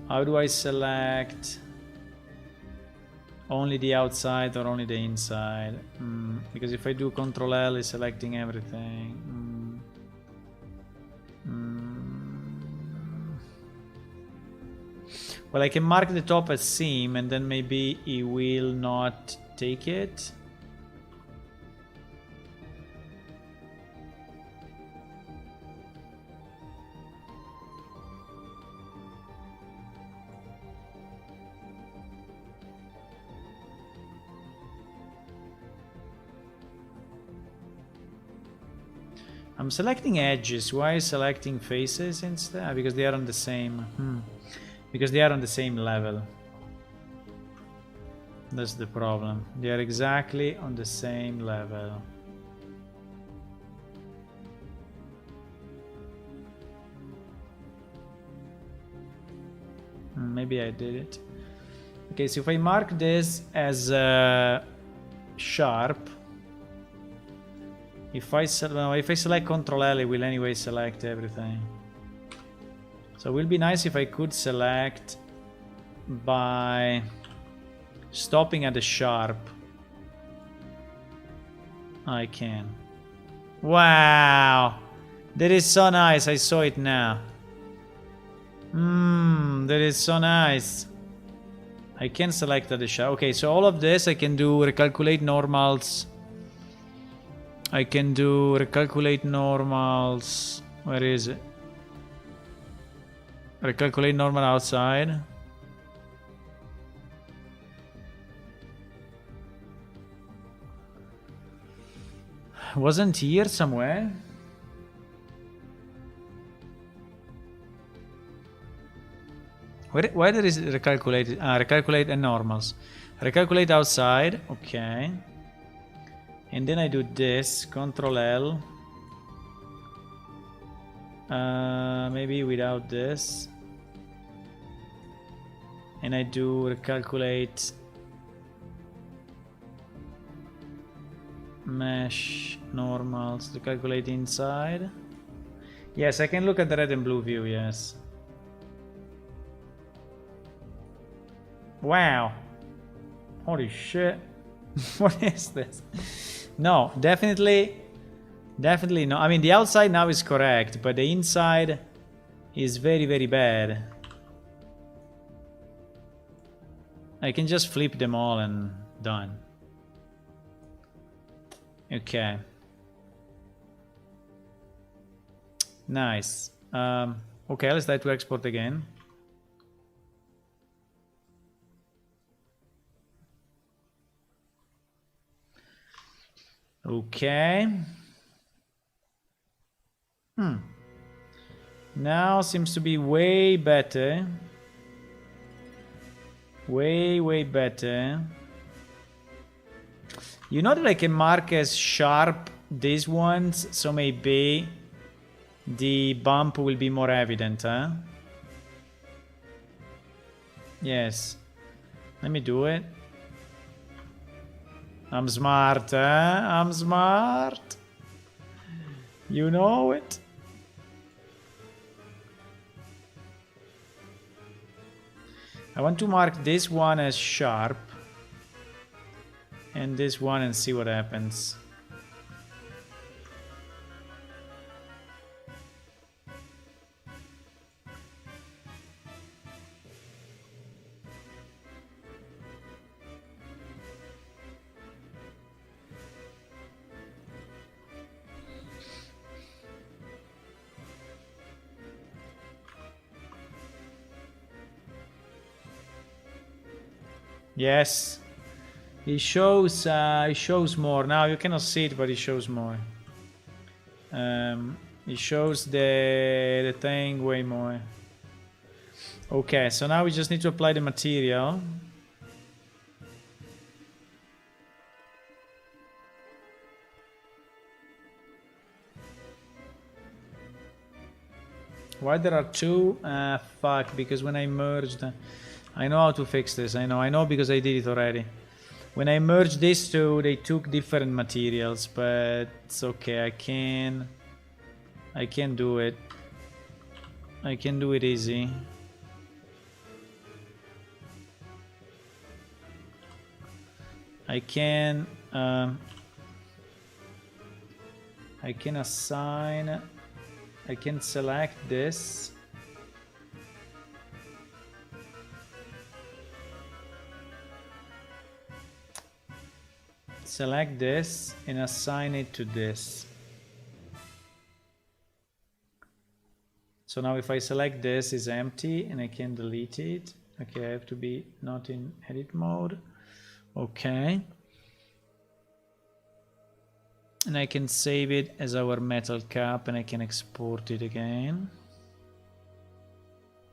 Speaker 1: how do I select only the outside or only the inside? Because if I do Control L, it's selecting everything. Well, I can mark the top as seam and then maybe he will not take it. I'm selecting edges. Why selecting faces instead? Because they are on the same... Because they are on the same level. That's the problem. They are exactly on the same level. Maybe I did it. Okay, so if I mark this as sharp, if I select Control L, it will anyway select everything. So it will be nice if I could select by stopping at the sharp. I can. Wow! That is so nice, I saw it now. That is so nice. I can select at the sharp. Okay, so all of this I can do recalculate normals. I can do recalculate normals. Where is it? Recalculate normal outside. Wasn't here somewhere? Where there is recalculate? Recalculate and normals. Recalculate outside. Okay. And then I do this. Control L. Maybe without this. And I do recalculate mesh normals, recalculate inside. Yes, I can look at the red and blue view, yes. Wow. Holy shit. What is this? No, definitely no. I mean, the outside now is correct, but the inside is very, very bad. I can just flip them all and done. Okay. Nice. Okay, let's try to export again. Okay. Now seems to be way better. Way better. You know that I can mark as sharp these ones, so maybe the bump will be more evident, huh? Yes. Let me do it. I'm smart, huh? I'm smart. You know it. I want to mark this one as sharp and this one and see what happens. Yes, it shows more. Now you cannot see it, but it shows more. It shows the thing way more. Okay, so now we just need to apply the material. Why there are two? Fuck, because when I merged, I know how to fix this. I know because I did it already. When I merged these two, they took different materials, but it's okay. I can do it. I can do it easy. I can assign. I can select this. Select this and assign it to this. So now if I select this, it's empty and I can delete it. Okay, I have to be not in edit mode. Okay. And I can save it as our metal cup and I can export it again.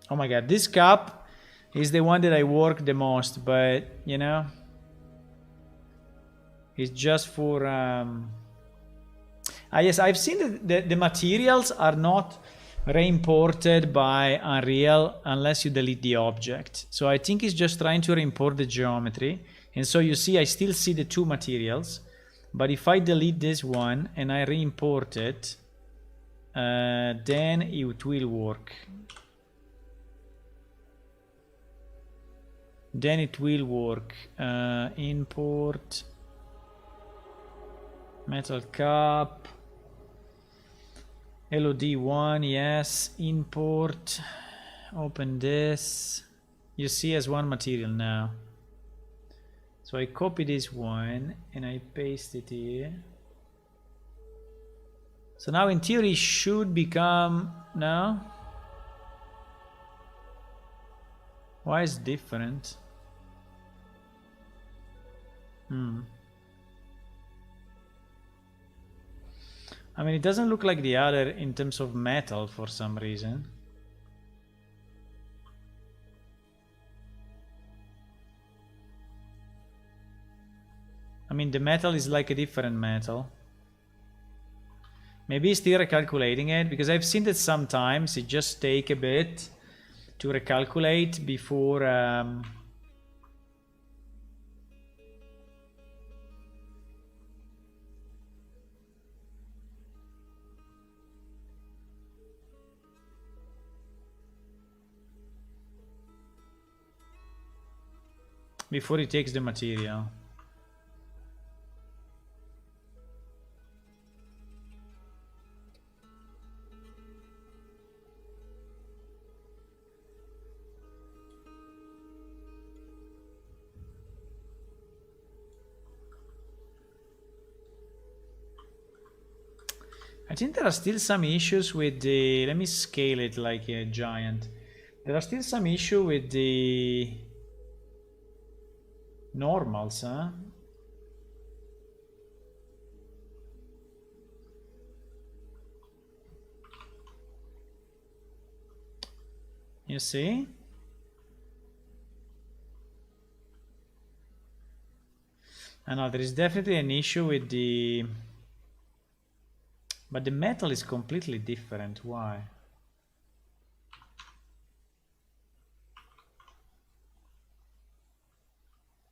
Speaker 1: Oh my god, this cup is the one that I work the most, but you know, it's just for yes, I've seen that the materials are not re-imported by Unreal unless you delete the object. So I think it's just trying to re-import the geometry. And so you see, I still see the two materials. But if I delete this one and I re-import it, then it will work. Then it will work. Import metal cup. LOD1, yes. Import. Open this. You see as one material now. So I copy this one and I paste it here. So now in theory it should become now. Why is it different? I mean, it doesn't look like the other in terms of metal for some reason. I mean, the metal is like a different metal. Maybe it's still recalculating it, because I've seen that sometimes it just take a bit to recalculate before before it takes the material. I think there are still some issues with the... Let me scale it like a giant. There are still some issue with the normals, huh? You see? I know there is definitely an issue with the, but the metal is completely different. Why?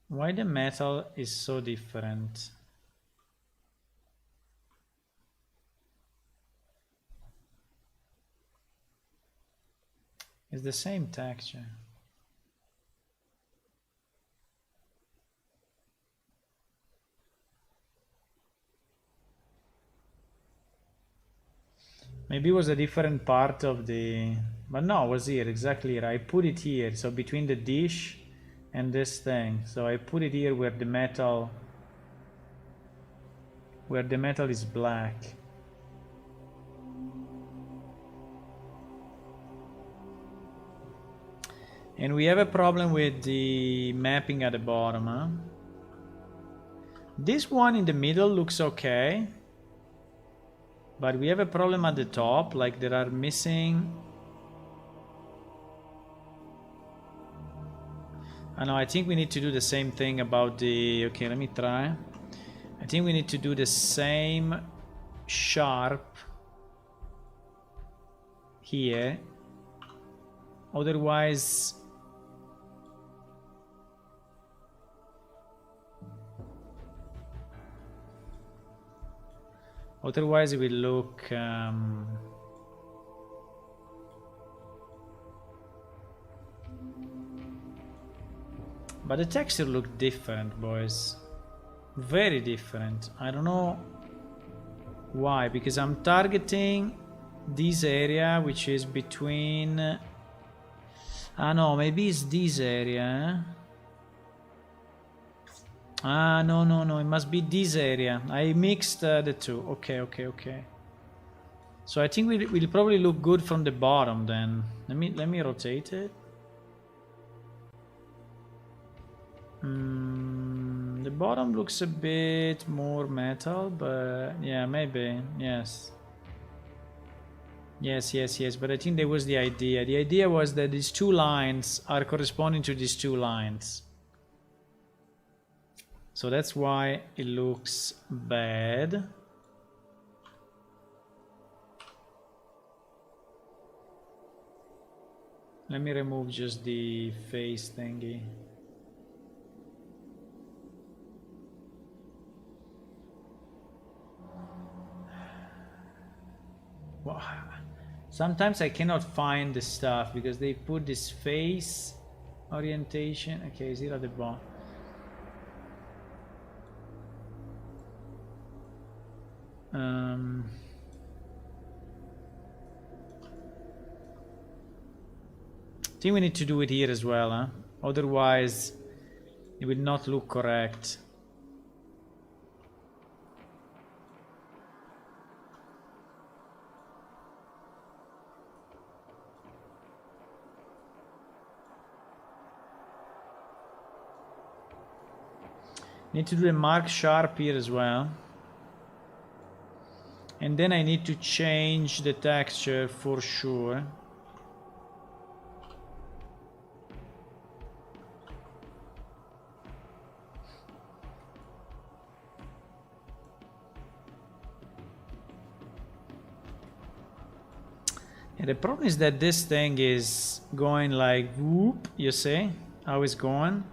Speaker 1: Why the metal is so different? It's the same texture. Maybe it was a different part of the, but no, it was here, exactly here. I put it here, so between the dish and this thing. So I put it here where the metal is black. And we have a problem with the mapping at the bottom, huh? This one in the middle looks okay. But we have a problem at the top, like there are missing. I know, I think we need to do the same thing about the, okay, let me try. I think we need to do the same sharp here. Otherwise, it will look but the texture look different, boys. Very different. I don't know why, because I'm targeting this area which is between, ah no, maybe it's this area. Ah, no, it must be this area. I mixed the two. Okay. So I think we'll probably look good from the bottom then. Let me rotate it. The bottom looks a bit more metal, but yeah, maybe, yes. Yes, but I think that was the idea. The idea was that these two lines are corresponding to these two lines. So that's why it looks bad. Let me remove just the face thingy. Wow. Sometimes I cannot find the stuff because they put this face orientation. Okay, is it at the bottom? I think we need to do it here as well, huh? Otherwise it will not look correct. Need to do a mark sharp here as well. And then I need to change the texture for sure. And the problem is that this thing is going like whoop, you see how it's going?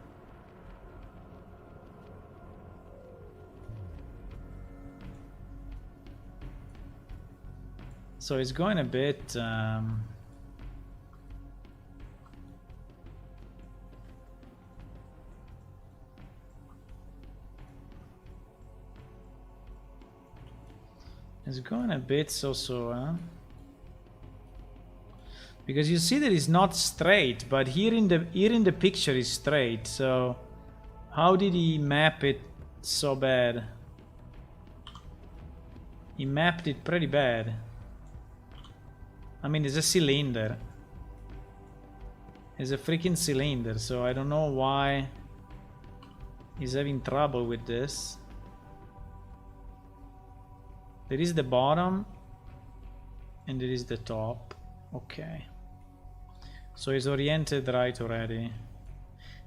Speaker 1: So it's going a bit it's going a bit so-so, huh? Because you see that it's not straight, but here in the picture is straight. So how did he map it so bad? He mapped it pretty bad. I mean, it's a cylinder. It's a freaking cylinder, so I don't know why he's having trouble with this. There is the bottom and there is the top. Okay. So it's oriented right already.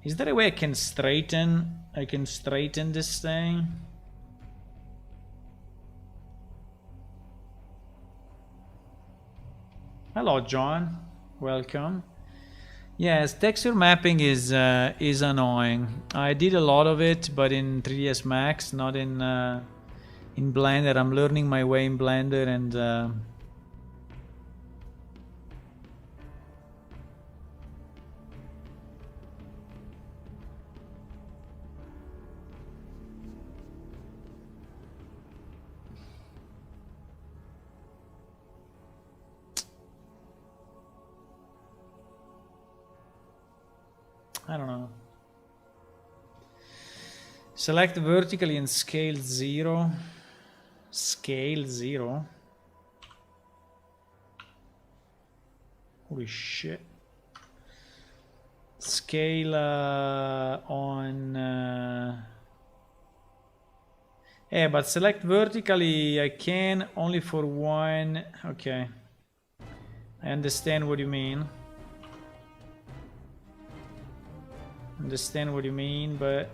Speaker 1: Is there a way I can straighten this thing? Hello, John. Welcome. Yes, texture mapping is annoying. I did a lot of it, but in 3ds Max, not in Blender. I'm learning my way in Blender, and I don't know. Select vertically and scale 0. Scale 0? Holy shit. Scale on... Yeah, but select vertically I can only for one... Okay. I understand what you mean. Understand what you mean, but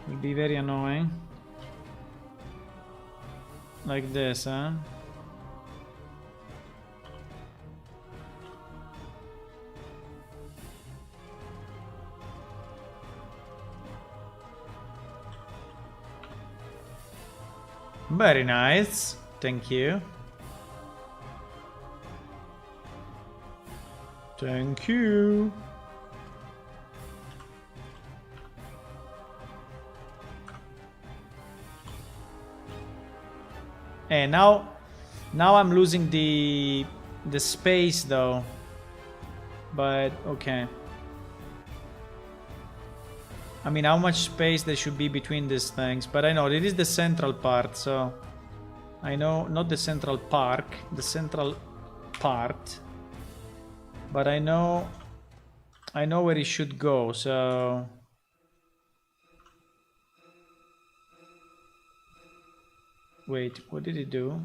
Speaker 1: it will be very annoying. Like this, huh? Very nice. Thank you. Thank you. And now I'm losing the space though. But okay. I mean, how much space there should be between these things? But I know it is the central part, so I know, not the central park, the central part. But I know where it should go, so wait, what did it do?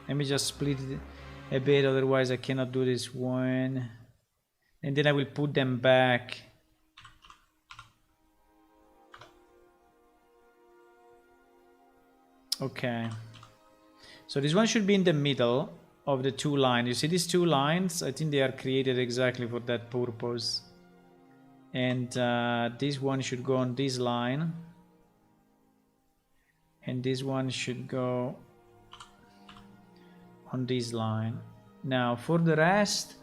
Speaker 1: Let me just split it a bit, otherwise I cannot do this one. And then I will put them back. Okay. So this one should be in the middle of the two lines. You see these two lines? I think they are created exactly for that purpose. And this one should go on this line. And this one should go on this line. Now for the rest,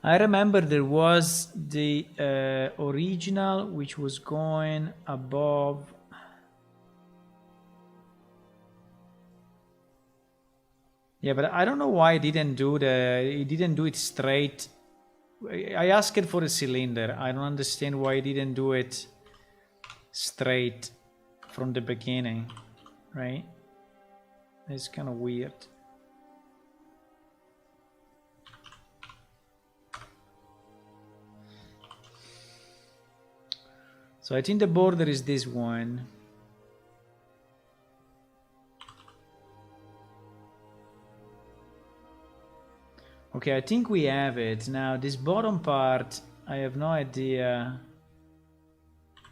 Speaker 1: I remember there was the original which was going above. Yeah, but I don't know why it didn't do it straight. I asked for a cylinder. I don't understand why it didn't do it straight from the beginning, right? It's kind of weird. So I think the border is this one. Okay, I think we have it. Now this bottom part, I have no idea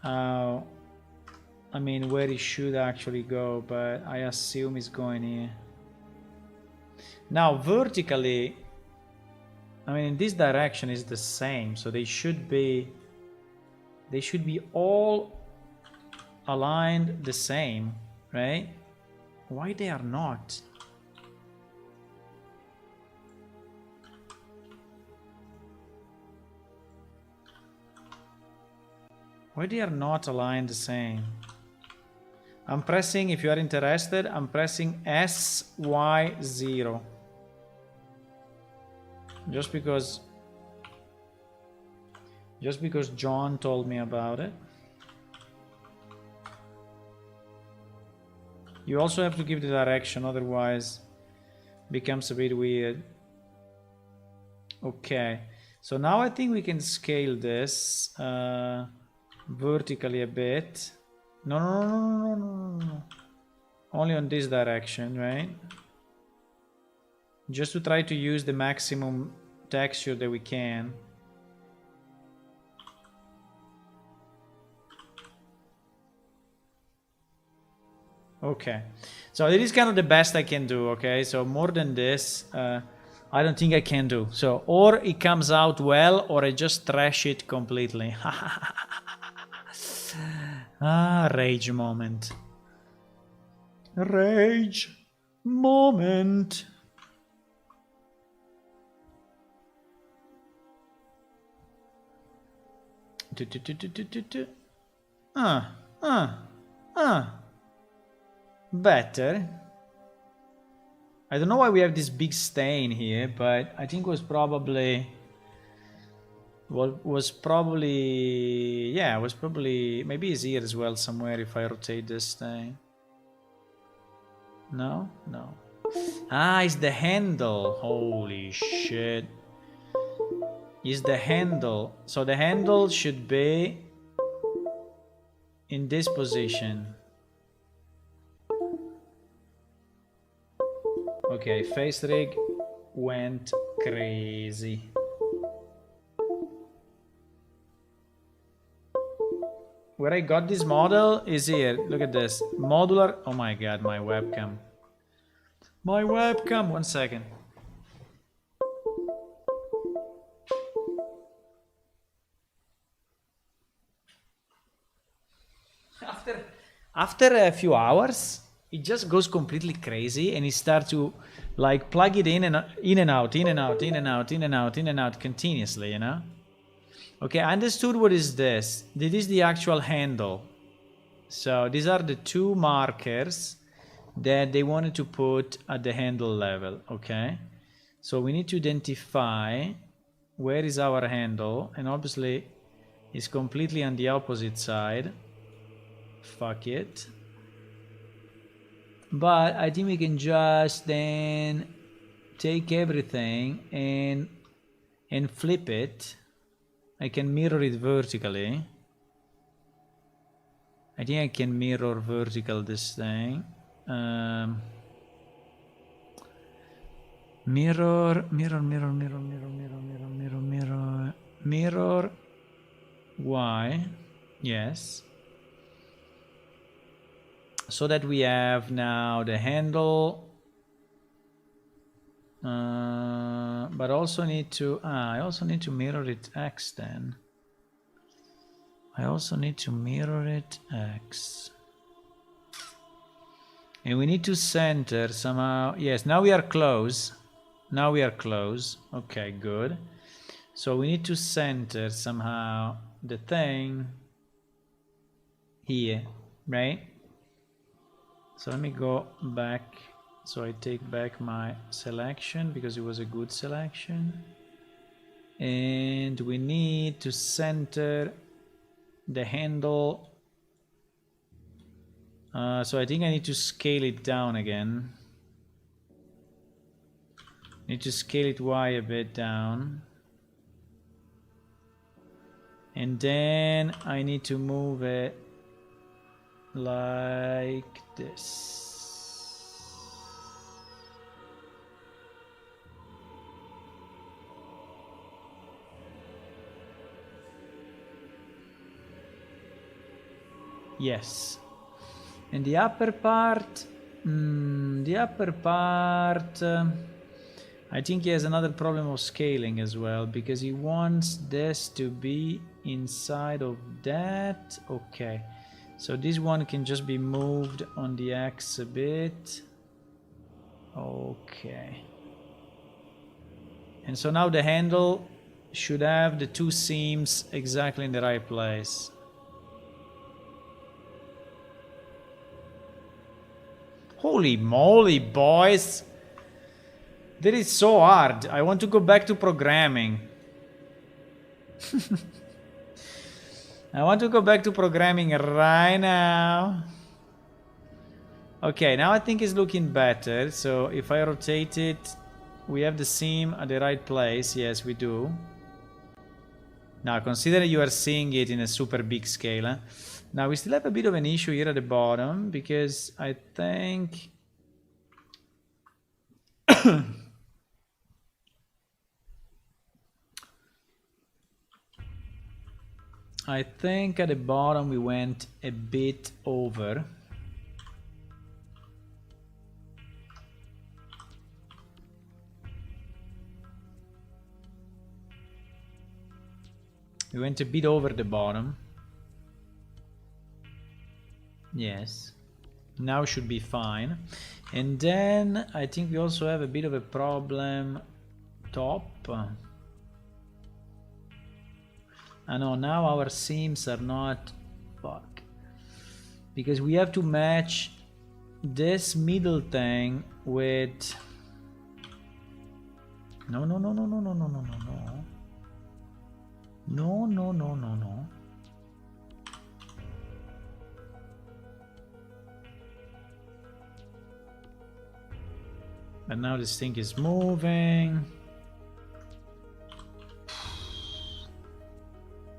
Speaker 1: how, I mean, where it should actually go, but I assume it's going here. Now vertically, I mean, in this direction is the same, so they should be all aligned the same, right? Why they are not? Why they are not aligned the same? I'm pressing, if you are interested, I'm pressing SY0. Just because John told me about it. You also have to give the direction, otherwise it becomes a bit weird. Okay, so now I think we can scale this. vertically a bit. No. Only on this direction, right? Just to try to use the maximum texture that we can. Okay, so it is kind of the best I can do. Okay, so more than this, I don't think I can do. So, or it comes out well, or I just trash it completely. Rage moment. Rage moment. Better. I don't know why we have this big stain here, but I think was probably maybe it's here as well somewhere if I rotate this thing. No. It's the handle. Holy shit. Is the handle. So the handle should be in this position. Okay, face rig went crazy. Where I got this model is here. Look at this. Modular. Oh my god, my webcam. My webcam. 1 second. After a few hours, it just goes completely crazy and it starts to like plug it in and out continuously, you know? Okay, I understood what is this. This is the actual handle. So these are the two markers that they wanted to put at the handle level, okay? So we need to identify where is our handle, and obviously it's completely on the opposite side. Fuck it. But I think we can just then take everything and flip it. I can mirror it vertically. I think I can mirror vertical this thing. Mirror. Y. Yes. So that we have now the handle. But also need to I also need to mirror it X then. I also need to mirror it X. And we need to center somehow. Yes, now we are close. Now we are close. Okay, good. So we need to center somehow the thing here, right? So let me go back. So I take back my selection because it was a good selection. And we need to center the handle. So I think I need to scale it down again. Need to scale it Y a bit down. And then I need to move it like this. Yes. And the upper part, I think he has another problem of scaling as well, because he wants this to be inside of that. Okay, so this one can just be moved on the X a bit. Okay. And so now the handle should have the two seams exactly in the right place. Holy moly, boys! That is so hard. I want to go back to programming. I want to go back to programming right now. Okay, now I think it's looking better. So if I rotate it, we have the seam at the right place. Yes, we do. Now consider you are seeing it in a super big scale. Eh? Now we still have a bit of an issue here at the bottom because I think I think at the bottom we went a bit over. We went a bit over the bottom. Yes. Now should be fine. And then I think we also have a bit of a problem top. I know now our seams are not fuck. Because we have to match this middle thing with no. And now this thing is moving.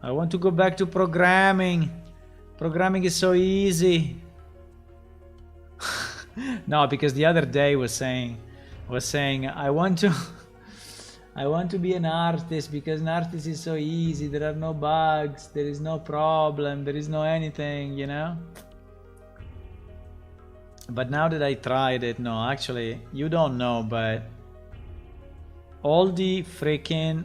Speaker 1: I want to go back to programming. Programming is so easy. No, because the other day was saying I want to be an artist because an artist is so easy. There are no bugs, there is no problem, there is no anything, you know? But now that I tried it, no, actually, you don't know, but all the freaking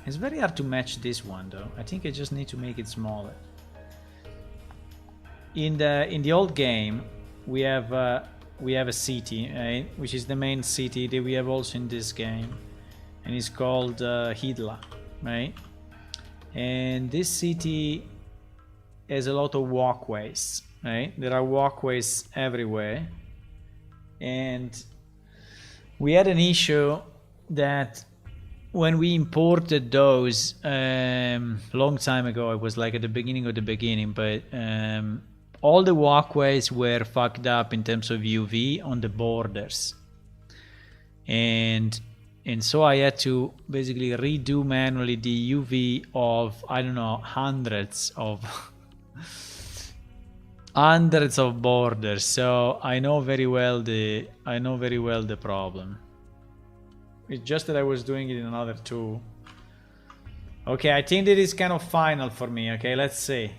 Speaker 1: it's very hard to match this one though. I think I just need to make it smaller. In the old game, we have a city, right? Which is the main city that we have also in this game, and it's called Hidla, right? And this city has a lot of walkways, right? There are walkways everywhere, and we had an issue that when we imported those long time ago, it was like at the beginning of the beginning, but all the walkways were fucked up in terms of UV on the borders, and so I had to basically redo manually the UV of, I don't know, hundreds of borders. So I know very well the problem. It's just that I was doing it in another tool. Okay, I think that is kind of final for me. Okay, let's see.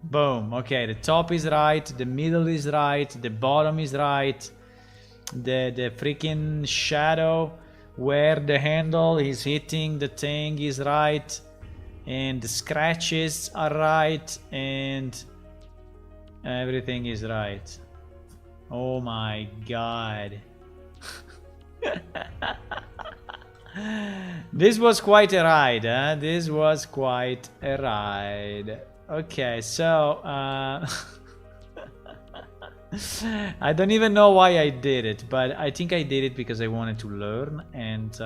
Speaker 1: Boom. Okay, the top is right, the middle is right, the bottom is right, the freaking shadow where the handle is hitting the thing is right, and the scratches are right, and everything is right. Oh my god. This was quite a ride, huh? This was quite a ride. Okay, so I don't even know why I did it, but I think I did it because I wanted to learn, and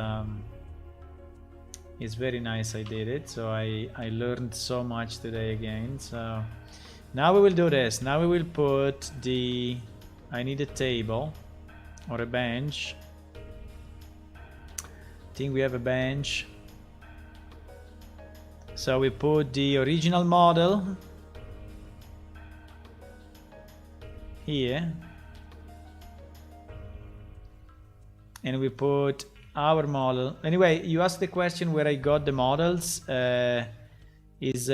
Speaker 1: it's very nice I did it. So I learned so much today again. So now we will do this. Now we will put the, I need a table or a bench. I think we have a bench. So we put the original model here, and we put our model. Anyway, you asked the question where I got the models. Is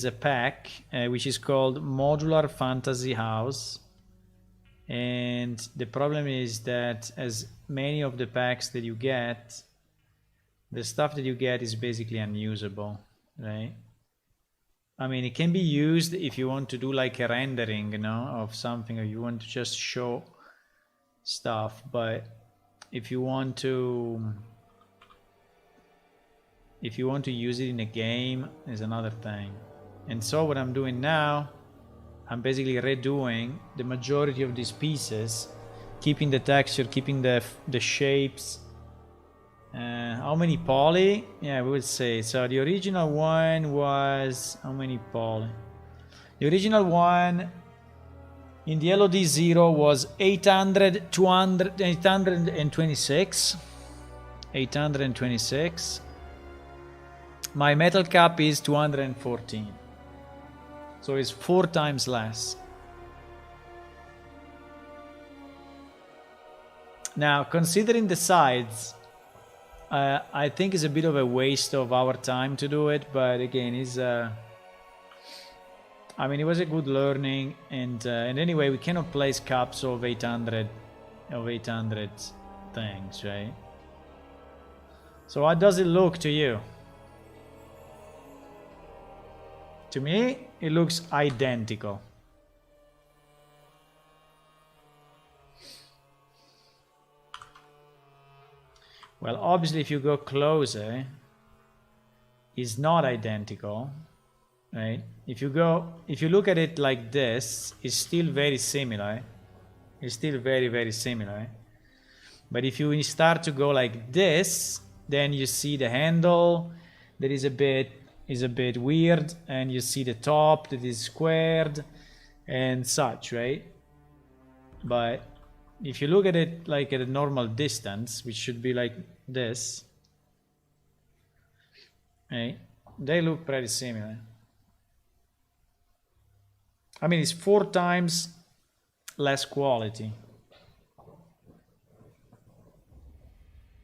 Speaker 1: a pack which is called Modular Fantasy House, and the problem is that as many of the packs that you get, the stuff that you get is basically unusable, right? I mean, it can be used if you want to do like a rendering, you know, of something, or you want to just show stuff, but if you want to use it in a game is another thing. And so what I'm doing now, I'm basically redoing the majority of these pieces, keeping the texture, keeping the shapes. How many poly? Yeah, we would say. So the original one was, how many poly? The original one In the LOD 0 was 800, 200, 826. 826. My metal cap is 214. So it's 4 times less. Now, considering the sides, I think it's a bit of a waste of our time to do it, but again, it's I mean, it was a good learning, and anyway, we cannot place caps of 800 things, right? So how does it look to you? To me, it looks identical. Well, obviously, if you go closer, it's not identical, right? If you look at it like this, it's still very similar. It's still very, very similar. But if you start to go like this, then you see the handle that is a bit weird, and you see the top that is squared and such, right? But if you look at it like at a normal distance, which should be like this, right? They look pretty similar. I mean, it's 4 times less quality.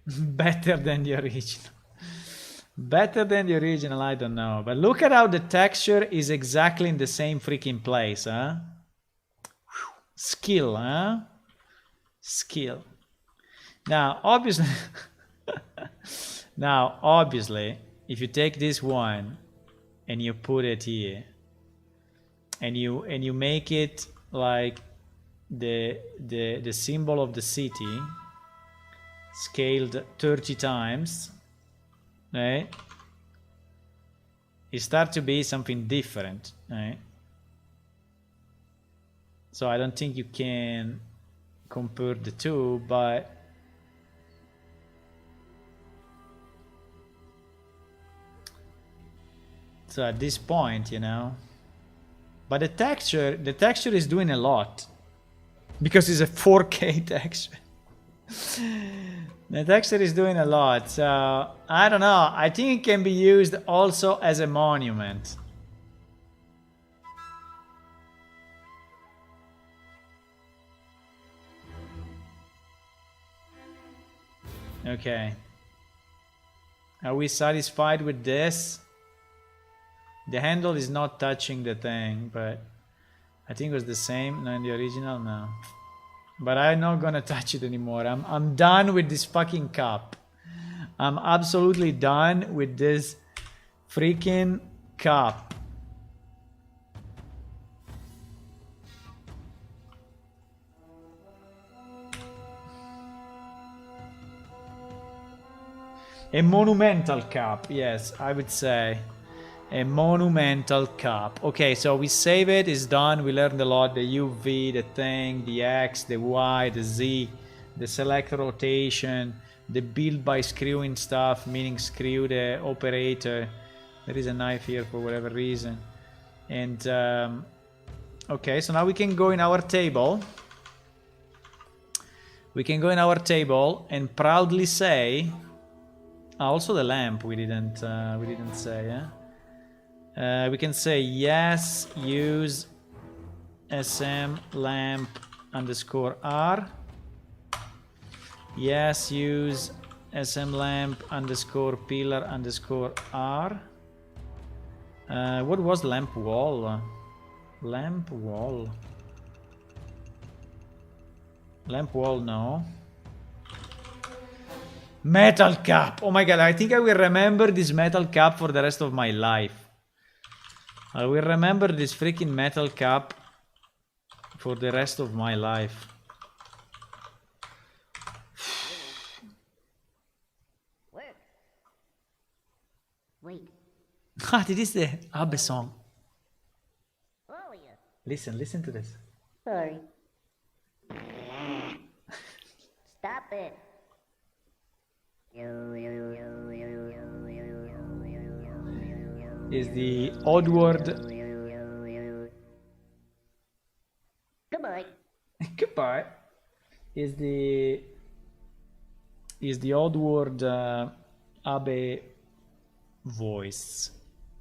Speaker 1: Better than the original. Better than the original, I don't know. But look at how the texture is exactly in the same freaking place, huh? Skill, huh? Skill. Now, obviously, if you take this one and you put it here, and you make it like the symbol of the city, scaled 30 times, right? It starts to be something different, right? So I don't think you can compare the two, but so at this point, you know, but the texture is doing a lot because it's a 4K texture. The texture is doing a lot, so I don't know. I think it can be used also as a monument. Okay. Are we satisfied with this? The handle is not touching the thing, but I think it was the same. No, in the original, no. But I'm not gonna touch it anymore. I'm done with this fucking cup. I'm absolutely done with this freaking cup. A monumental cup, yes, I would say. A monumental cup. Okay, so we save it, it's done. We learned a lot. The UV, the thing, the X, the Y, the Z, the select rotation, the build by screwing stuff, meaning screw the operator. There is a knife here for whatever reason. And okay, so now we can go in our table. We can go in our table and proudly say, also the lamp we didn't say, yeah? We can say yes, use SM lamp underscore R. Yes, use SM lamp underscore pillar underscore R. What was lamp wall? Lamp wall. Lamp wall, no. Metal cap. Oh my god, I think I will remember this metal cap for the rest of my life. I will remember this freaking metal cap for the rest of my life.
Speaker 2: Where? Wait.
Speaker 1: Ah, this is the Abbe song.
Speaker 2: Where are you?
Speaker 1: Listen to this.
Speaker 2: Sorry. Stop it.
Speaker 1: Is the Oddward.
Speaker 2: Goodbye.
Speaker 1: is the odd word Abe voice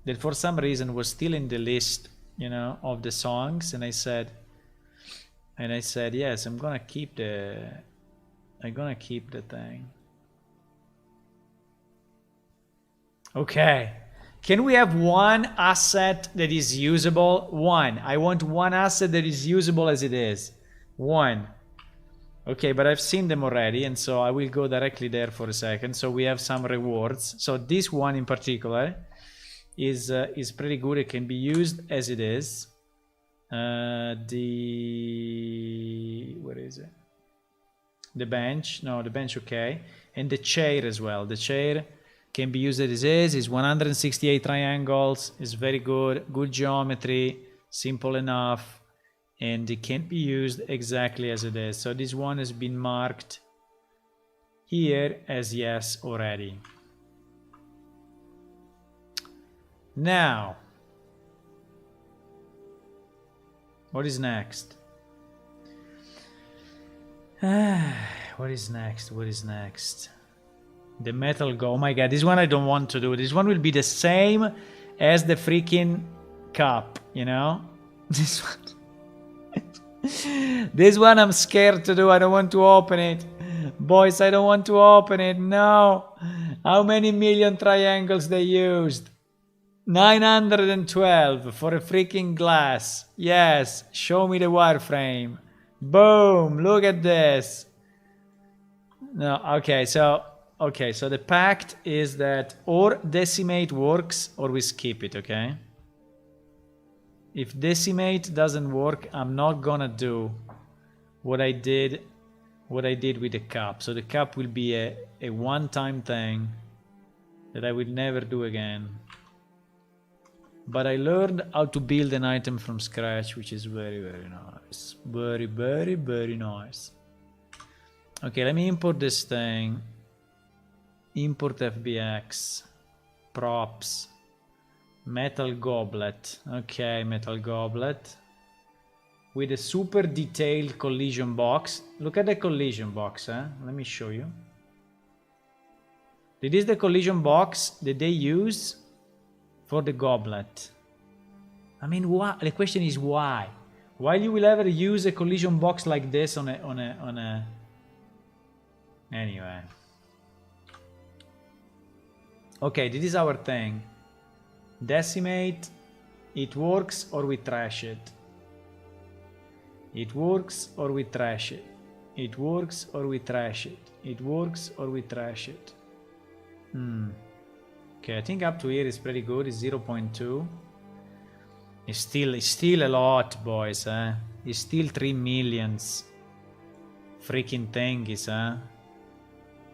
Speaker 1: that for some reason was still in the list, you know, of the songs, and I said yes, I'm gonna keep the thing. Okay, can we have one asset that is usable? One. I want one asset that is usable as it is. One. Okay, but I've seen them already, and so I will go directly there for a second. So we have some rewards. So this one in particular is pretty good. It can be used as it is. Where is it? The bench. No, the bench. Okay, and the chair as well. The chair can be used as it is. It's 168 triangles. It's very good. Good geometry. Simple enough. And it can be used exactly as it is. So this one has been marked here as yes already. Now, what is next? What is next? What is next? The metal go. Oh my god, this one I don't want to do. This one will be the same as the freaking cup, you know? This one. This one I'm scared to do. I don't want to open it. Boys, I don't want to open it. No. How many million triangles they used? 912 for a freaking glass. Yes. Show me the wireframe. Boom. Look at this. No. Okay. So the pact is that or decimate works or we skip it. Okay. If decimate doesn't work, I'm not gonna do what I did with the cup. So the cup will be a one-time thing that I will never do again. But I learned how to build an item from scratch, which is very, very nice. Very, very, very nice. Okay, let me import this thing. Import FBX. Props. Metal goblet. Okay, metal goblet. With a super detailed collision box. Look at the collision box, eh? Let me show you. This is the collision box that they use for the goblet. I mean, why? The question is why? Why you will ever use a collision box like this on a... Anyway. Okay, this is our thing. Decimate, it works or we trash it. It works or we trash it. It works or we trash it. It works or we trash it. Okay, I think up to here is pretty good. It's 0.2. It's still a lot, boys, eh? It's still 3 millions. Freaking thingies, eh?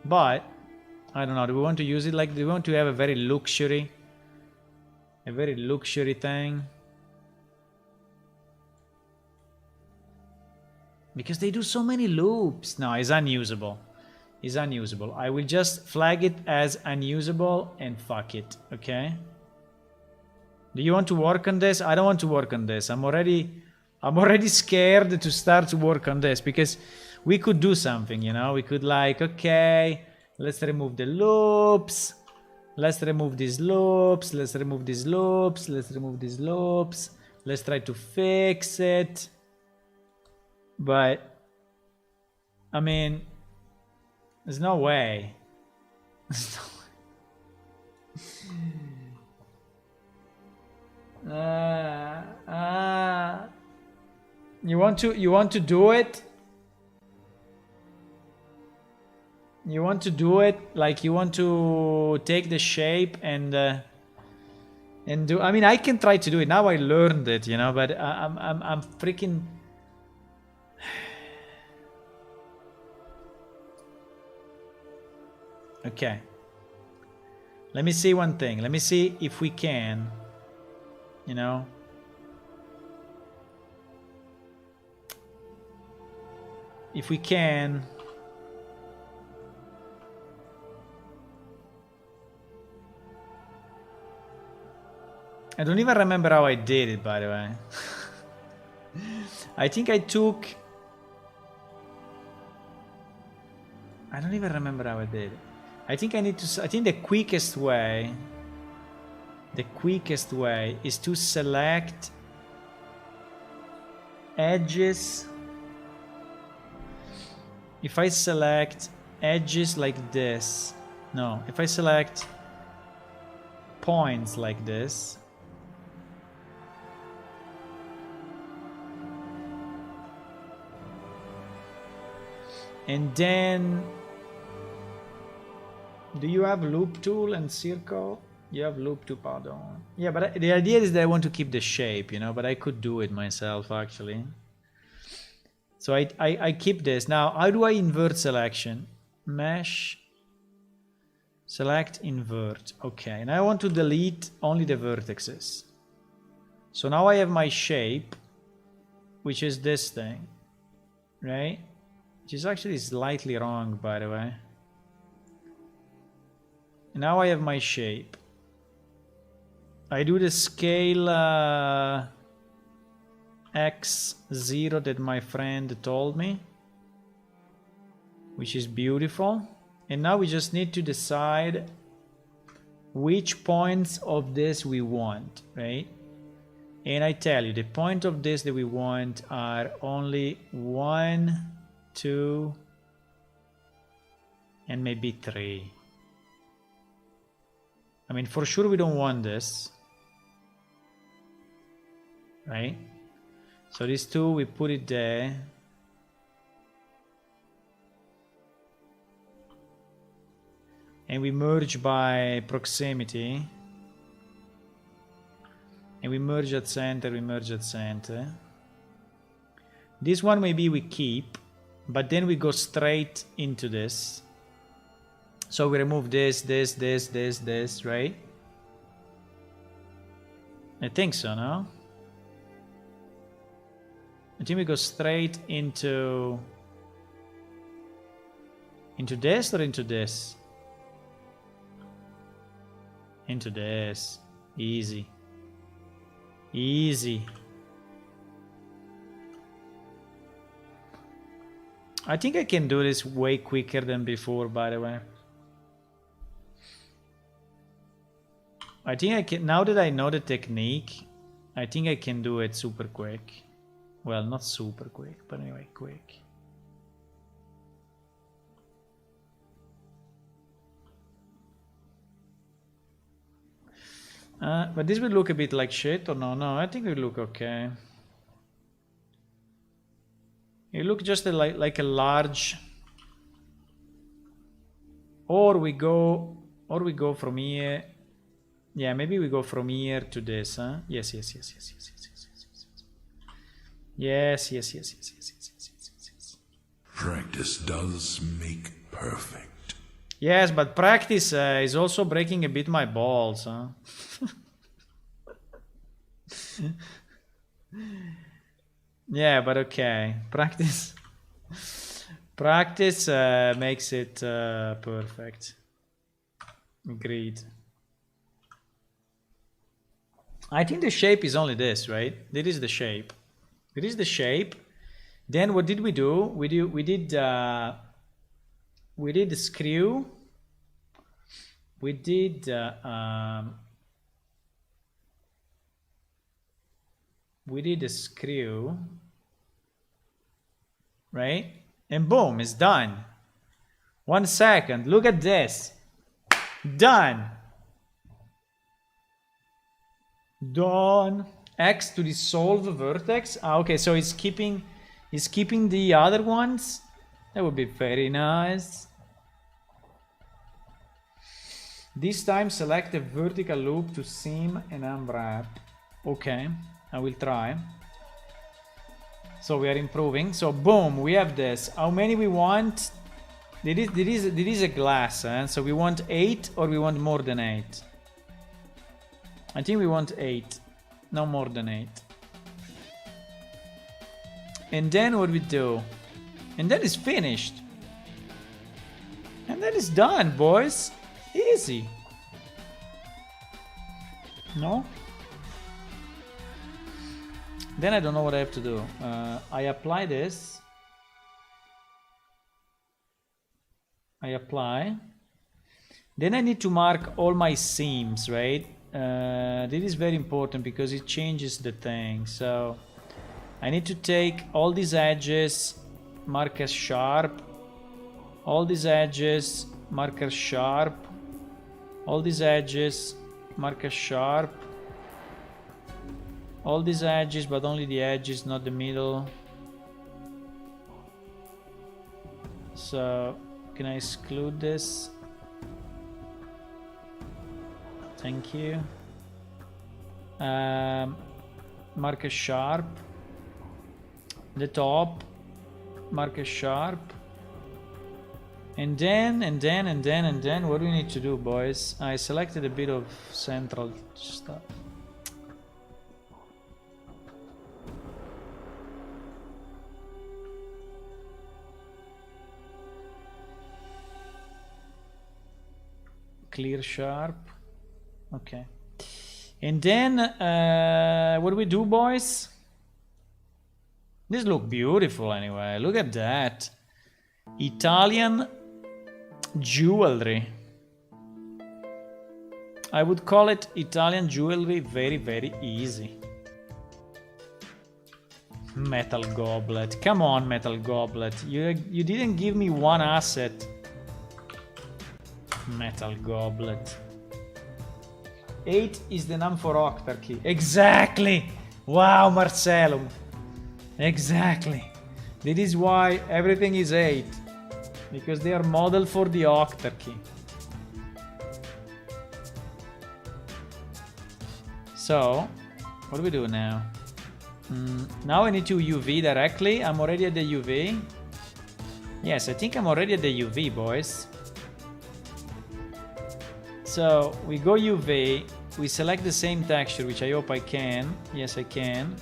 Speaker 1: But I don't know, do we want to use it like, do we want to have a very luxury thing? Because they do so many loops. No, it's unusable. It's unusable. I will just flag it as unusable and fuck it, okay? Do you want to work on this? I don't want to work on this. I'm already scared to start to work on this because we could do something, you know? We could like, okay, let's remove the loops. Let's remove these loops. Let's remove these loops. Let's remove these loops. Let's try to fix it. But, I mean, there's no way. There's no way. You want to do it? You want to do it like you want to take the shape and do. I mean, I can try to do it now. I learned it, you know. But I'm freaking. Okay. Let me see one thing. Let me see if we can. You know. If we can. I don't even remember how I did it, by the way. I think I took I don't even remember how I did it. I think I need to, I think the quickest way is to select edges. If I select edges like this, no, if I select points like this, and then do you have loop tool and circle? You have loop tool, pardon. Yeah, but the idea is that I want to keep the shape, you know, but I could do it myself actually. So I keep this. Now, how do I invert selection? Mesh, select, invert. Okay, now I want to delete only the vertices. So now I have my shape, which is this thing, right? Which is actually slightly wrong, by the way. Now I have my shape. I do the scale x0 that my friend told me, which is beautiful. And now we just need to decide which points of this we want, right? And I tell you, the point of this that we want are only 1, 2, and maybe 3. I mean, for sure we don't want this, right? So these two, we put it there. And we merge by proximity. And we merge at center, we merge at center. This one maybe we keep, but then we go straight into this. So we remove this, right? I think so, no? I think we go straight into this or into this? Into this. Easy. Easy. I think I can do this way quicker than before, by the way. I think I can, now that I know the technique, I think I can do it super quick. Well, not super quick, but anyway, quick. But this will look a bit like shit, or no? No, I think it will look okay. It look just like a large. Or we go from here. Yeah, maybe we go from here to this, huh? Yes. Yes.
Speaker 3: Practice does make perfect.
Speaker 1: Yes, but practice is also breaking a bit my balls, huh? Yeah, but okay. Practice makes it perfect. Agreed. I think the shape is only this, right? This is the shape. It is the shape. Then what did we do? We did the screw. We did the screw, right? And boom, it's done. 1 second. Look at this. Done. Done. X to dissolve vertex. Ah, okay, so it's keeping the other ones. That would be very nice. This time select a vertical loop to seam and unwrap. Okay, I will try. So we are improving. So boom, we have this. How many we want? There is a glass, so we want 8 or we want more than 8? I think we want 8, no more than 8. And then what we do? And that is finished. And that is done, boys. Easy. No? Then I don't know what I have to do. I apply this. I apply. Then I need to mark all my seams, right? This is very important because it changes the thing. So I need to take all these edges, mark as sharp, all these edges, mark as sharp, all these edges, mark as sharp, all these edges, but only the edges, not the middle. So can I exclude this? Thank you. Mark as sharp. The top, mark as sharp. And then, what do we need to do, boys? I selected a bit of central stuff. Clear sharp. Okay. And then, what do we do, boys? This look beautiful anyway. Look at that. Italian jewelry. I would call it Italian jewelry. Very, very easy. Metal goblet. Come on, metal goblet. You didn't give me one asset. Metal goblet. 8 is the name for octarchy. Exactly. Wow, Marcellum. Exactly. This is why everything is 8. Because they are modeled for the octarchy. So, what do we do now? Now I need to UV directly. I'm already at the UV. Yes, I think I'm already at the UV, boys. So, we go UV. We select the same texture, which I hope I can. Yes, I can.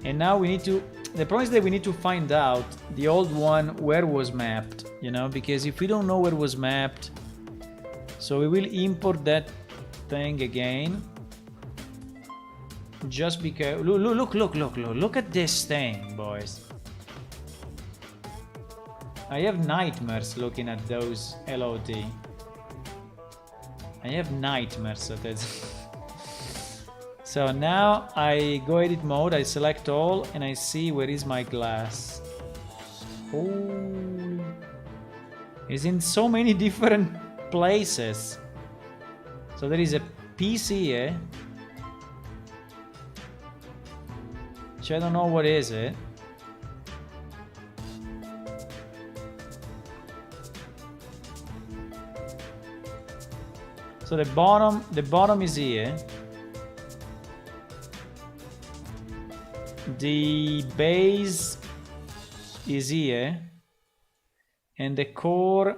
Speaker 1: And now we need to... The problem is that we need to find out the old one where it was mapped, you know, because if we don't know where it was mapped, so we will import that thing again. Just because... Look at this thing, boys. I have nightmares looking at those LOD. I have nightmares at it. So now I go edit mode, I select all, and I see where is my glass. Oh, it's in so many different places. So there is a piece here, which I don't know what is it. So the bottom is here. The base is here. And the core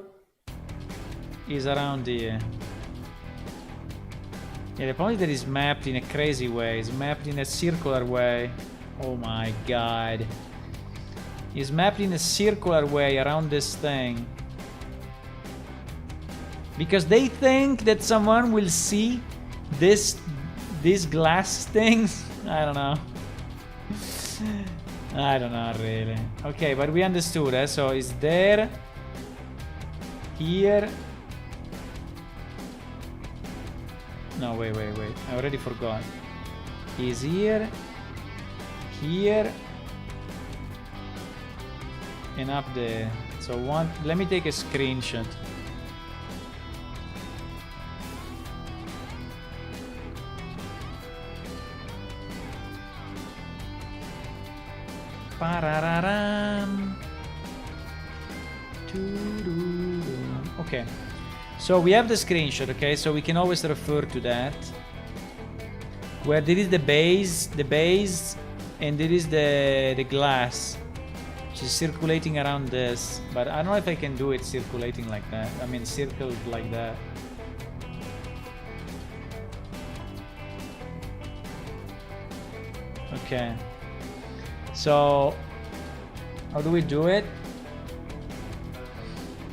Speaker 1: is around here. Yeah, the point is that it's mapped in a crazy way. It's mapped in a circular way. Oh my god. It's mapped in a circular way around this thing. Because they think that someone will see these glass things. I don't know. I don't know really. Okay, but we understood, eh? So it's there, here. No, wait. I already forgot. Is here, here, and up there. So let me take a screenshot. Okay, so we have the screenshot, okay, so we can always refer to that. Where there is the base, and there is the glass, which is circulating around this. But I don't know if I can do it circulating like that. I mean, circled like that. Okay. So, how do we do it?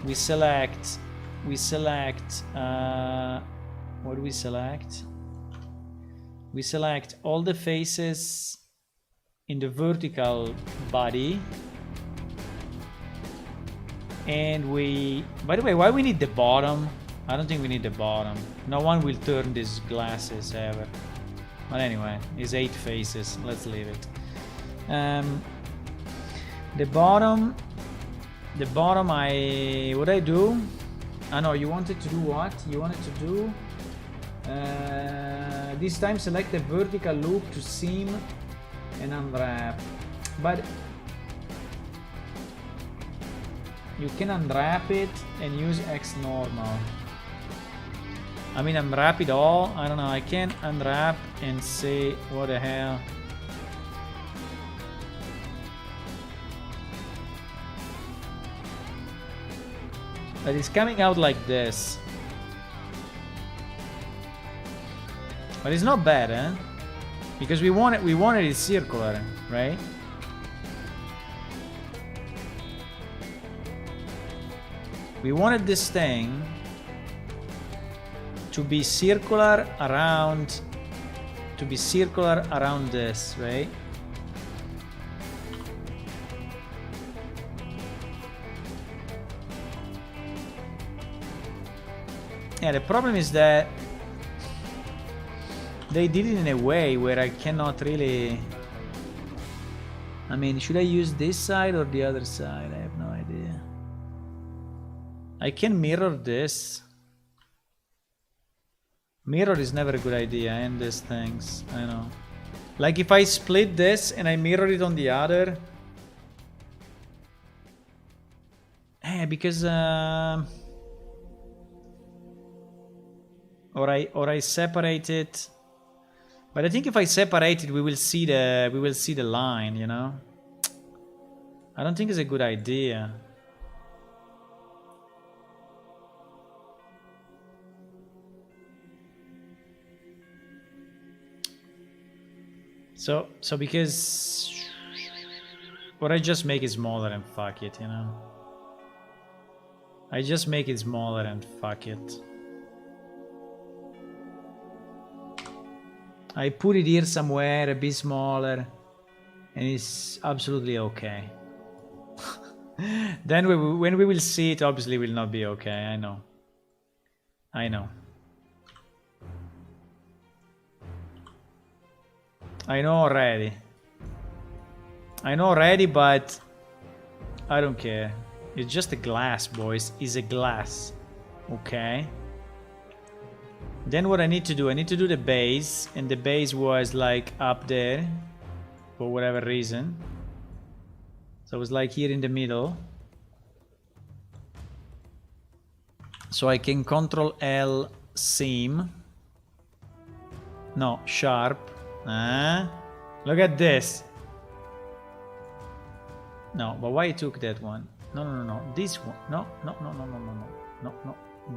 Speaker 1: We select, what do we select? We select all the faces in the vertical body. And we... By the way, why we need the bottom? I don't think we need the bottom. No one will turn these glasses ever. But anyway, it's 8 faces. Let's leave it. The bottom... The bottom, what I do? I know, you wanted to do what? You wanted to do... this time select the vertical loop to seam and unwrap. But... you can unwrap it and use X normal. I mean, unwrap it all. I don't know. I can unwrap and say, what the hell. But it's coming out like this. But it's not bad, eh? Because we wanted it circular, right? We wanted this thing to be circular around this, right? Yeah, the problem is that they did it in a way where I cannot really... I mean, should I use this side or the other side? I have no idea. I can mirror this. Mirror is never a good idea in these things, I know. Like if I split this and I mirror it on the other. Because or I separate it. But I think if I separate it we will see the line, you know? I don't think it's a good idea. So because... Or I just make it smaller and fuck it, you know? I just make it smaller and fuck it. I put it here somewhere, a bit smaller, and it's absolutely okay. Then when we will see it, obviously will not be okay, I know. I know. I know already. I know already, but I don't care. It's just a glass, boys. It's a glass. Okay. Then what I need to do the base, and the base was like up there for whatever reason. So it was like here in the middle. So I can Control L seam. No, sharp. Look at this. No, but why I took that one? No. This one. No.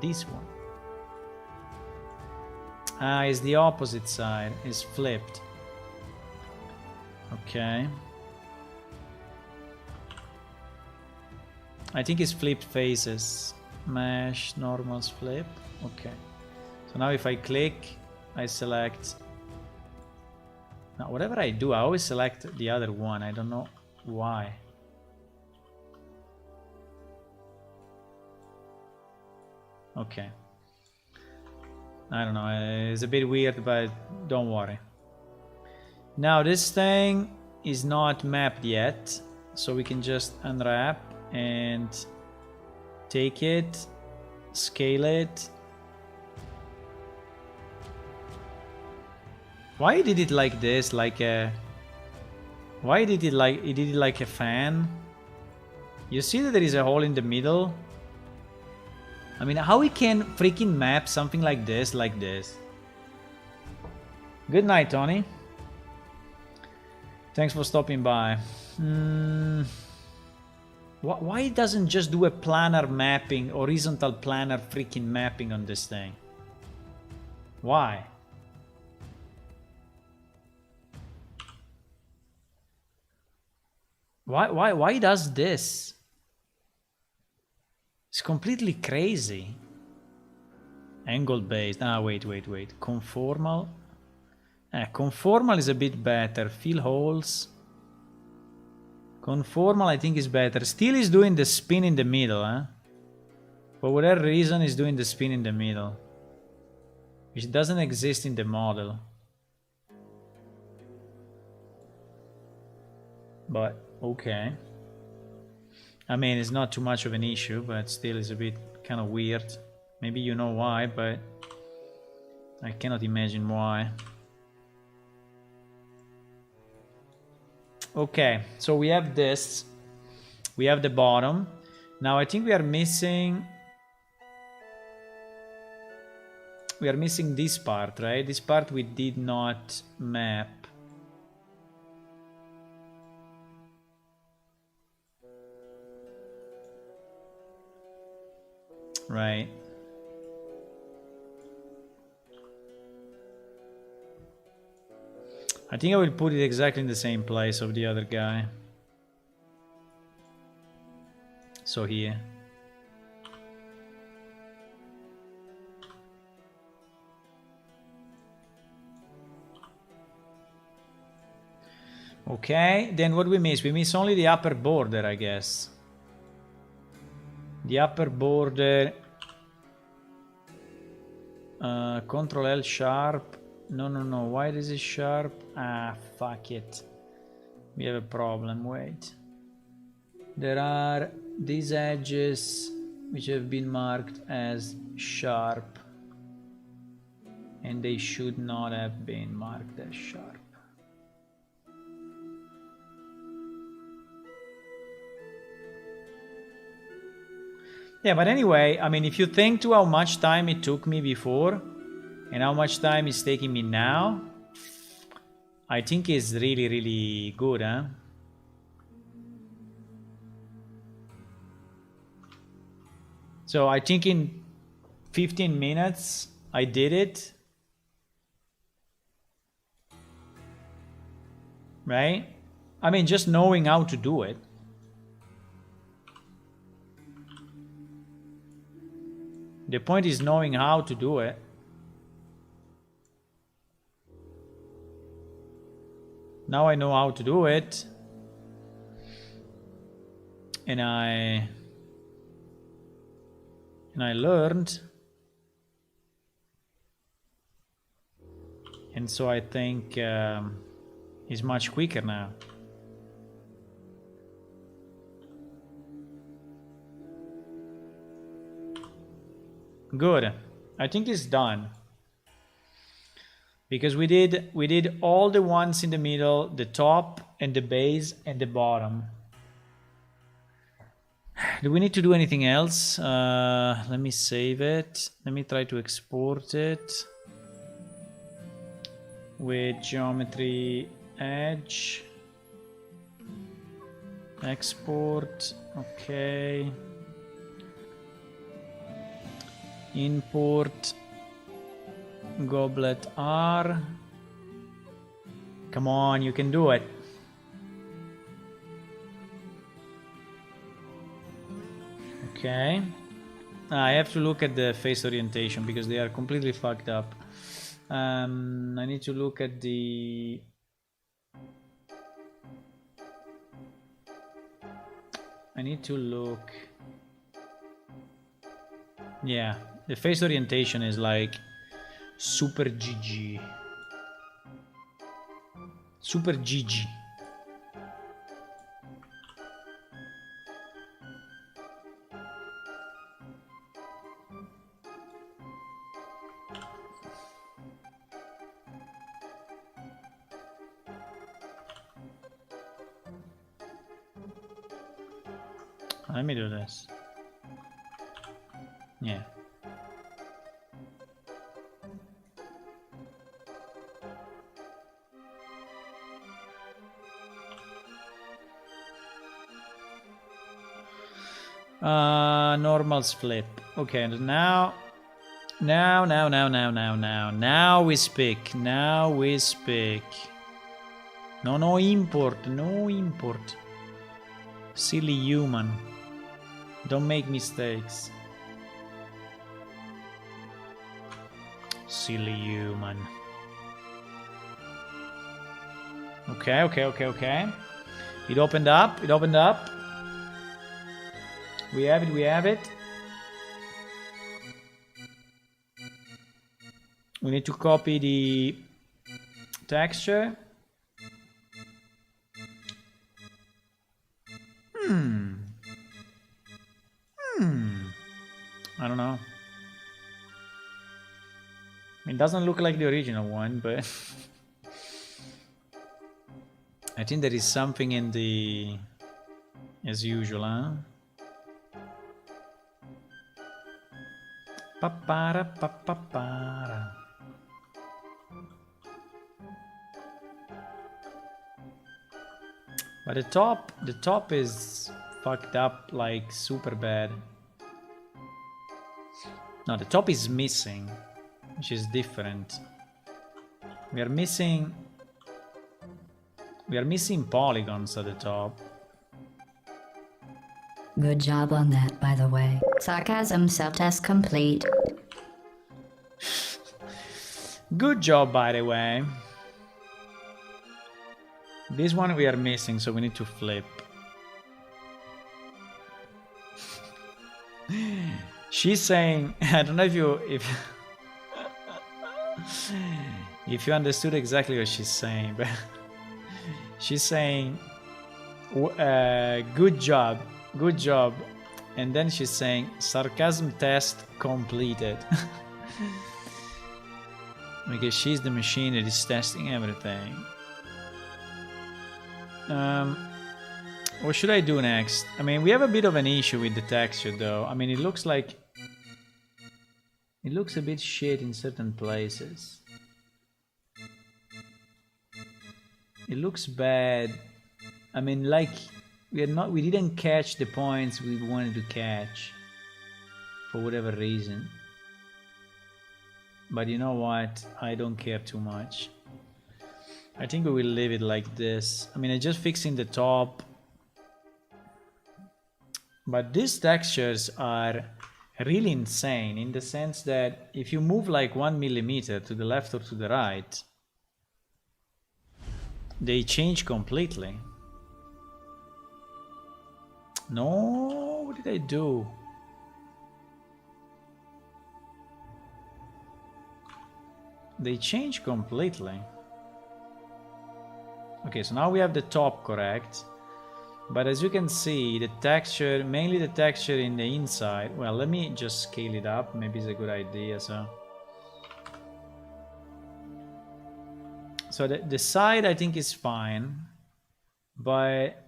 Speaker 1: This one. It's the opposite side. It's flipped. Okay. I think it's flipped faces. Mesh, normals, flip. Okay. So now if I click, I select... Now whatever I do, I always select the other one. I don't know why. Okay. I don't know, it's a bit weird, but don't worry. Now this thing is not mapped yet, so we can just unwrap and take it, scale it. Why did it like this, like a... Why did it like a fan? You see that there is a hole in the middle? I mean, how we can freaking map something like this, Good night, Tony. Thanks for stopping by. Why it doesn't just do a planar mapping, horizontal planar freaking mapping on this thing? Why? Why does this? It's completely crazy. Angle based. Ah, wait. Conformal. Conformal is a bit better. Fill holes. Conformal, I think, is better. Still is doing the spin in the middle, huh? For whatever reason, is doing the spin in the middle. Which doesn't exist in the model. But, okay. I mean, it's not too much of an issue, but still is a bit kind of weird. Maybe you know why, but I cannot imagine why. Okay, so we have this. We have the bottom. Now I think we are missing... We are missing this part, right? This part we did not map. Right. I think I will put it exactly in the same place of the other guy. So here. Okay, then what we miss? We miss only the upper border, I guess. The upper border. Control L sharp. No. Why is it sharp? Ah, fuck it. We have a problem. Wait. There are these edges which have been marked as sharp. And they should not have been marked as sharp. Yeah, but anyway, I mean, if you think to how much time it took me before and how much time it's taking me now, I think it's really, really good, huh? So I think in 15 minutes I did it. Right? I mean, just knowing how to do it. The point is knowing how to do it. Now I know how to do it. And I learned. And so I think it's much quicker now. Good. I think it's done. Because we did all the ones in the middle, the top and the base and the bottom. Do we need to do anything else? Let me save it. Let me try to export it with geometry edge. Export. Okay. Import goblet R. Come on, you can do it. Okay. I have to look at the face orientation because they are completely fucked up. I need to look at the... I need to look... Yeah, the face orientation is like super GG. Super GG. Let me do this. Yeah. Normals flip. Okay, now we speak. Now we speak. No import. No import. Silly human. Don't make mistakes. Silly human. Okay. It opened up. It opened up. We have it. We have it. We need to copy the texture. I don't know. It doesn't look like the original one, but I think there is something in the, as usual, huh? Pa-para, pa-pa-para. But the top is fucked up, like super bad. No, the top is missing, which is different. We are missing polygons at the top.
Speaker 4: Good job on that, by the way. Sarcasm self-test complete.
Speaker 1: Good job, by the way. This one we are missing, so we need to flip. She's saying, I don't know if you if you understood exactly what she's saying, but she's saying good job, and then she's saying sarcasm test completed. Because she's the machine that is testing everything. What should I do next? I mean, we have a bit of an issue with the texture though. I mean, it looks a bit shit in certain places. It looks bad. I mean, like we didn't catch the points we wanted to catch for whatever reason. But you know what? I don't care too much. I think we will leave it like this. I mean, I'm just fixing the top. But these textures are really insane in the sense that if you move like 1 millimeter to the left or to the right, they change completely. No, what did I do? They change completely. Okay, so now we have the top correct. But as you can see, the texture, mainly the texture in the inside. Well, let me just scale it up. Maybe it's a good idea. So the side I think is fine. But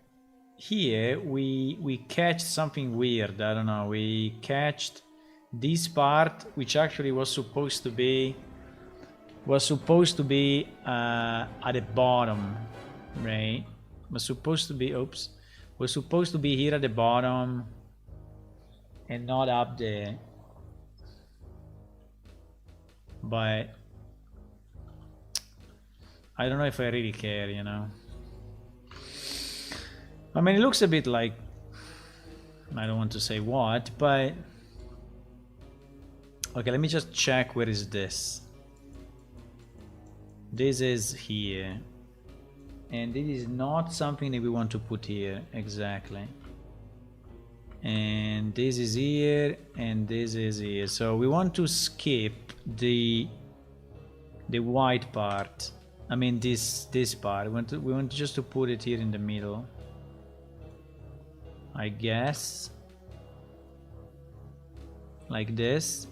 Speaker 1: here we catch something weird. I don't know. We catched this part, which actually was supposed to be at the bottom, right? Was supposed to be, oops, was supposed to be here at the bottom and not up there. But I don't know if I really care, you know. I mean, it looks a bit like, I don't want to say what, but okay, let me just check. Where is this? This is here, and this is not something that we want to put here exactly, and this is here and this is here, so we want to skip the white part. I mean this part. We want just to put it here in the middle, I guess, like this.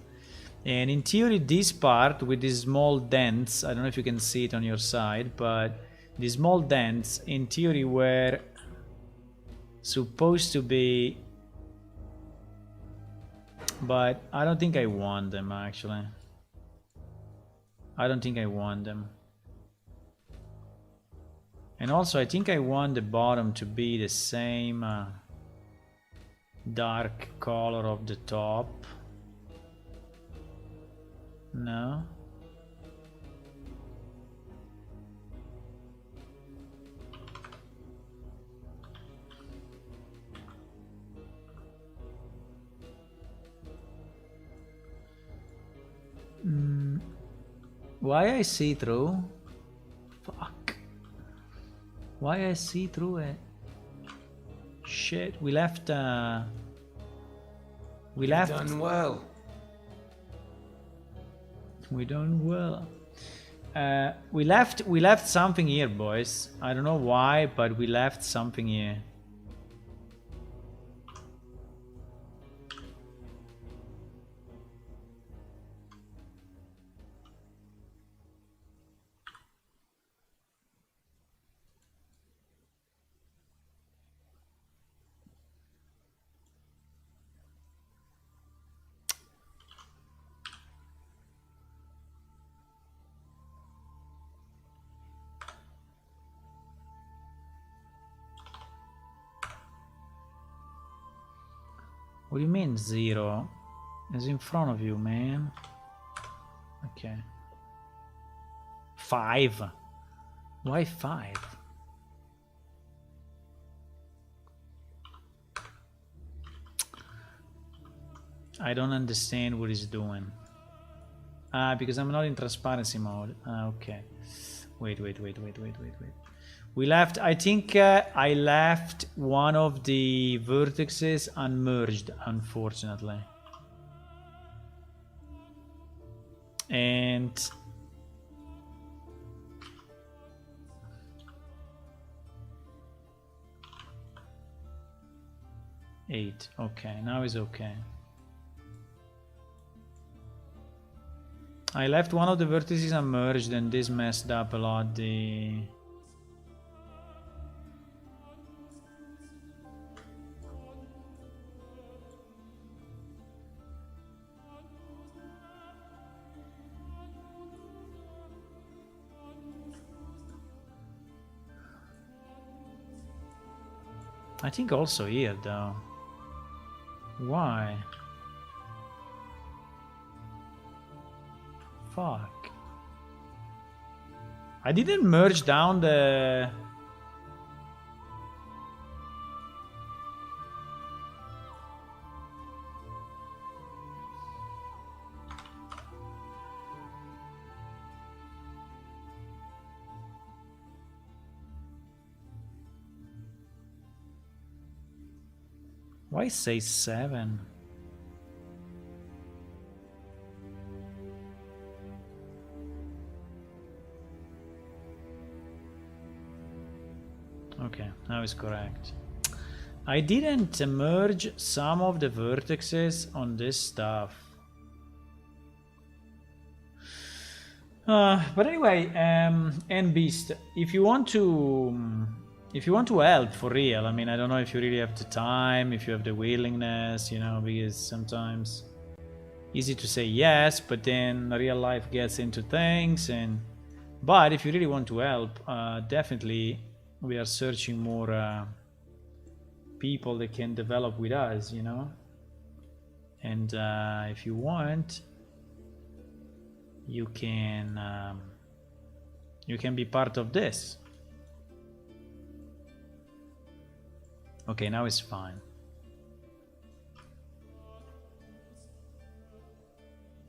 Speaker 1: And in theory, this part with these small dents, I don't know if you can see it on your side, but these small dents in theory were supposed to be, but I don't think I want them actually. I don't think I want them. And also I think I want the bottom to be the same dark color of the top. No. Why I see through? Fuck. Why I see through it? Shit, we left. We
Speaker 5: You've
Speaker 1: left.
Speaker 5: done well.
Speaker 1: We done well. We left something here, boys. I don't know why, but we left something here. What do you mean 0? It's in front of you, man. Okay. 5. Why 5? I don't understand what he's doing. Because I'm not in transparency mode. Okay. Wait. We left, I think I left one of the vertices unmerged, unfortunately. And eight. Okay, now it's okay. I left one of the vertices unmerged and this messed up a lot the... I think also here though. Why? Fuck. I didn't merge down the... Why say 7? Okay, now it's correct. I didn't merge some of the vertices on this stuff. But anyway, and Beast, if you want to help for real, I mean, I don't know if you really have the time, if you have the willingness, you know, because sometimes easy to say yes, but then real life gets into things. And but if you really want to help, definitely we are searching more people that can develop with us, you know. And if you want, you can be part of this. Okay, now it's fine.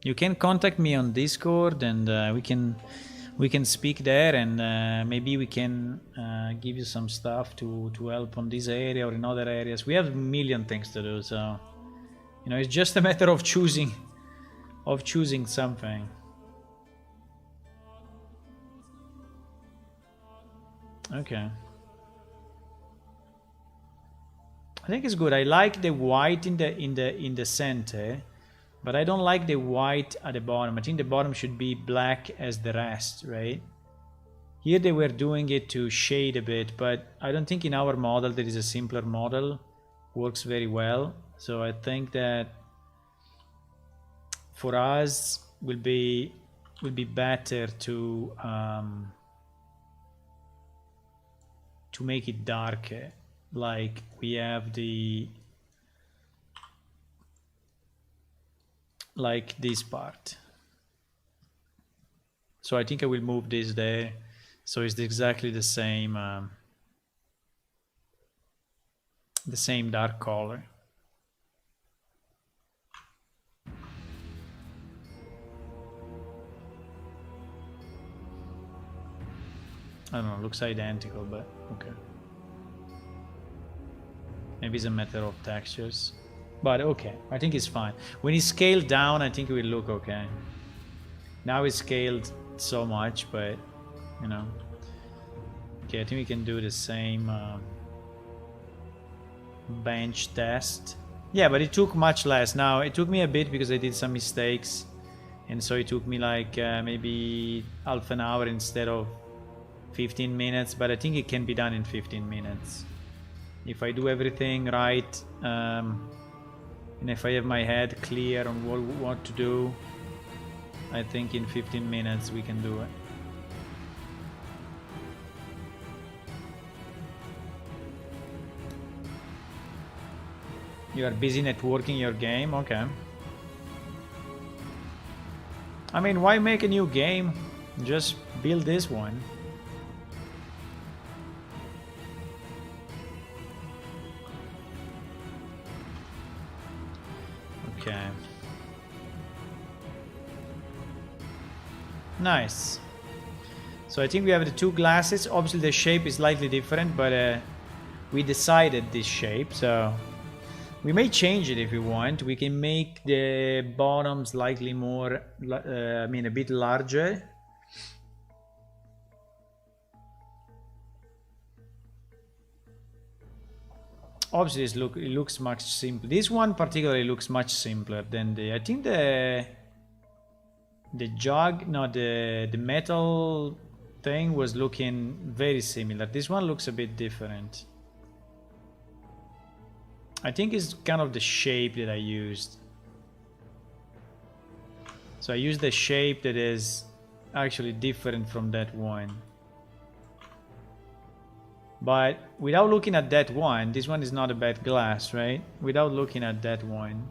Speaker 1: You can contact me on Discord and we can speak there, and maybe we can give you some stuff to help on this area or in other areas. We have a million things to do, so you know, it's just a matter of choosing something. Okay. I think it's good. I like the white in the center, but I don't like the white at the bottom. I think the bottom should be black as the rest, right? Here they were doing it to shade a bit, but I don't think in our model that is a simpler model works very well. So I think that for us will be better to make it darker. Like we have like this part. So I think I will move this there, so it's exactly the same dark color. I don't know, looks identical, but okay. Maybe it's a matter of textures. But okay, I think it's fine. When it's scaled down, I think it will look okay. Now it's scaled so much, but you know. Okay, I think we can do the same bench test. Yeah, but it took much less. Now, it took me a bit because I did some mistakes. And so it took me like maybe half an hour instead of 15 minutes. But I think it can be done in 15 minutes. If I do everything right, and if I have my head clear on what to do, I think in 15 minutes we can do it. You are busy networking your game? Okay. I mean, why make a new game? Just build this one. Okay. Nice. So I think we have the two glasses. Obviously the shape is slightly different, but we decided this shape, so we may change it if we want. We can make the bottom slightly more, I mean a bit larger. Obviously it looks much simpler. This one particularly looks much simpler than I think the jug, no, the metal thing was looking very similar. This one looks a bit different. I think it's kind of the shape that I used. So I used the shape that is actually different from that one. But without looking at that one, this one is not a bad glass, right? Without looking at that one.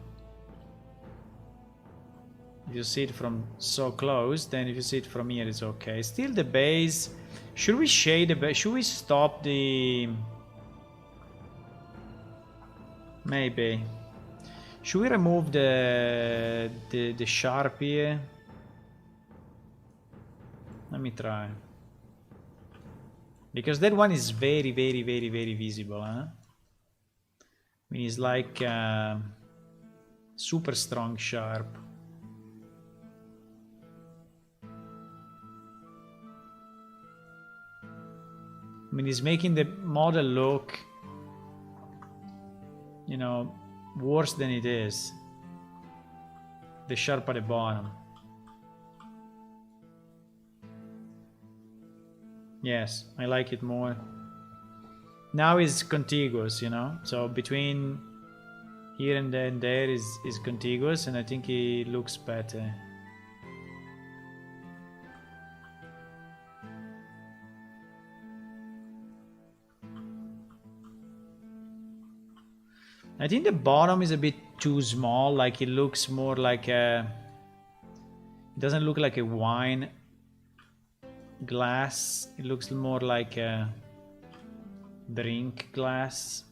Speaker 1: If you see it from so close, then if you see it from here, it's okay. Still the base. Should we shade the base? Should we stop the... Maybe. Should we remove the sharp here? Let me try. Because that one is very, very, very, very visible, huh? I mean, it's like super strong sharp. I mean, it's making the model look, you know, worse than it is. The sharp at the bottom. Yes, I like it more. Now it's contiguous, you know, so between here and then there is contiguous, and I think it looks better. I think the bottom is a bit too small, like it looks more like a... It doesn't look like a wine glass, it looks more like a drink glass.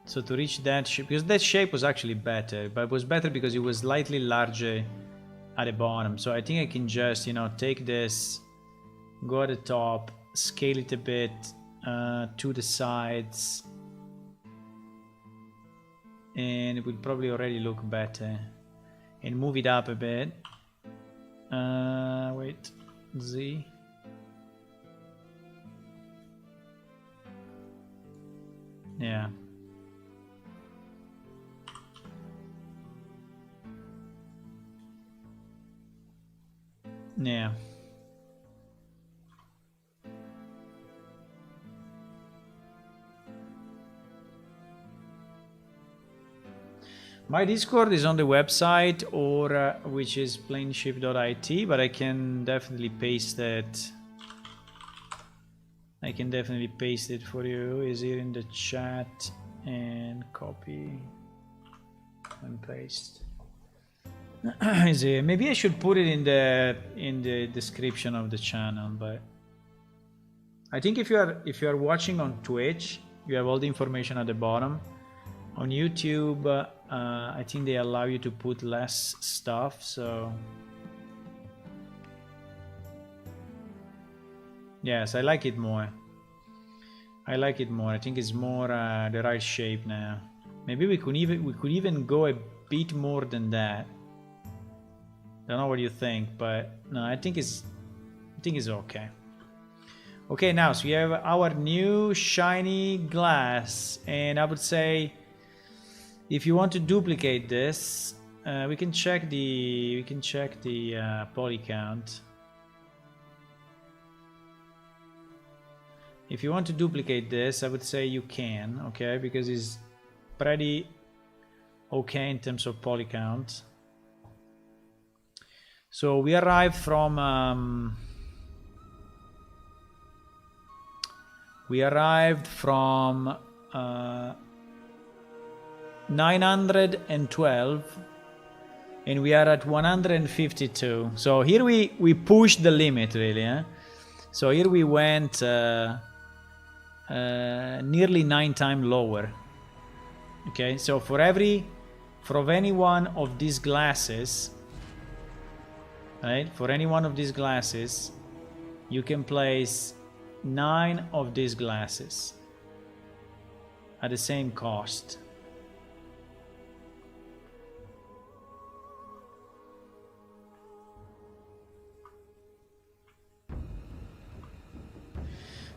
Speaker 1: So to reach that shape, because that shape was actually better, but it was better because it was slightly larger at the bottom. So I think I can just, you know, take this, go at the top, scale it a bit to the sides, and it will probably already look better, and move it up a bit. Wait, Z. Yeah. Yeah. My Discord is on the website, or which is planeshift.it, but I can definitely paste it. I can definitely paste it for you. Is here in the chat, and copy and paste. Is here. Maybe I should put it in the description of the channel, but I think if you are watching on Twitch, you have all the information at the bottom. On YouTube, I think they allow you to put less stuff, so Yes, I like it more. I like it more. I think it's more the right shape now. Maybe we could even go a bit more than that. Don't know what you think, but no, I think it's okay. Okay, now so we have our new shiny glass, and I would say if you want to duplicate this, we can check the poly count. If you want to duplicate this, I would say you can, okay, because it's pretty okay in terms of poly count. So we arrived from 912 and we are at 152. So here we pushed the limit really, eh? So here we went nearly 9 times lower. Okay, so for any one of these glasses, right? For any one of these glasses, you can place 9 of these glasses at the same cost.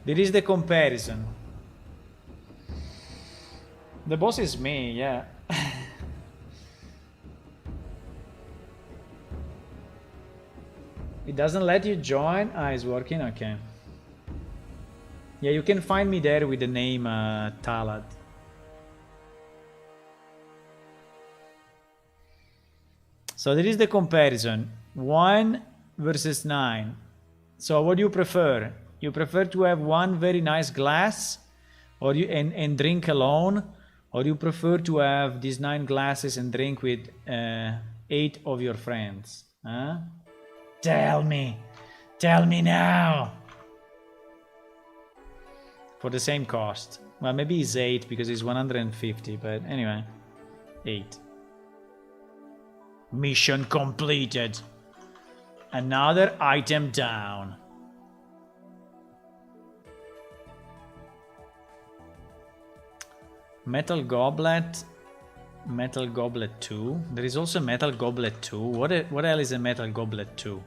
Speaker 1: There is the comparison. The boss is me, yeah. It doesn't let you join? Ah, it's working? Okay. Yeah, you can find me there with the name Talad. So there is the comparison. 1 versus 9. So what do you prefer? You prefer to have one very nice glass or and drink alone? Or you prefer to have these 9 glasses and drink with 8 of your friends? Huh? Tell me now. For the same cost. Well, maybe it's 8 because it's 150, but anyway, 8. Mission completed. Another item down. Metal Goblet 2. There is also Metal Goblet 2. What hell is a Metal Goblet 2?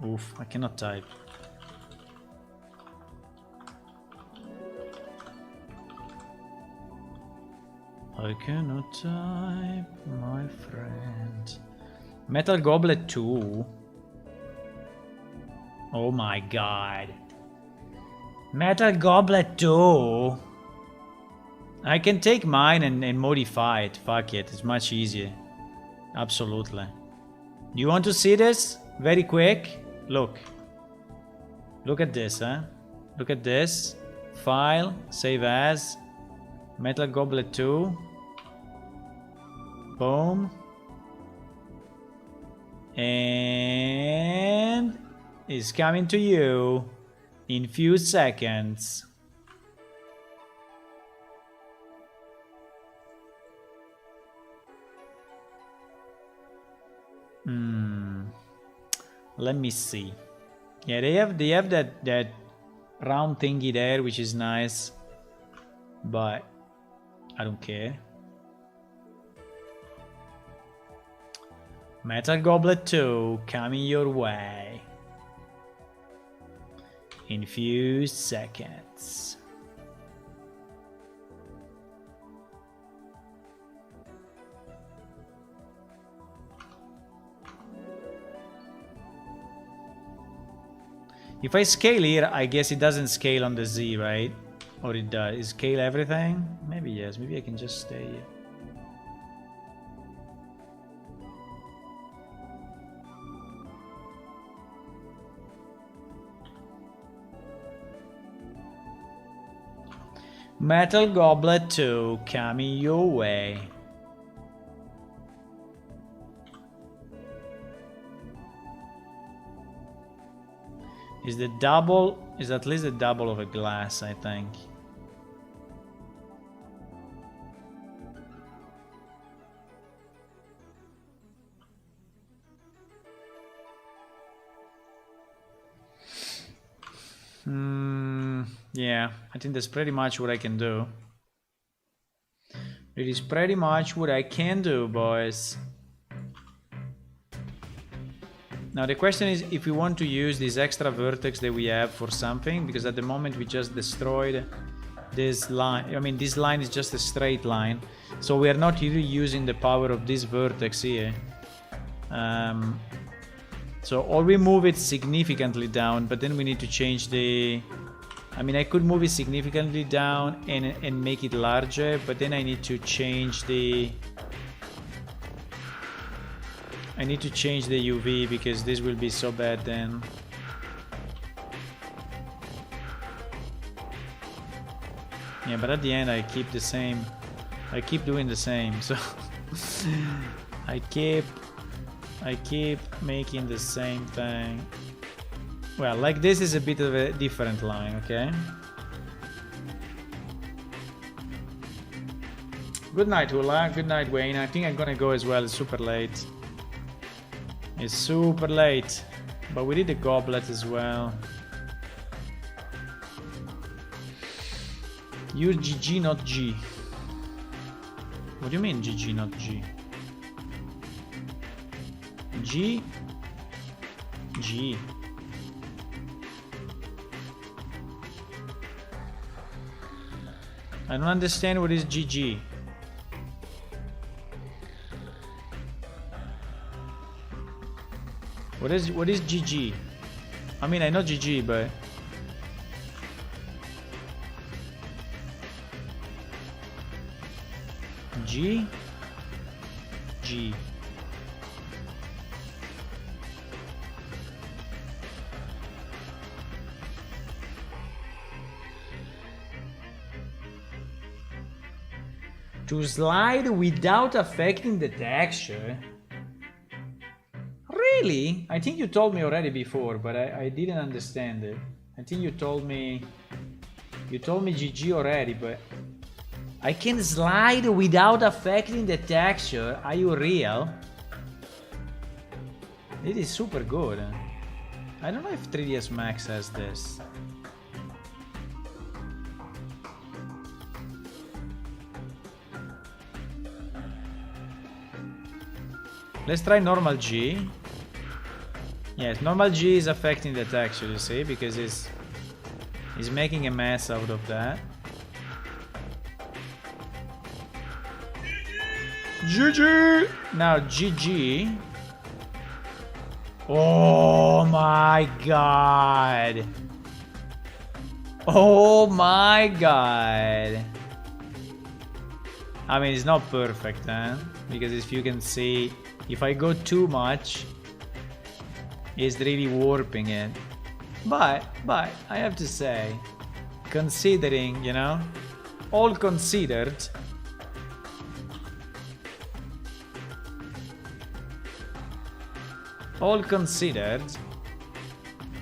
Speaker 1: Oof, I cannot type. I cannot type, my friend. Metal Goblet 2. Oh my god. Metal Goblet 2. I can take mine and modify it. Fuck it, it's much easier. Absolutely. Do you want to see this? Very quick. Look. Look at this, huh? Look at this. File, save as. Metal Goblet 2. Boom. And it's coming to you in few seconds. Let me see. Yeah, they have that round thingy there, which is nice, but I don't care. Metal Goblet 2 coming your way in few seconds. If I scale here, I guess it doesn't scale on the Z, right? Or it does. It scale everything? Maybe yes. Maybe I can just stay here. Metal Goblet 2 coming your way. Is the double, is at least the double of a glass, I think. Yeah, I think that's pretty much what I can do. It is pretty much what I can do, boys. Now the question is if we want to use this extra vertex that we have for something, because at the moment we just destroyed this line. I mean, this line is just a straight line, so we are not really using the power of this vertex here. So or we move it significantly down, but then we need to change the... I mean, I could move it significantly down and make it larger, but then I need to change the... I need to change the UV because this will be so bad then. Yeah, but at the end I keep the same. I keep doing the same, so I keep making the same thing. Well, like this is a bit of a different line, okay? Good night, Hula. Good night, Wayne. I think I'm gonna go as well. It's super late. It's super late. But we did a goblet as well. You're GG, not G. What do you mean GG, not G? G? G. I don't understand what is GG. What is GG? I mean, I know GG, but G? G. To slide without affecting the texture? Really? I think you told me already before, but I didn't understand it. I think you told me GG already, but I can slide without affecting the texture. Are you real? It is super good. I don't know if 3ds Max has this. Let's try normal G. Yes, normal G is affecting the texture, you see, because it's making a mess out of that. GG! Now GG. Oh my god. Oh my god. I mean, it's not perfect, huh? Because if you can see, if I go too much, it's really warping it. But I have to say, considering, you know, all considered,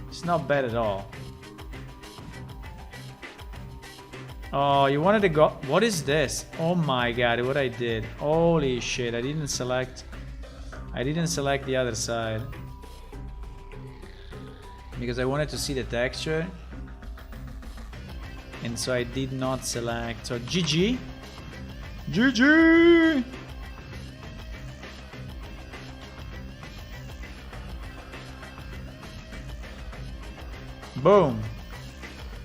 Speaker 1: it's not bad at all. Oh, you wanted to go... What is this? Oh my god, what I did. Holy shit, I didn't select the other side. Because I wanted to see the texture. And so I did not select. So GG. GG! Boom.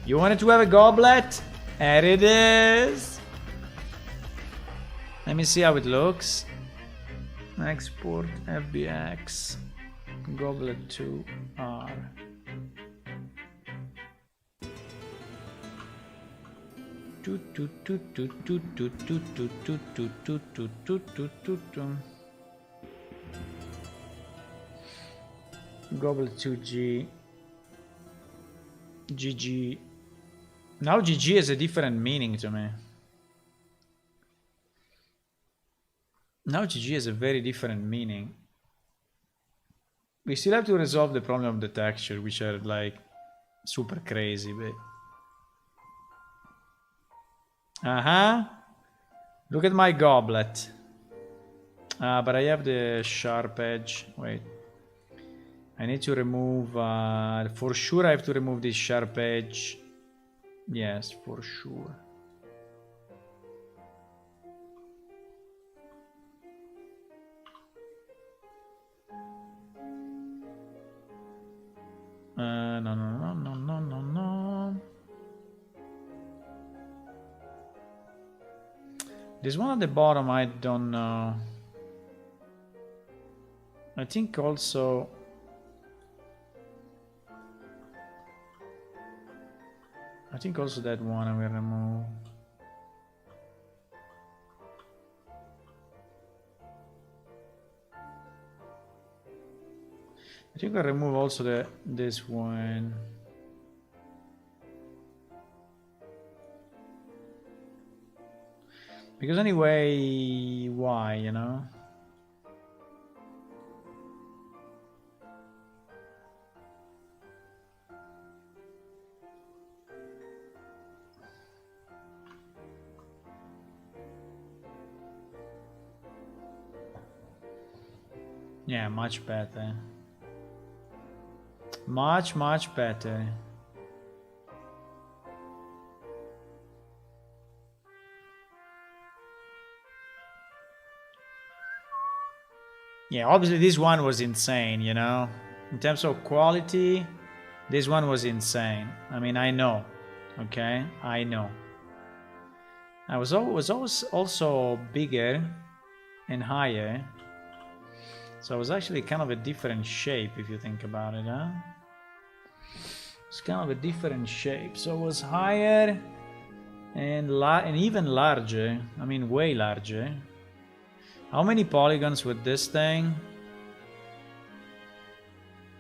Speaker 1: You wanted to have a goblet? There it is. Let me see how it looks. Export FBX. Goblet 2R. Goblet 2G. GG. Now GG has a different meaning to me. Now GG has a very different meaning. We still have to resolve the problem of the texture, which are like super crazy, but... Look at my goblet. But I have the sharp edge. Wait. I need to remove... for sure I have to remove this sharp edge Yes, for sure. No. This one at the bottom, I don't know. I think also... I think also that one I will remove. I think I'll remove also this one. Because anyway, why, you know? Yeah, much better. Much better. Yeah, obviously this one was insane, you know? In terms of quality, this one was insane. I mean, I know, okay? I know. I was always also bigger and higher. So it was actually kind of a different shape if you think about it, huh? It's kind of a different shape. So it was higher and even larger. I mean, way larger. How many polygons with this thing?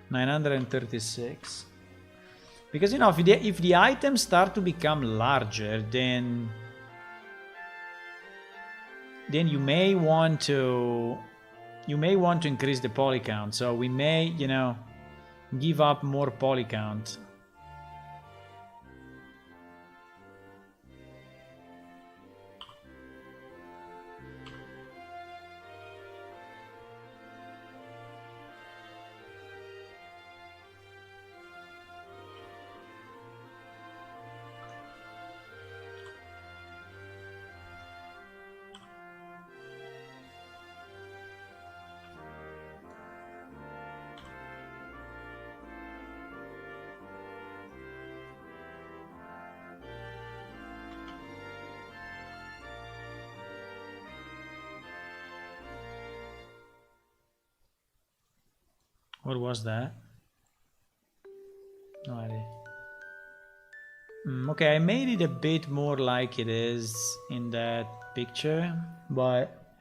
Speaker 1: 936. Because, you know, if the items start to become larger, then you may want to increase the poly count. So we may, you know, give up more poly count. What was that? No idea. Okay, I made it a bit more like it is in that picture, but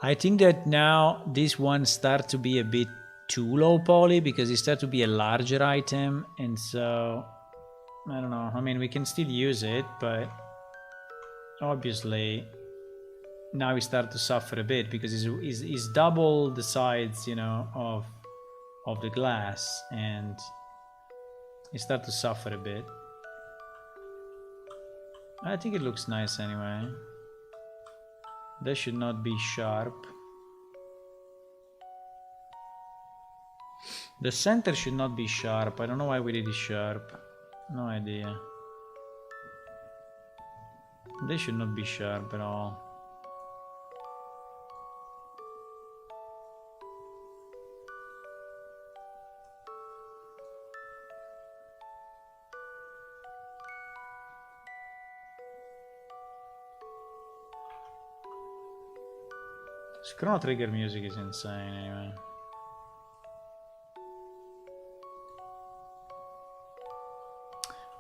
Speaker 1: I think that now this one starts to be a bit too low poly because it starts to be a larger item, and so I don't know. I mean, we can still use it, but obviously now we start to suffer a bit because it's double the size, you know, of the glass, and it starts to suffer a bit. I think it looks nice anyway. That should not be sharp. The center should not be sharp. I don't know why we did it sharp. No idea. They should not be sharp at all. This Chrono Trigger music is insane anyway.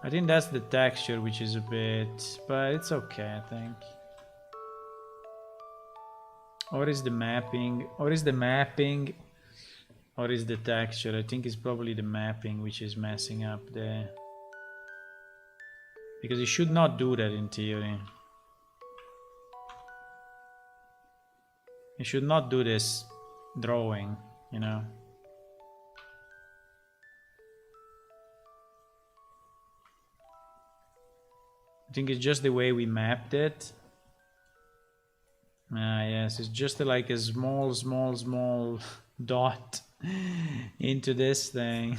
Speaker 1: I think that's the texture which is a bit, but it's okay, I think. Or is the mapping, or is the texture? I think it's probably the mapping which is messing up the... Because it should not do that in theory. It should not do this drawing, you know. I think it's just the way we mapped it. Ah, yes, it's just like a small dot into this thing.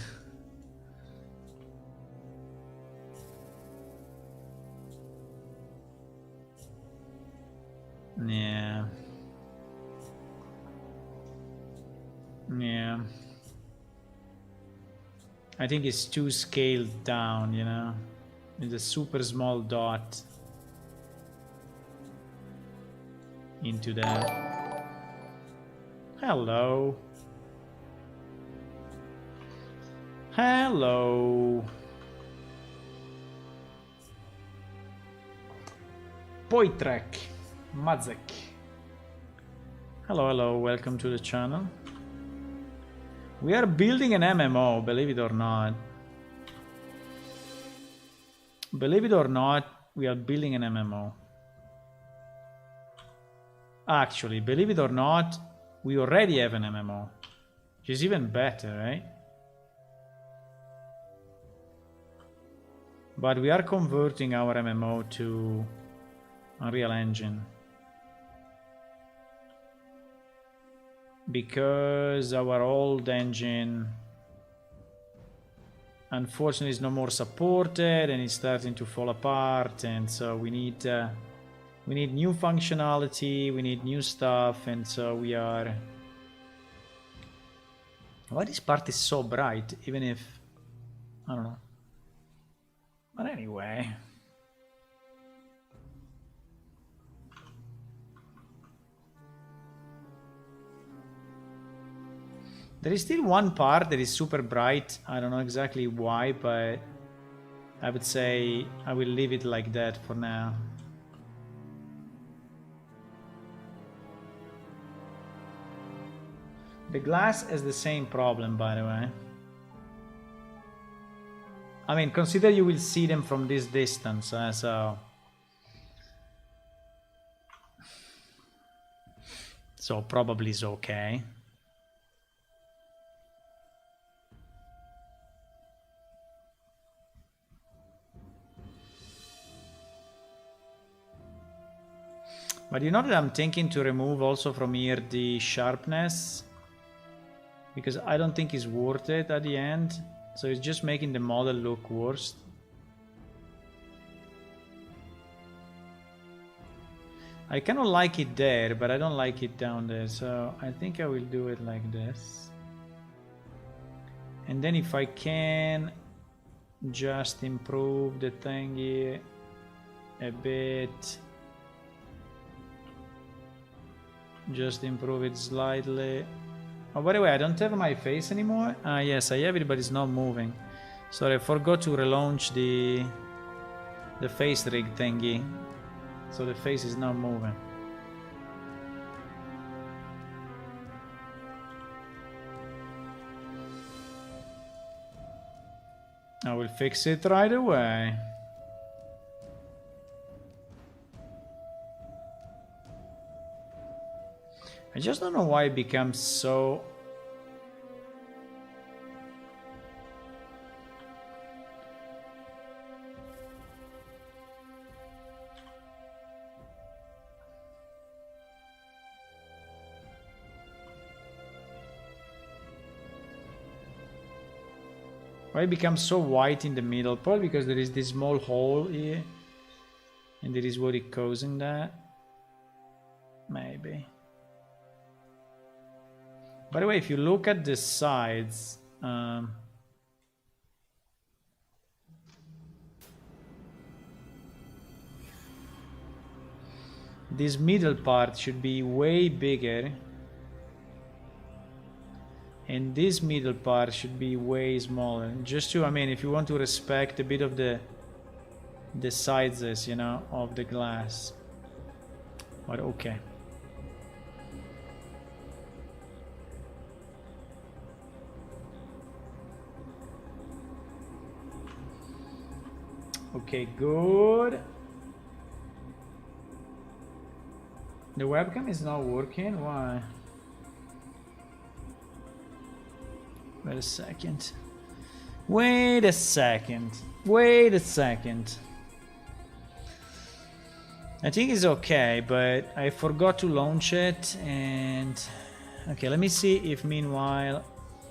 Speaker 1: Yeah. Yeah. I think it's too scaled down, you know? It's a super small dot into that. Hello. Hello. Poitrek. Mazek. Hello, hello, welcome to the channel. We are building an MMO, believe it or not. Believe it or not, we are building an MMO. Actually, believe it or not, we already have an MMO. Which is even better, right? But we are converting our MMO to Unreal Engine. Because our old engine unfortunately is no more supported and it's starting to fall apart, and so we need new functionality, we need new stuff, and so we are... Why this part is so bright, even if... I don't know. But anyway... There is still one part that is super bright. I don't know exactly why, but I would say I will leave it like that for now. The glass has the same problem, by the way. I mean, consider you will see them from this distance, so probably is okay. But you know that I'm thinking to remove also from here the sharpness, because I don't think it's worth it at the end. So it's just making the model look worse. I kind of like it there, but I don't like it down there. So I think I will do it like this. And then if I can just improve the thingy a bit. Just improve it slightly. Oh, by the way, I don't have my face anymore. Ah, yes, I have it, but it's not moving. Sorry, I forgot to relaunch the face rig thingy. So the face is not moving. I will fix it right away. I just don't know why it becomes so... Why it becomes so white in the middle? Probably because there is this small hole here. And there is what is causing that. Maybe. By the way, if you look at the sides, this middle part should be way bigger, and this middle part should be way smaller. Just to, I mean, if you want to respect a bit of the sizes, you know, of the glass. But okay. Okay, good. The webcam is not working. Why? Wait a second. Wait a second. Wait a second. I think it's okay, but I forgot to launch it. And okay, let me see if meanwhile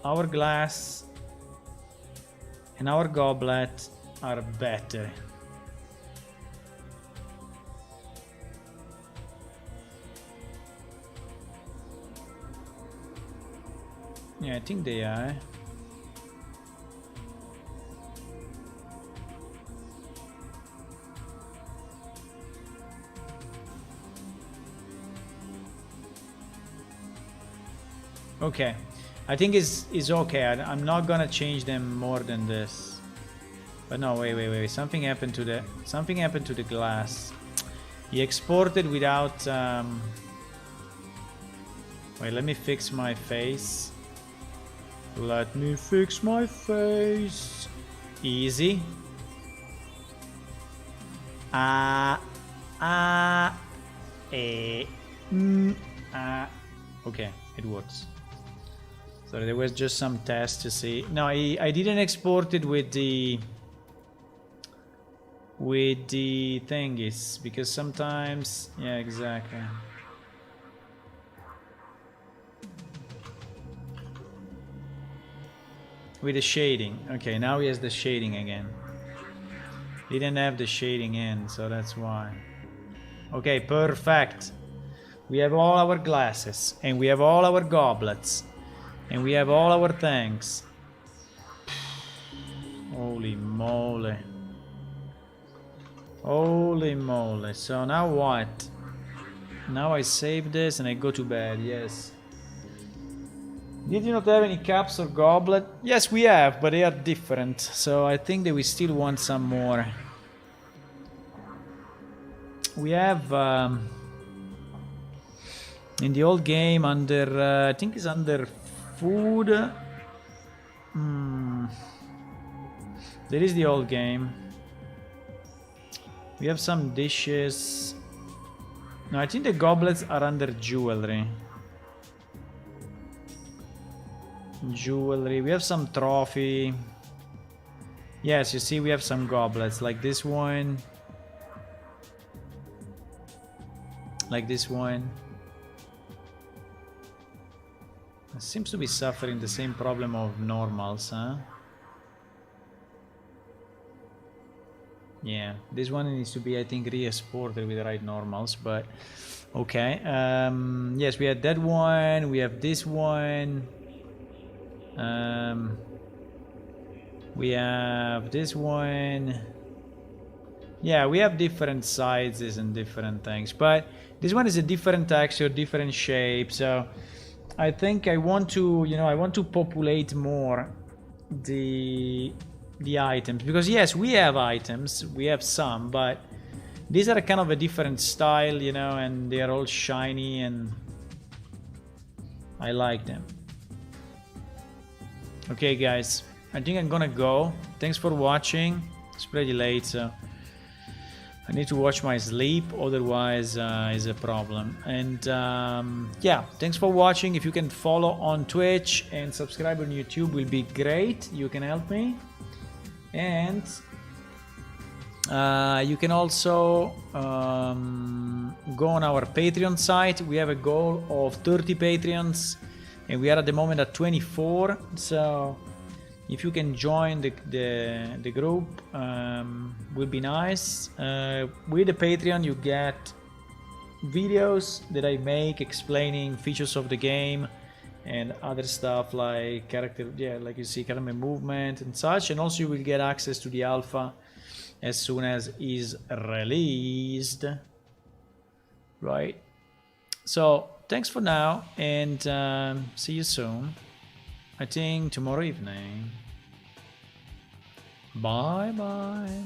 Speaker 1: our glass and our goblet are better. Yeah, I think they are. Okay, I think it's okay. I'm not gonna change them more than this. But no, wait. Something happened to the glass. He exported without. Wait, let me fix my face. Let me fix my face. Easy. Okay, it works. Sorry, there was just some test to see. No, I didn't export it with the thingies because sometimes, yeah, exactly. With the shading. Okay, now he has the shading again. Didn't have the shading in, so that's why. Okay, perfect. We have all our glasses, and we have all our goblets, and we have all our things. Holy moly. Holy moly. So now what? Now I save this and I go to bed, yes. Did you not have any cups or goblet? Yes, we have, but they are different. So I think that we still want some more. We have in the old game under, I think it's under food. There is the old game. We have some dishes. No, I think the goblets are under jewelry. Jewelry. We have some trophy. Yes, you see, we have some goblets like this one. Like this one. It seems to be suffering the same problem of normals, huh? Yeah, this one needs to be, I think, re-exported with the right normals, but okay. Yes, we had that one, we have this one. We have this one. Yeah, we have different sizes and different things, but this one is a different texture, different shape, so I think I want to, you know, I want to populate more the items, because yes, we have items, we have some, but these are kind of a different style, you know, and they are all shiny and I like them. Okay guys, I think I'm gonna go. Thanks for watching. It's pretty late, so I need to watch my sleep, otherwise is a problem. And yeah, thanks for watching. If you can follow on Twitch and subscribe on YouTube will be great. You can help me. And you can also go on our Patreon site. We have a goal of 30 Patreons and we are at the moment at 24. So if you can join the group, will be nice. With the Patreon you get videos that I make explaining features of the game and other stuff like character, yeah, like you see, character movement and such, and also you will get access to the alpha as soon as is released, right? So thanks for now, and see you soon. I think tomorrow evening. Bye bye.